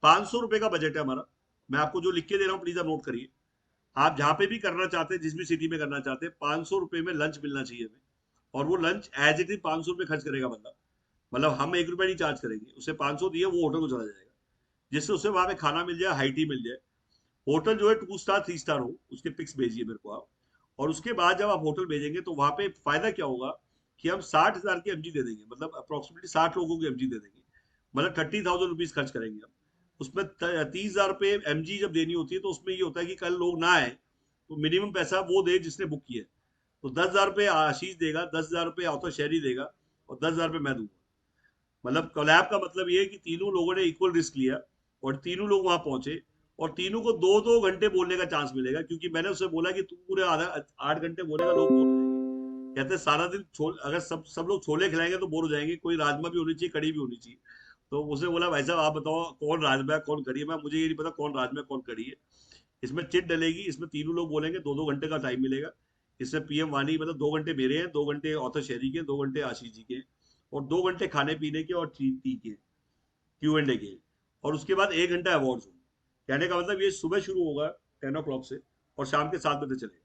500 रुपए का बजट है हमारा। मैं आपको जो लिख के दे रहा हूँ प्लीज आप नोट करिए। आप जहां पे भी करना चाहते हैं, जिस भी सिटी में करना चाहते हैं, 500 रुपए में लंच मिलना चाहिए हमें। और वो लंच एज इट इज 500 रुपए खर्च करेगा बंदा। मतलब हम 1 रुपया नहीं चार्ज करेंगे, उसे 500 दिए वो होटल को चला जाएगा, जिससे उसे वहां पे खाना मिल जाए, हाई टी मिल जाए। होटल जो है 2 स्टार 3 स्टार हो, उसके पिक्स भेजिए मेरे को आप। और उसके बाद जब आप होटल भेजेंगे तो वहां पे फायदा क्या होगा कि हम 60,000 की एमजी दे देंगे, मतलब अप्रोक्सीमेटली 60 लोगों की एमजी दे देंगे। मतलब 30,000 रुपीज खर्च करेंगे हम उसमें। 30,000 रुपये एमजी जब देनी होती है तो उसमें ये होता है कि कल लोग ना आए तो मिनिमम पैसा वो दे जिसने बुक किया है। तो 10,000 रुपये आशीष देगा, 10,000 रुपये ऑथर शहरी देगा, और 10,000 रुपये मैं दूंगा। मतलब कोलैब का मतलब ये है कि तीनों लोगों ने इक्वल रिस्क लिया और तीनों लोग वहां पहुंचे। और तीनों को 2-2 घंटे बोलने का चांस मिलेगा, क्योंकि मैंने उससे बोला कि तू पूरे आधा 8 घंटे बोलेगा, लोग बोर हो जाएंगे। कहते हैं सारा दिन अगर सब सब लोग छोले खिलाएंगे तो बोर हो जाएंगे, कोई राजमा भी होनी चाहिए, कड़ी भी होनी चाहिए। तो उसने बोला भाई साहब आप बताओ कौन राजमा है कौन कड़ी है। मैं मुझे ये नहीं पता कौन राजमा है कौन कड़ी है। इसमें चिट डलेगी, इसमें तीनों लोग बोलेंगे, 2-2 घंटे का टाइम मिलेगा। इसमें पीएम वानी मतलब 2 घंटे मेरे हैं, 2 घंटे ऑथर शहरी के, 2 घंटे आशीष जी के, और 2 घंटे खाने पीने के और टी के, Q&A के। और उसके बाद 1 घंटा अवार्ड होंगे। कहने का मतलब ये सुबह शुरू होगा 10 o'clock से और शाम के 7 बजे चलेगा।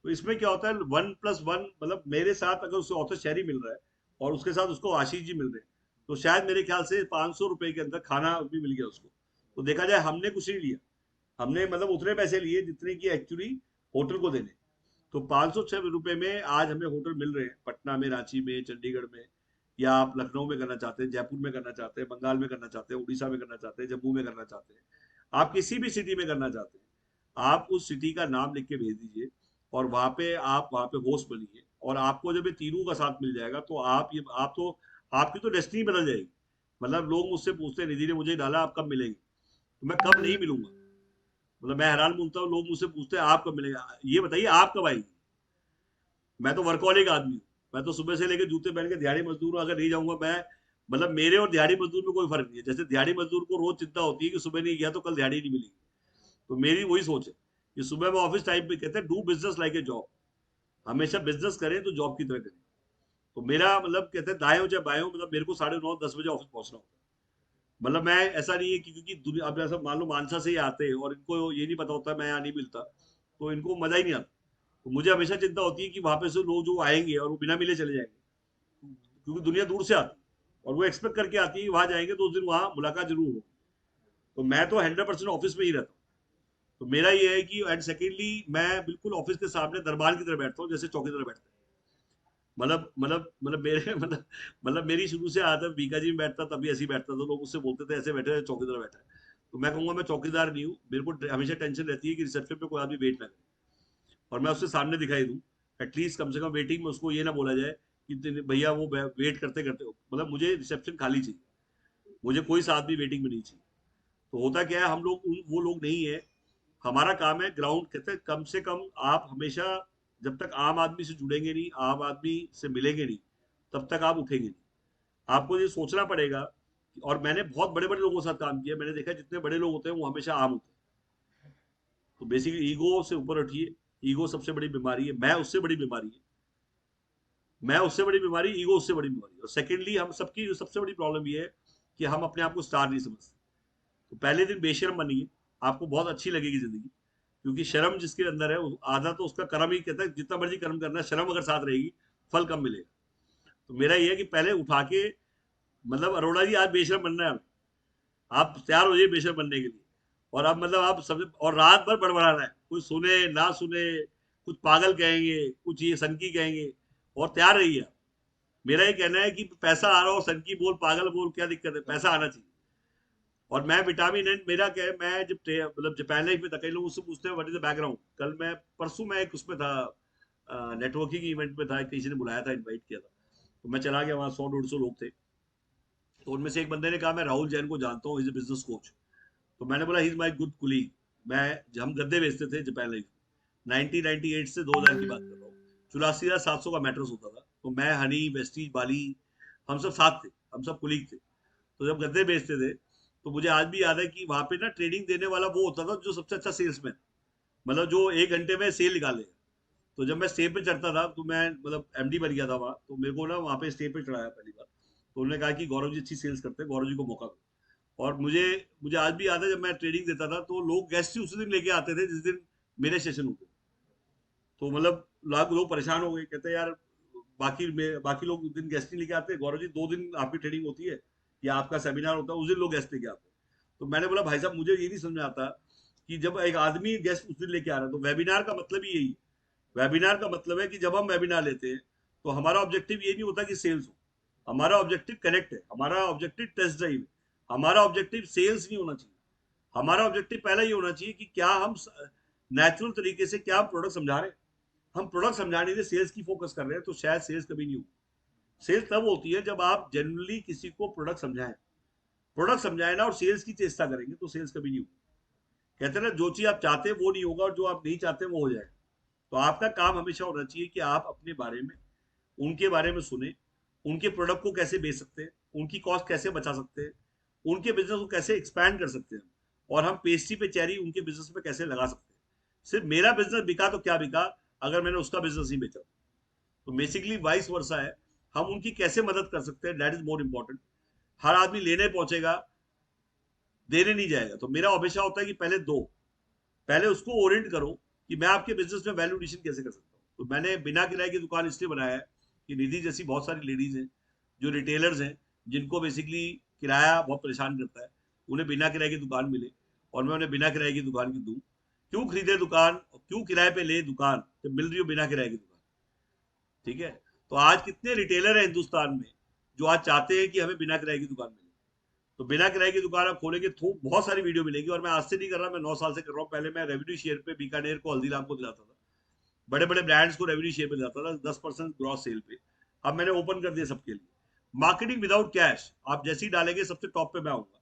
तो इसमें क्या होता है 1+1, मतलब मेरे साथ अगर उसे ऑथर शहरी मिल रहा है और उसके साथ उसको आशीष जी मिल रहे हैं, तो शायद मेरे ख्याल से 500 रुपए के अंदर खाना भी मिल गया उसको। तो देखा जाए हमने कुछ नहीं लिया, हमने मतलब उतने पैसे लिए जितने की एक्चुअली होटल को देने। तो 506 रुपए में आज हमें होटल मिल रहे हैं पटना में, रांची में, चंडीगढ़ में। या आप लखनऊ में करना चाहते हैं, जयपुर में करना चाहते हैं, बंगाल में करना चाहते हैं, उड़ीसा में करना चाहते हैं, जम्मू में करना चाहते हैं, आप किसी भी सिटी में करना चाहते हैं, आप उस सिटी का नाम लिख के भेज दीजिए। और वहां पे आप वहां पे होस्ट बनिए। और आपको जब ये तीनों का साथ मिल जाएगा तो आप तो आपकी तो डेस्टिनी बदल जाएगी। मतलब लोग मुझसे पूछते हैं निधि ने मुझे डाला, आप कब मिलेंगे, तो मैं कब नहीं मिलूंगा। मतलब मैं हैरान बोलता हूँ, लोग मुझसे पूछते हैं आप कब मिलेंगे, ये बताइए आप कब आएंगे। मैं तो वर्कहॉलिक आदमी हूँ। मैं तो सुबह से लेकर जूते पहन के दिहाड़ी मजदूर हूँ, अगर नहीं जाऊंगा मैं, मतलब मेरे और दिहाड़ी मजदूर में कोई फर्क नहीं है। जैसे दिहाड़ी मजदूर को रोज चिंता होती है कि सुबह नहीं गया तो कल दिहाड़ी नहीं मिलेगी, तो मेरी वही सोच है कि सुबह मैं ऑफिस टाइम पे, कहते हैं do business like a job, हमेशा बिजनेस करें तो जॉब की तरह करें। तो मेरा मतलब कहते हैं दाएं हो चाहे बाएं हो, मतलब मेरे को 9:30-10 बजे ऑफिस पहुंचना होता है। मतलब मैं ऐसा नहीं है कि क्योंकि दुनिया अब ऐसा मान लो मानसा से ही आते हैं और इनको ये नहीं पता होता मैं यहाँ नहीं मिलता, तो इनको मजा ही नहीं आता। तो मुझे हमेशा चिंता होती है कि वहां पे से लोग जो आएंगे और वो बिना मिले चले जाएंगे, क्योंकि दुनिया दूर से आती है और वो एक्सपेक्ट करके आती है कि वहां जाएंगे तो उस दिन वहां मुलाकात जरूर होगी। तो मैं तो 100% ऑफिस में ही रहता हूँ। तो मेरा ये है कि एंड सेकेंडली मैं बिल्कुल ऑफिस के सामने दरबार की तरह बैठता हूँ, जैसे चौकीदार बैठता है। मतलब मेरे मतलब मेरी शुरू से आदत, बीका जी में बैठता तभी ऐसे ही बैठता था, तो लोग उससे बोलते थे ऐसे बैठे चौकीदार बैठा है। तो मैं कहूंगा मैं चौकीदार नहीं हूँ, मेरे को हमेशा टेंशन रहती है कि रिसेप्शन पे कोई आदमी वेट ना करे। और मैं उससे सामने दिखाई दूं, एटलीस्ट कम से कम वेटिंग में उसको ये ना बोला जाए कि भैया वो वेट करते करते, मतलब मुझे रिसेप्शन खाली चाहिए, मुझे कोई साथ भी वेटिंग में नहीं चाहिए। तो होता क्या है, हम लोग वो लोग नहीं है। हमारा काम है ग्राउंड, कहते हैं कम से कम आप हमेशा, जब तक आम आदमी से जुड़ेंगे नहीं, आम आदमी से मिलेंगे नहीं, तब तक आप उठेंगे नहीं। आपको ये सोचना पड़ेगा। और मैंने बहुत बड़े बड़े लोगों के साथ काम किया, मैंने देखा जितने बड़े लोग होते हैं वो हमेशा आम होते हैं। तो बेसिकली ईगो से ऊपर उठिए। ईगो सबसे बड़ी बीमारी है, मैं उससे बड़ी बीमारी है, मैं उससे बड़ी बीमारी, ईगो उससे बड़ी बीमारी। और सेकेंडली हम सबकी सबसे बड़ी प्रॉब्लम ये है कि हम अपने आप को स्टार नहीं समझते। तो पहले दिन बेशर्म बनिए, आपको बहुत अच्छी लगेगी जिंदगी। क्योंकि शर्म जिसके अंदर है आधा तो उसका कर्म ही कहता है, जितना मर्जी कर्म करना है, शर्म अगर साथ रहेगी फल कम मिलेगा। तो मेरा ये है कि पहले उठा के, मतलब अरोड़ा जी आज बेशर्म बनना है हमें, आप तैयार हो जाइए बेशर्म बनने के लिए। और अब मतलब आप सब, और रात भर बड़बड़ाना है, कोई सुने ना सुने, कुछ पागल कहेंगे, कुछ ये सनकी कहेंगे, और तैयार रहिए आप। मेरा ये कहना है कि पैसा आ रहा हो, सनकी बोल पागल बोल, क्या दिक्कत है, पैसा आना चाहिए। और मैं विटामिन एन, मेरा क्या है, मैं जब मतलब जापान लाइफ में था, कई लोग उससे पूछते हैं व्हाट इज द बैकग्राउंड। कल मैं परसों मैं एक उसमें था, नेटवर्किंग इवेंट में था, किसी ने बुलाया था, इनवाइट किया था। तो मैं चला गया, वहाँ 100-150 लोग थे। तो उनमें से एक बंदे ने कहा मैं राहुल जैन को जानता हूँ, इज ए बिजनेस कोच। तो मैंने बोला he is my good colleague. मैं, हम गद्दे बेचते थे जापान लाइफ, 1998 से 2000 की बात कर रहा हूँ। 84,700 का मैट्रेस होता था। तो मैं, हनी, वेस्टीज, बाली, हम सब साथ थे, हम सब कुलीग थे। तो जब गद्दे बेचते थे, तो मुझे आज भी याद है कि वहां पे ना ट्रेडिंग देने वाला वो होता था जो सबसे अच्छा सेल्समैन, मतलब जो 1 घंटे में सेल निकालेगा। तो जब मैं स्टेज पे चढ़ता था, तो मैं मतलब एमडी बन गया था वहाँ, तो मेरे को ना वहाँ पे स्टेज पे चढ़ाया पहली बार। तो उन्होंने कहा कि गौरव जी अच्छी सेल्स करते हैं, गौरव जी को मौका दो। और मुझे मुझे आज भी याद है, जब मैं ट्रेडिंग देता था तो लोग गेस्ट ही उसी दिन लेके आते थे जिस दिन मेरे सेशन होते। तो मतलब लोग परेशान हो गए, कहते यार बाकी लोग दिन गेस्ट नहीं लेके आते, गौरव जी 2 दिन आपकी ट्रेनिंग होती है या आपका सेमिनार होता है, उस दिन लोग गेस्ट लेके आते हैं। तो मैंने बोला भाई साहब मुझे ये नहीं समझ में आता कि जब एक आदमी गेस्ट उस दिन लेके आ रहा है, तो वेबिनार का मतलब ही यही है। वेबिनार का मतलब है कि जब हम वेबिनार लेते हैं, तो हमारा ऑब्जेक्टिव ये नहीं होता कि सेल्स हो, हमारा ऑब्जेक्टिव कनेक्ट है, हमारा ऑब्जेक्टिव टेस्ट ड्राइव है, हमारा ऑब्जेक्टिव सेल्स नहीं होना चाहिए। हमारा ऑब्जेक्टिव पहला ये होना चाहिए कि क्या हम नेचुरल तरीके से क्या प्रोडक्ट समझा रहे हैं। हम प्रोडक्ट समझाने से सेल्स की फोकस कर रहे हैं, तो शायद सेल्स कभी नहीं होगी। सेल्स तब होती है जब आप जनरली किसी को प्रोडक्ट समझाएं, प्रोडक्ट समझाए ना और सेल्स की चेष्टा करेंगे, तो सेल्स कभी नहीं होगी। कहते हैं ना, जो चीज आप चाहते हैं वो नहीं होगा, और जो आप नहीं चाहते वो हो जाएगा। तो आपका काम हमेशा होना चाहिए कि आप अपने बारे में, उनके बारे में सुने, उनके प्रोडक्ट को कैसे बेच सकते हैं, उनकी कॉस्ट कैसे बचा सकते हैं, उनके बिजनेस को कैसे एक्सपैंड कर सकते हैं, और हम पेस्ट्री पे चेरी उनके बिजनेस में कैसे लगा सकते हैं। सिर्फ मेरा बिजनेस बिका तो क्या बिका, अगर मैंने उसका बिजनेस नहीं बेचा। तो बेसिकली वाइस वर्सा है, हम उनकी कैसे मदद कर सकते हैं, दैट इज मोर इम्पोर्टेंट। हर आदमी लेने पहुंचेगा, देने नहीं जाएगा। तो मेरा हमेशा होता है कि पहले दो, पहले उसको ओरिएंट करो कि मैं आपके बिजनेस में वैल्यू एडिशन कैसे कर सकता हूँ। तो मैंने बिना किराए की दुकान इसलिए बनाया है कि निधि जैसी बहुत सारी लेडीज हैं जो रिटेलर्स हैं, जिनको बेसिकली किराया बहुत परेशान करता है, उन्हें बिना किराए की दुकान मिले, और मैं उन्हें बिना किराए की दुकान की दूं। क्यों खरीदे दुकान, क्यों किराए पे ले दुकान, जब मिल रही हो बिना किराए की दुकान। ठीक है। तो आज कितने रिटेलर हैं हिंदुस्तान में जो आज चाहते हैं कि हमें बिना किराए की दुकान मिले। तो बिना किराए की दुकान आप खोलेंगे तो बहुत सारी वीडियो मिलेगी। और मैं आज से नहीं कर रहा, मैं 9 साल से कर रहा हूँ। पहले मैं रेवेन्यू शेयर पे बीकानेर को, हल्दीराम को दिलाता था, बड़े बड़े ब्रांड्स को रेवेन्यू शेयर पे दिलाता था, 10% ग्रॉस सेल पे। अब मैंने ओपन कर दिया सबके लिए। मार्केटिंग विदाउट कैश आप जैसे ही डालेंगे, सबसे टॉप पे मैं आऊंगा।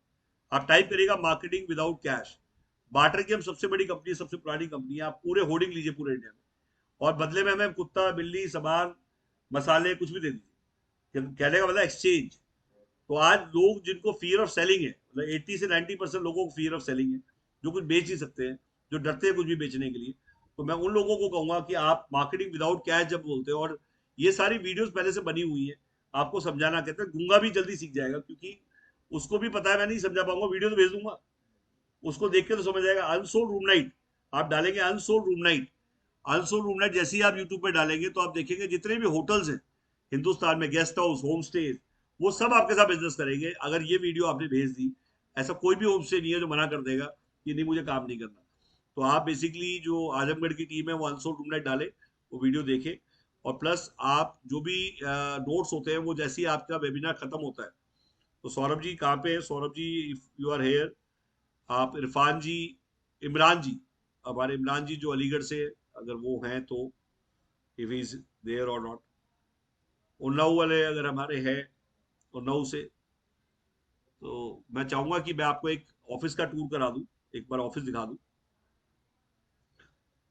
आप टाइप करिएगा मार्केटिंग विदाउट कैश। बार्टर की हम सबसे बड़ी कंपनी, सबसे पुरानी कंपनी है। आप पूरे होर्डिंग लीजिए पूरे इंडिया में, और बदले में हमें कुत्ता बिल्ली सामान मसाले कुछ भी दे दीजिए। कहने का मतलब एक्सचेंज। तो आज लोग जिनको फियर ऑफ सेलिंग है, मतलब 80 से 90% लोगों को फियर ऑफ सेलिंग है, जो कुछ बेच नहीं सकते हैं, जो डरते हैं कुछ भी बेचने के लिए। तो मैं उन लोगों को कहूंगा कि आप मार्केटिंग विदाउट कैश जब बोलते हैं, और ये सारी वीडियोस पहले से बनी हुई है, आपको समझाना, कहते हैं गूंगा भी जल्दी सीख जाएगा, क्योंकि उसको भी पता है मैं नहीं समझा पाऊंगा, वीडियो तो भेज दूंगा, उसको देख के तो समझ जाएगा। अनसोल्ड रूम नाइट आप डालेंगे, unsold room night, unsold room night जैसे ही आप यूट्यूब पे डालेंगे, तो आप देखेंगे जितने भी होटल्स हैं हिंदुस्तान में, गेस्ट हाउस, होम स्टे, वो सब आपके साथ बिजनेस करेंगे अगर ये वीडियो आपने भेज दी। ऐसा कोई भी होम स्टे नहीं है जो मना कर देगा कि नहीं मुझे काम नहीं करना। तो आप बेसिकली जो आजमगढ़ की टीम है वो अनसोल्ड रूम नाइट डाले, वो वीडियो देखे। और प्लस आप जो भी नोट्स होते हैं, वो जैसे ही आपका वेबिनार खत्म होता है, तो सौरभ जी कहाँ पे है, Saurabh ji if you are here, आप इरफान जी, इमरान जी, हमारे इमरान जी जो अलीगढ़ से अगर वो हैं तो, इफ इज देयर और नॉट। उन्नाव वाले अगर हमारे हैं उन्नाव से, तो मैं चाहूंगा कि मैं आपको एक ऑफिस का टूर करा दूं, एक बार ऑफिस दिखा दूं।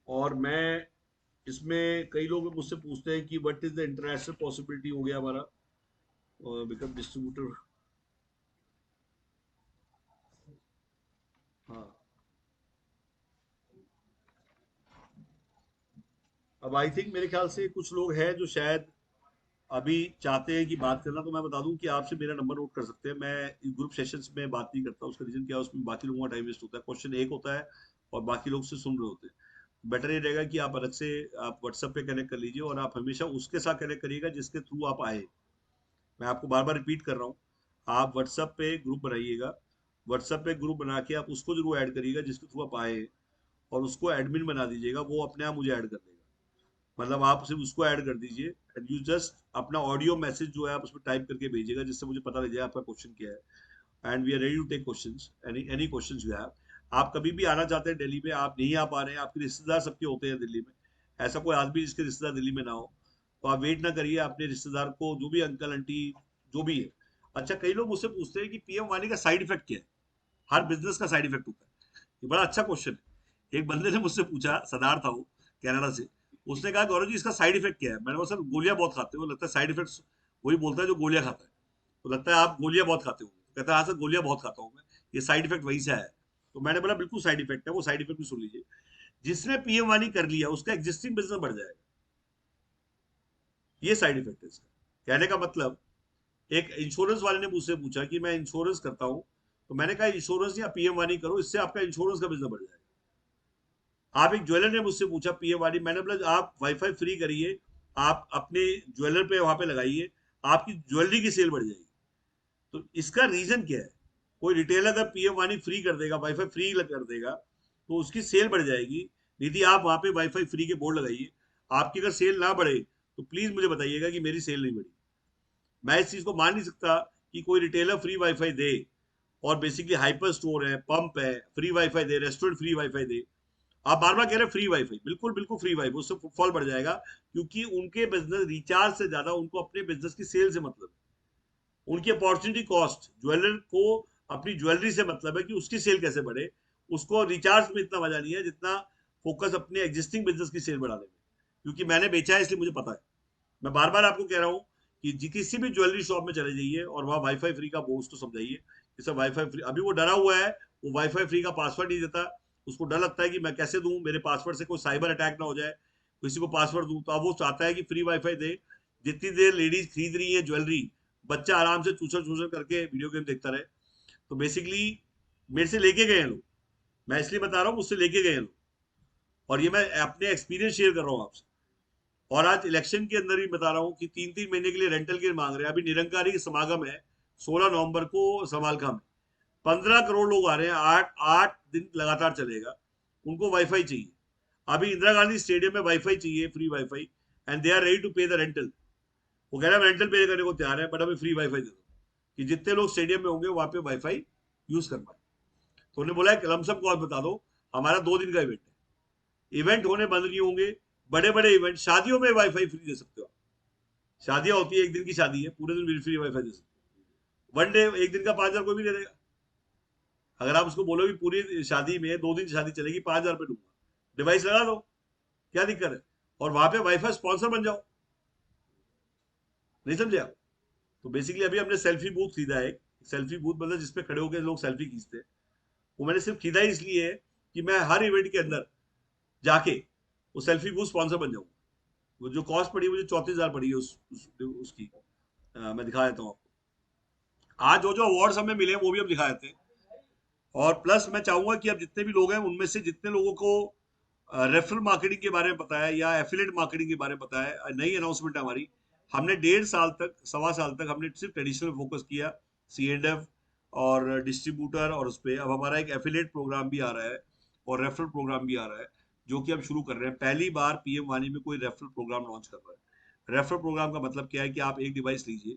और मैं इसमें, कई लोग मुझसे पूछते हैं कि what is the international possibility, हो गया हमारा बिकम डिस्ट्रीब्यूटर। हाँ, अब आई थिंक मेरे ख्याल से कुछ लोग हैं जो शायद अभी चाहते हैं कि बात करना, तो मैं बता दूं कि आपसे मेरा नंबर नोट कर सकते हैं। मैं ग्रुप सेशंस में बात नहीं करता, उसका रीजन क्या है, उसमें बाकी लोगों का टाइम वेस्ट होता है, क्वेश्चन एक होता है और बाकी लोग से सुन रहे होते हैं। बेटर ये रहेगा कि आप अलग से आप व्हाट्सएप पे कनेक्ट कर लीजिए, और आप हमेशा उसके साथ कनेक्ट करिएगा जिसके थ्रू आप आए। मैं आपको बार बार रिपीट कर रहा हूँ, आप व्हाट्सएप पे ग्रुप बनाइएगा, व्हाट्सएप पे ग्रुप बना के आप उसको जरूर ऐड करिएगा जिसके थ्रू आप आए, और उसको एडमिन बना दीजिएगा, वो अपने आप मुझे ऐड कर देगा। मतलब आप सिर्फ उसको ऐड कर दीजिए, एंड यू जस्ट अपना ऑडियो मैसेज जो है आप उसमें टाइप करके भेजिएगा, जिससे मुझे पता लग जाए आपका क्वेश्चन क्या है। And we are ready to take questions, any questions you have. आप कभी भी आना चाहते हैं दिल्ली में, आप नहीं आ पा रहे हैं, आपके रिश्तेदार सबके होते हैं दिल्ली में, ऐसा कोई आदमी जिसके रिश्तेदार दिल्ली में ना हो, तो आप वेट ना करिए, अपने रिश्तेदार को, जो भी अंकल आंटी जो भी है। अच्छा, कई लोग मुझसे पूछते हैं कि पीएम वाणी का साइड इफेक्ट क्या है। हर बिजनेस का साइड इफेक्ट होता है, ये बड़ा अच्छा क्वेश्चन है। एक बंदे ने मुझसे पूछा, सरदार था वो, कनाडा से। उसने कहा गौरव जी इसका साइड इफेक्ट क्या है। मैंने बोला सर गोलियां बहुत खाते हो, लगता है साइड इफेक्ट्स वही बोलता है जो गोलियां खाता है, तो लगता है आप गोलियां बहुत खाते हो। कहता है हाँ सर गोलियां बहुत खाता हूँ मैं, ये साइड इफेक्ट वहीं से आया है। तो मैंने बोला बिल्कुल साइड इफेक्ट है, वो साइड इफेक्ट भी सुन लीजिए। जिसने पीएम वाणी कर लिया उसका एग्जिस्टिंग बिजनेस बढ़ जाएगा, ये साइड इफेक्ट है इसका। कहने का मतलब, एक इंश्योरेंस वाले ने मुझसे पूछा कि मैं इंश्योरेंस करता हूँ, तो मैंने कहा इंश्योरेंस या पीएम वाणी करो, इससे आपका इंश्योरेंस का बिजनेस बढ़ जाएगा। आप, एक ज्वेलर ने मुझसे पूछा पीएम वाणी, मैंने बोला आप वाईफाई फ्री करिए, आप अपने ज्वेलर पे वहां पे लगाइए, आपकी ज्वेलरी की सेल बढ़ जाएगी। तो इसका रीजन क्या है, कोई रिटेलर अगर पीएम वाणी फ्री कर देगा, वाईफाई फ्री कर देगा, तो उसकी सेल बढ़ जाएगी। यदि आप वहां पे वाईफाई फ्री के बोर्ड लगाइए, आपकी अगर सेल ना बढ़े तो प्लीज मुझे बताइएगा कि मेरी सेल नहीं बढ़ी। मैं इस चीज को मान नहीं सकता कि कोई रिटेलर फ्री वाईफाई दे, और बेसिकली हाइपर स्टोर है, पंप है, फ्री वाईफाई दे, रेस्टोरेंट फ्री वाईफाई दे। आप बार बार कह रहे हैं फ्री वाईफाई, बिल्कुल बिल्कुल फ्री वाईफाई, उससे फुटफॉल बढ़ जाएगा, क्योंकि उनके बिजनेस रिचार्ज से ज्यादा उनको अपने बिजनेस की सेल से मतलब है। उनकी अपॉर्चुनिटी कॉस्ट, ज्वेलर को अपनी ज्वेलरी से मतलब है कि उसकी सेल कैसे बढ़े, उसको रिचार्ज में इतना मजा नहीं है जितना फोकस अपने एग्जिस्टिंग बिजनेस की सेल बढ़ाने में। क्योंकि मैंने बेचा है इसलिए मुझे पता है। मैं बार बार आपको कह रहा हूँ कि किसी भी ज्वेलरी शॉप में चले जाइए और वहां वाईफाई फ्री का बोझ तो समझाइए, जैसे वाईफाई फ्री, अभी वो डरा हुआ है, वो वाईफाई फ्री का पासवर्ड नहीं देता, उसको डर लगता है कि मैं कैसे दूं, मेरे पासवर्ड से कोई साइबर अटैक ना हो जाए, किसी को पासवर्ड दूं। तो अब वो चाहता है कि फ्री वाईफाई दे। जितनी देर लेडीज खरीद रही है ज्वेलरी, बच्चा आराम से चूसर चूसर करके वीडियो गेम देखता रहे। तो बेसिकली मेरे से लेके गए हैं लोग, मैं इसलिए बता रहा हूँ, मुझसे लेके गए हैं लोग, और ये मैं अपने एक्सपीरियंस शेयर कर रहा हूँ आपसे। और आज इलेक्शन के अंदर भी बता रहा हूँ कि 3-3 महीने के लिए रेंटल के मांग रहे हैं। अभी निरंकारी के समागम है 16 नवंबर को समालखा में, 15 करोड़ लोग आ रहे हैं, 8 8 दिन लगातार चलेगा, उनको वाईफाई चाहिए। अभी इंदिरा गांधी स्टेडियम में वाईफाई चाहिए, free WiFi, and they are ready to pay the rental. वो कह रहा है रेंटल पे करने को तैयार है, बट अभी फ्री वाईफाई दे दो, कि जितने लोग स्टेडियम में होंगे वहां पे वाईफाई यूज कर पाए। तो उन्होंने बोला है लमसम कॉस्ट बता दो, हमारा 2 दिन का इवेंट है, इवेंट होने बंद नहीं होंगे। बड़े बड़े इवेंट, शादियों में वाईफाई फ्री दे सकते हो। शादियां होती है, एक दिन की शादी है, पूरे दिन फ्री वाईफाई दे सकते हो। वन डे, एक दिन का 5,000 कोई भी दे देगा। अगर आप उसको बोलो कि पूरी शादी में 2 दिन शादी चलेगी, 5,000 रुपये दूंगा, डिवाइस लगा दो, क्या दिक्कत है। और वहां पे वाईफाई स्पॉन्सर बन जाओ। नहीं समझे आप। तो बेसिकली अभी हमने सेल्फी बूथ खरीदा है। सेल्फी बूथ मतलब जिसपे खड़े होकर लोग सेल्फी खींचते हैं। वो मैंने सिर्फ खरीदा ही इसलिए है कि मैं हर इवेंट के अंदर जाके वो सेल्फी बूथ स्पॉन्सर बन जाऊँ। वो जो कॉस्ट पड़ी मुझे 34,000 पड़ी है उसकी। मैं दिखा देता हूँ आपको। आज जो जो अवार्ड्स हमें मिले वो भी हम दिखा देते हैं। और प्लस मैं चाहूंगा कि अब जितने भी लोग हैं उनमें से जितने लोगों को रेफरल मार्केटिंग के बारे में पता है या एफिलेट मार्केटिंग के बारे में पता है, नई अनाउंसमेंट है हमारी। हमने 1.5 साल तक, 1.25 साल तक हमने सिर्फ ट्रेडिशनल फोकस किया, C&F और डिस्ट्रीब्यूटर, और उस पर अब हमारा एक एफिलेट प्रोग्राम भी आ रहा है और रेफरल प्रोग्राम भी आ रहा है, जो कि हम शुरू कर रहे हैं। पहली बार पीएम वाणी में कोई रेफरल प्रोग्राम लॉन्च कर रहा है। रेफरल प्रोग्राम का मतलब क्या है कि आप एक डिवाइस लीजिए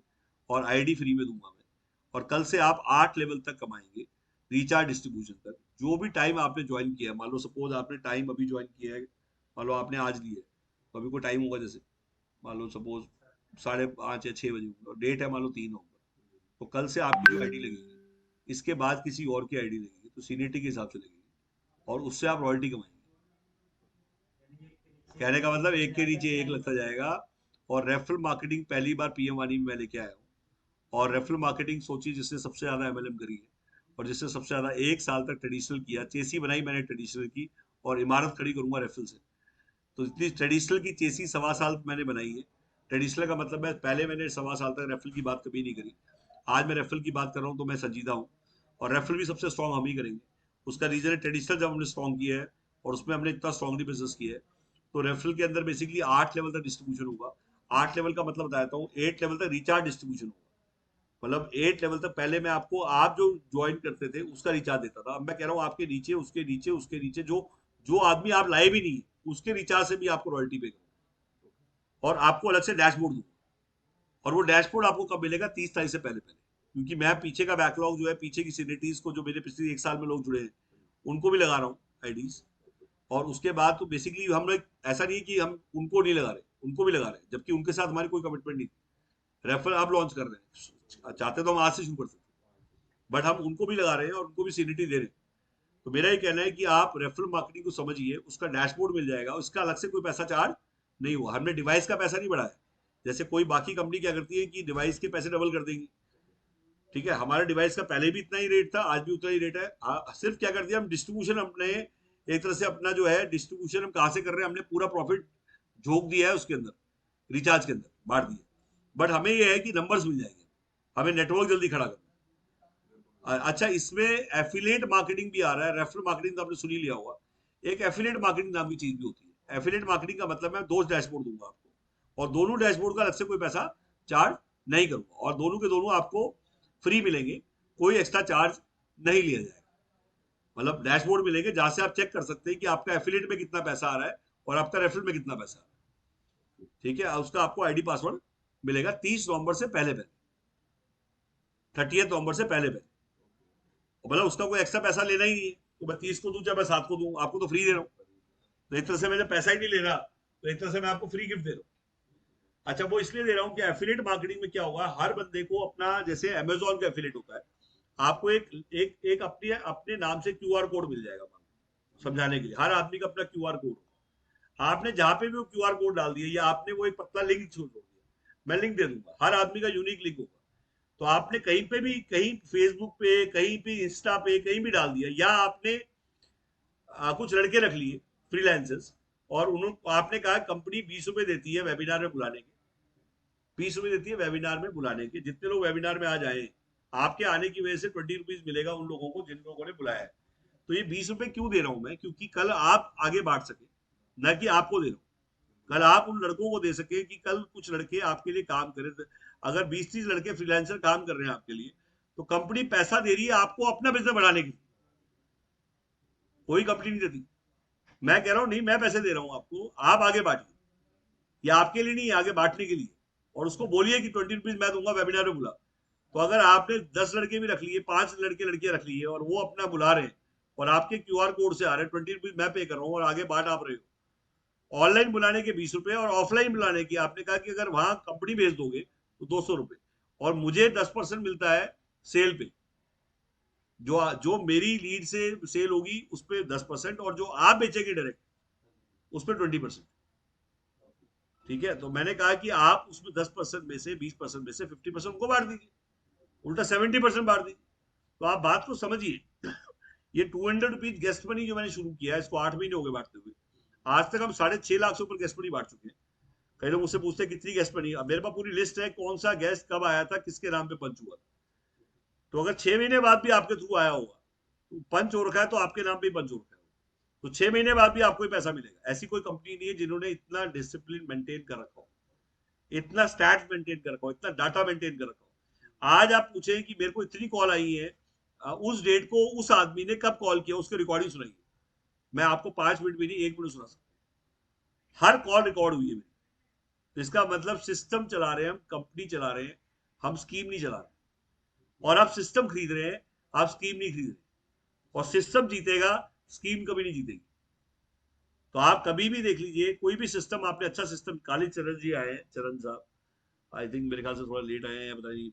और आईडी फ्री में दूंगा मैं, और कल से आप 8 लेवल तक कमाएंगे, रिचार्ज डिस्ट्रीब्यूशन तक। जो भी टाइम आपने ज्वाइन किया है, मान लो सपोज आपने टाइम अभी ज्वाइन किया है मान लो आपने आज ली है, तो अभी कोई टाइम होगा, जैसे मान लो सपोज 5:30 या 6 बजे होगा, डेट है मान लो 3 नवंबर, तो कल से आपकी जो आईडी लगेगी, इसके बाद किसी और की आईडी लगेगी, तो सीनियरिटी के हिसाब से लगेगी, और उससे आप रॉयल्टी कमाएंगे। कहने का मतलब एक के नीचे एक लगता जाएगा। और रेफरल मार्केटिंग पहली बार पीएम वाणी में मैं लेके आया हूँ। और रेफरल मार्केटिंग सोची जिसने सबसे ज्यादा एमएलएम करी है, और जिसने सबसे ज्यादा 1 साल तक ट्रेडिशनल किया, चेसी बनाई मैंने ट्रेडिशनल की, और इमारत खड़ी करूंगा रेफरल से। तो इतनी ट्रेडिशनल की चेसी 1.25 साल मैंने बनाई है। ट्रेडिशनल का मतलब है, पहले मैंने 1.25 साल तक रेफरल की बात कभी नहीं करी। आज मैं रेफरल की बात कर रहा हूँ तो मैं संजीदा हूँ। और रेफरल भी सबसे स्ट्रॉन्ग हम ही करेंगे। उसका रीजन है, ट्रेडिशनल जब हमने स्ट्रॉन्ग किया है, और उसमें हमने इतना स्ट्रॉन्गली बिजनेस किया है, तो रेफरल के अंदर बेसिकली 8 लेवल तक डिस्ट्रीब्यूशन होगा। 8 लेवल का मतलब बताता हूँ, 8 लेवल तक रिचार्ज डिस्ट्रीब्यूशन होगा। मतलब 8 लेवल तक पहले मैं आपको, आप जो ज्वाइन करते थे उसका रिचार्ज देता था, अब मैं कह रहा हूँ आपके नीचे, उसके नीचे, उसके नीचे, जो जो आदमी आप लाए भी नहीं है, उसके रिचार्ज से भी आपको रॉयल्टी पे करूँ, और आपको अलग से डैशबोर्ड दूंगा। और वो डैशबोर्ड आपको कब मिलेगा? 30 तारीख से पहले पहले। क्योंकि मैं पीछे का बैकलॉग जो है, पीछे की सिग्नेटरीज को, जो मेरे पिछले 1 साल में लोग जुड़े हैं, उनको भी लगा रहा हूँ आईडीज। और उसके बाद तो बेसिकली हम लोग, ऐसा नहीं है कि हम उनको नहीं लगा रहे, उनको भी लगा रहे हैं, जबकि उनके साथ हमारी कोई कमिटमेंट नहीं थी। रेफर अब लॉन्च कर रहे हैं, चाहते तो हम आज से शुरू कर सकते, बट हम उनको भी लगा रहे हैं और उनको भी सीनिटी दे रहे हैं। तो मेरा ये कहना है कि आप रेफरल मार्केटिंग को समझिए, उसका डैशबोर्ड मिल जाएगा, उसका अलग से कोई पैसा चार्ज नहीं हुआ। हमने डिवाइस का पैसा नहीं बढ़ाया। जैसे कोई बाकी कंपनी क्या करती है कि डिवाइस के पैसे डबल कर देंगी। ठीक है, हमारे डिवाइस का पहले भी इतना ही रेट था, आज भी उतना ही रेट है। सिर्फ क्या कर दिया, हम डिस्ट्रीब्यूशन अपने, एक तरह से अपना जो है डिस्ट्रीब्यूशन हम कहाँ से कर रहे हैं, हमने पूरा प्रॉफिट झोंक दिया है उसके अंदर, रिचार्ज के अंदर बांट दिया। बट हमें यह है कि नंबर्स मिल जाएंगे, हमें नेटवर्क जल्दी खड़ा करना। अच्छा, इसमें एफिलिएट मार्केटिंग भी आ रहा है। रेफरल मार्केटिंग तो आपने सुन ही लिया होगा। एक एफिलिएट मार्केटिंग नाम की चीज भी होती है। एफिलिएट मार्केटिंग का मतलब मैं 2 डैशबोर्ड दूंगा आपको, और दोनों डैशबोर्ड का अलग से कोई पैसा चार्ज नहीं करूंगा, और दोनों के दोनों आपको फ्री मिलेंगे, कोई एक्स्ट्रा चार्ज नहीं लिया जाएगा। मतलब डैशबोर्ड मिलेंगे जहां से आप चेक कर सकते हैं कि आपका एफिलिएट में कितना पैसा आ रहा है, और आपका रेफरल में कितना पैसा आ रहा है। ठीक है, उसका आपको आईडी पासवर्ड मिलेगा 30 नवंबर से पहले पहले, 30 नवंबर से पहले पहले। मतलब उसका कोई एक्स्ट्रा पैसा लेना ही नहीं है, तो मैं 30 को दूं चाहे मैं 7 को दूं, आपको तो फ्री दे रहा हूँ। तो एक तरह से मैं जब पैसा ही नहीं ले रहा, तो एक तरह से मैं आपको फ्री गिफ्ट दे रहा हूँ। अच्छा, वो इसलिए दे रहा हूँ कि एफिलिएट मार्केटिंग में क्या होगा, हर बंदे को अपना, जैसे अमेजोन का एफिलिएट होता है, आपको एक एक एक अपने अपने नाम से क्यूआर कोड मिल जाएगा, समझाने के लिए। हर आदमी का अपना क्यूआर कोड होगा। आपने जहां पे भी वो क्यूआर कोड डाल दिया, या आपने वो एक पतला लिंक छोड़ दिया, मैं लिंक दे दूंगा, हर आदमी का यूनिक लिंक होगा। तो आपने कहीं पे भी, कहीं फेसबुक पे, कहीं पे इंस्टा पे, कहीं भी डाल दिया, या आपने कुछ लड़के रख लिए फ्रीलांसर्स, और उन्होंने, आपने कहा कंपनी 20 रुपए देती है वेबिनार में बुलाने के, 20 रुपए देती है वेबिनार में बुलाने के, जितने लोग वेबिनार में आ जाए, आपके आने की वजह से 20 रुपीज मिलेगा उन लोगों को जिन लोगों ने बुलाया है। तो ये 20 रुपए क्यों दे रहा हूं मैं? क्योंकि कल आप आगे बांट सके, न कि आपको दे रहा हूं। कल आप उन लड़कों को दे सके, कि कल कुछ लड़के आपके लिए काम करें। अगर 20-30 लड़के फ्रीलांसर काम कर रहे हैं आपके लिए, तो कंपनी पैसा दे रही है आपको अपना बिजनेस बढ़ाने की, कोई कंपनी नहीं देती। मैं कह रहा हूं नहीं, मैं पैसे दे रहा हूं आपको, आप आगे बांटिए। ये आपके लिए नहीं, आगे बांटने के लिए। और उसको बोलिए कि 20 रुपीज मैं दूंगा, वेबिनार में बुला। तो अगर आपने 10 लड़के भी रख लिए, 5 लड़के लड़कियां रख लिए, और वो अपना बुला रहे हैं, और आपके क्यूआर कोड से आ रहे हैं, 20 रुपीज मैं पे कर रहा हूँ, और आगे बांट आप रहे हो। ऑनलाइन बुलाने के 20 रुपए, और ऑफलाइन बुलाने की आपने कहा कि अगर वहां कंपनी भेज दोगे तो 200 रुपए, और मुझे 10% मिलता है सेल पे। जो जो मेरी लीड से सेल होगी उस पर 10%, और जो आप बेचेंगे डायरेक्ट उस पर 20%। ठीक है, तो मैंने कहा कि आप उसमें 10% में से, 20% में से 50% उनको बांट दीजिए, उल्टा 70% बांट दीजिए। तो आप बात को समझिए। ये 200 रुपीज गेस्ट मनी जो मैंने शुरू किया है, इसको 8 महीने हो गए बांटते हुए। आज तक हम 6.5 लाख से ऊपर गेस्ट मनी बांट चुके हैं। कई लोग मुझसे पूछते हैं कितनी गेस्ट मनी, अब मेरे पास पूरी लिस्ट है, कौन सा गेस्ट कब आया था, किसके नाम पे पंच हुआ था। तो अगर 6 महीने बाद भी आपके थ्रू आया होगा, तो पंच हो रखा है, तो आपके नाम पे ही पंच हो रखा है, तो 6 महीने बाद भी आपको ही पैसा मिलेगा। ऐसी कोई कंपनी नहीं है जिन्होंने इतना डिसिप्लिन मेंटेन कर रखा हो, इतना स्टैट्स मेंटेन कर रखा हो, इतना डाटा मेंटेन कर रखा हो। आज आप पूछें कि मेरे को इतनी कॉल आई है, उस डेट को उस आदमी ने कब कॉल किया, उसकी रिकॉर्डिंग सुनाइए, मैं आपको 5 मिनट भी नहीं, 1 मिनट सुना सकता। हर कॉल रिकॉर्ड हुई है मेरी। तो इसका मतलब सिस्टम चला रहे हैं हम, कंपनी चला रहे हैं, हम स्कीम नहीं चला रहे। और आप सिस्टम खरीद रहे हैं, आप स्कीम नहीं खरीद रहे। और सिस्टम जीतेगा, स्कीम कभी नहीं जीतेगी। तो आप कभी भी देख लीजिए, कोई भी सिस्टम आपने अच्छा सिस्टम, कालीचरण जी आए हैं, चरण साहब, आई थिंक मेरे ख्याल से थोड़ा लेट आए हैं या पता नहीं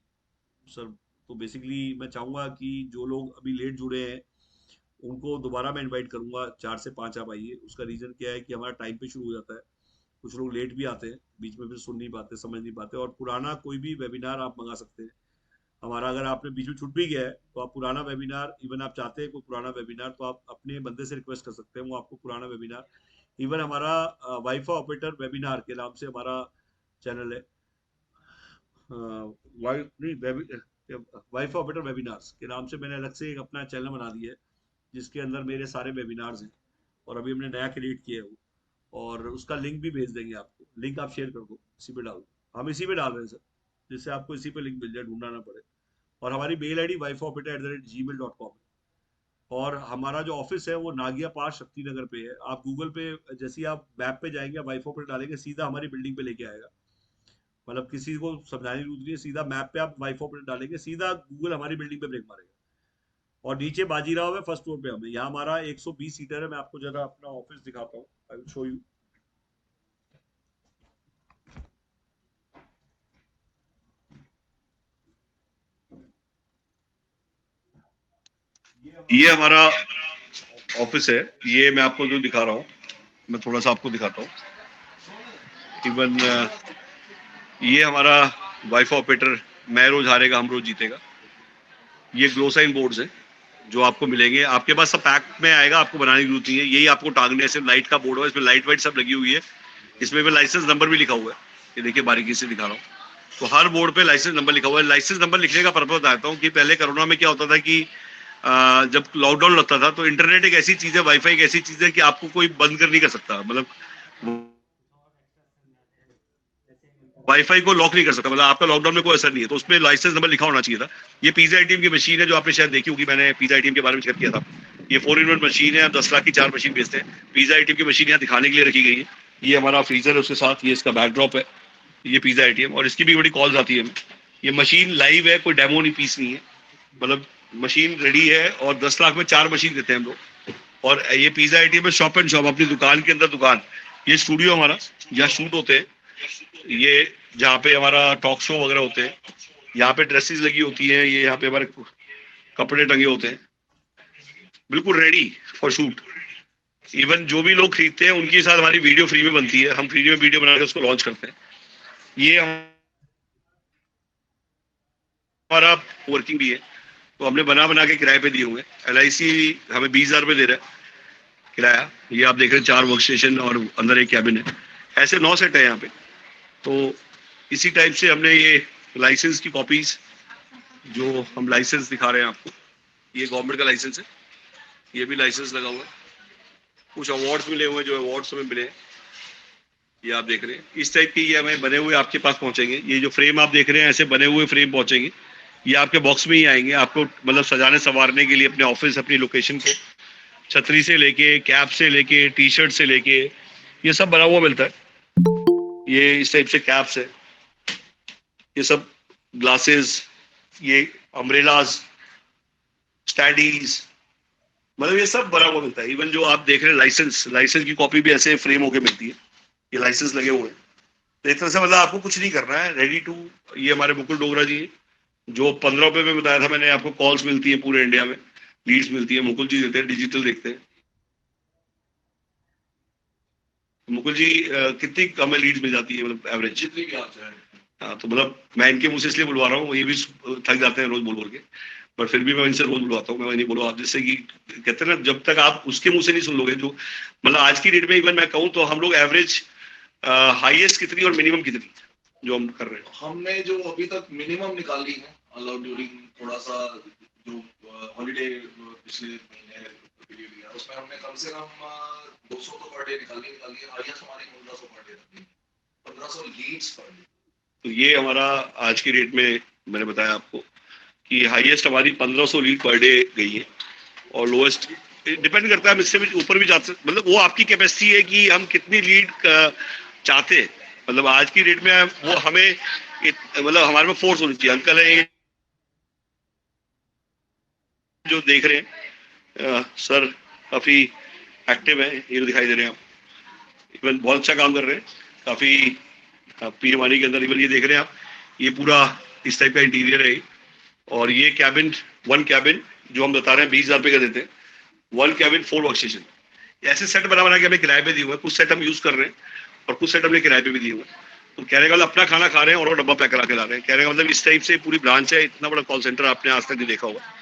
सर। तो बेसिकली मैं चाहूंगा कि जो लोग अभी लेट जुड़े हैं उनको दोबारा मैं इनवाइट करूंगा, 4 से 5 आप आइए। उसका रीजन क्या है कि हमारा टाइम पे शुरू हो जाता है, कुछ लोग लेट भी आते हैं, बीच में फिर सुन नहीं पाते, समझ नहीं पाते। और पुराना कोई भी वेबिनार आप मंगा सकते हैं हमारा, अगर आपने बीच में छूट भी गया है तो आप पुराना वेबिनार, इवन आप चाहते हैं कोई पुराना वेबिनार, तो आप अपने बंदे से रिक्वेस्ट कर सकते हैं, वो आपको पुराना वेबिनार, इवन हमारा वाईफाई ऑपरेटर वेबिनार के नाम से हमारा चैनल है, वाईफाई ऑपरेटर वेबिनार्स के नाम से मैंने अलग से एक अपना चैनल बना दिया है, जिसके अंदर मेरे सारे वेबिनार्स हैं। और अभी हमने नया क्रिएट किया है वो, और उसका लिंक भी भेज देंगे आपको, लिंक आप शेयर कर दो, इसी पे डाल दो, हम इसी पे डाल रहे हैं सर, जिससे आपको इसी पे लिंक मिल जाए, ढूंढना ना पड़े। और हमारी मेल आई डी wifi@gmail.com है। और हमारा जो ऑफिस है वो नागिया पास शक्ति नगर पे है। आप गूगल पे जैसे ही आप मैप पे जाएंगे, वाईफाई पे डालेंगे, सीधा हमारी बिल्डिंग पे लेके आएगा। मतलब किसी को समझाने की जरूरत नहीं है, सीधा मैप पे आप वाईफाई पे डालेंगे, सीधा गूगल हमारी बिल्डिंग पे ब्रेक मारेगा। और नीचे बाजीराव है, फर्स्ट फ्लोर पे हमें, यहाँ हमारा 120 सीटर है। मैं आपको जरा अपना ऑफिस दिखाता हूँ, आई विल शो यू। ये हमारा ऑफिस है, ये मैं आपको जो दिखा रहा हूँ, मैं थोड़ा सा आपको दिखाता हूँ। इवन ये हमारा वाईफाई ऑपरेटर, मैं रोज हारेगा हम रोज जीतेगा, ये ग्लो साइन बोर्ड्स है जो आपको मिलेंगे, आपके पास सब पैक में आएगा, आपको बनाने की जरूरत नहीं है। यही आपको टांगने है, सिर्फ लाइट का बोर्ड है, इसमें लाइट वाइट सब लगी हुई है। इसमें भी लाइसेंस नंबर भी लिखा हुआ है, ये देखिए बारीकी से दिखा रहा हूँ। तो हर बोर्ड पे लाइसेंस नंबर लिखा हुआ है। लाइसेंस नंबर लिखने का पर्पज बताता हूँ कि पहले कोरोना में क्या होता था कि जब लॉकडाउन लगता था तो इंटरनेट एक ऐसी चीज है, वाईफाई एक ऐसी चीज है कि आपको कोई बंद कर नहीं कर सकता, मतलब वाईफाई को लॉक नहीं कर सकता, मतलब आपका लॉकडाउन में कोई असर नहीं है। तो उसमें लाइसेंस नंबर लिखा होना चाहिए था। ये पिज्जा एटीएम की मशीन है जो आपने शायद देखी होगी, मैंने पिज्जा एटीएम के बारे में शेयर किया था। ये 4-in-1 मशीन है, हम 10 लाख की 4 मशीन बेचते हैं। पिज्जा एटीएम की मशीन यहाँ दिखाने के लिए रखी गई है। ये हमारा फ्रीजर है, उसके साथ ये इसका बैकड्रॉप है, ये पिज्जा एटीएम, और इसकी भी बड़ी कॉल्स आती है हमें। ये मशीन लाइव है, कोई डेमो नहीं, पीस नहीं है, मतलब मशीन रेडी है। और 10 लाख में 4 मशीन देते हैं हम लोग। और ये पिज्जा एटीएम में शॉप एंड शॉप, अपनी दुकान के अंदर दुकान। ये स्टूडियो हमारा, यहाँ शूट होते हैं, ये जहाँ पे हमारा टॉक शो वगैरह होते हैं, यहाँ पे ड्रेसेस लगी होती हैं, ये यहाँ पे हमारे कपड़े टंगे होते हैं, बिल्कुल रेडी फॉर शूट। इवन जो भी लोग खरीदते हैं उनके साथ हमारी वीडियो फ्री में बनती है, हम फ्री में वीडियो बनाकर उसको लॉन्च करते हैं। ये हमारा वर्किंग भी है, तो हमने बना बना के किराए पे दिए हुए हैं। LIC हमें 20,000 रुपये दे रहा है किराया। ये आप देख रहे हैं 4 वर्क स्टेशन और अंदर एक कैबिन है, ऐसे 9 सेट है यहाँ पे। तो इसी टाइप से हमने ये लाइसेंस की कॉपीज, जो हम लाइसेंस दिखा रहे हैं आपको, ये गवर्नमेंट का लाइसेंस है, ये भी लाइसेंस लगा हुआ है। कुछ अवार्ड्स मिले हुए हैं, जो अवार्ड्स हमें मिले, ये आप देख रहे हैं। इस टाइप के ये हमें बने हुए आपके पास पहुंचेंगे। ये जो फ्रेम आप देख रहे हैं, ऐसे बने हुए फ्रेम पहुंचेंगे, ये आपके बॉक्स में ही आएंगे, आपको मतलब सजाने संवारने के लिए अपने ऑफिस, अपनी लोकेशन को, छतरी से लेके, कैप से लेके, टी शर्ट से लेके, ये सब बना हुआ मिलता है। ये इस टाइप से कैप्स है, ये सब ग्लासेस, ये अम्ब्रेलाज, स्टैडीज, मतलब ये सब बना हुआ मिलता है। इवन जो आप देख रहे हैं लाइसेंस, लाइसेंस की कॉपी भी ऐसे फ्रेम होके मिलती है, ये लाइसेंस लगे हुए हैं। तो एक तरह से मतलब आपको कुछ नहीं करना है, रेडी टू। ये हमारे मुकुल डोगरा जी, जो 15 रुपए में बताया था मैंने आपको, कॉल्स मिलती है पूरे इंडिया में, लीड्स मिलती है, मुकुल जी देते हैं, डिजिटल देखते हैं। मुकुल जी कितनी हमें लीड्स मिल जाती है, मतलब एवरेज?
जितनी भी आप चाहें।
हाँ, तो मतलब मैं इनके मुंह से इसलिए बुलवा रहा हूँ, ये भी थक जाते हैं रोज बोल बोल के, पर फिर भी मैं इनसे रोज बुलवाता हूँ। मैं नहीं बोलूँ आप, जिससे कि कहते हैं ना, जब तक आप उसके मुंह से नहीं सुन लोगे, जो मतलब आज की डेट में इवन मैं कहूँ तो हम लोग एवरेज हाईएस्ट कितनी और मिनिमम कितनी जो हम कर रहे हैं?
हमने जो अभी तक मिनिमम निकाली है, मतलब ड्यूरिंग थोड़ा सा जो हॉलीडे पिछले महीने पीरियड लिया, उसमें हमने कम से कम 200 तो पर डे निकाली है। हाईएस्ट हमारी 1500 पर डे रहती है, 1500 लीड्स पर डे।
तो ये हमारा आज की डेट में, मैंने बताया आपको कि हाईएस्ट हमारी 1500 लीड पर डे गई है, और लोएस्ट डिपेंड करता है, हम इससे भी ऊपर भी जाते, मतलब वो आपकी कैपेसिटी है कि हम कितनी लीड चाहते हैं। मतलब आज की डेट में वो हमें मतलब हमारे में फोर्स होनी चाहिए। अंकल है जो देख रहे हैं, सर काफी एक्टिव है, ये दिखाई दे रहे हैं आप,
इवन बहुत अच्छा काम कर रहे हैं, काफी पीएम वाणी के अंदर इवन ये देख रहे हैं आप, ये पूरा इस टाइप का इंटीरियर है। और ये कैबिन, 1 कैबिन जो हम बता रहे हैं 20,000 रुपए का देते हैं, 1 कैबिन 4 वर्क स्टेशन, ऐसे सेट बना के हमें किराए पे दिए हुए हैं। कुछ सेट हम यूज कर रहे हैं और कुछ सेट हमने किराए पे भी दिए हुए हैं। तो कहने का मतलब अपना खाना खा रहे हैं और वो डब्बा पैक करा के ला रहे हैं। कहने का मतलब इस टाइप से पूरी ब्रांच है, इतना बड़ा कॉल सेंटर आपने आज तक नहीं देखा होगा।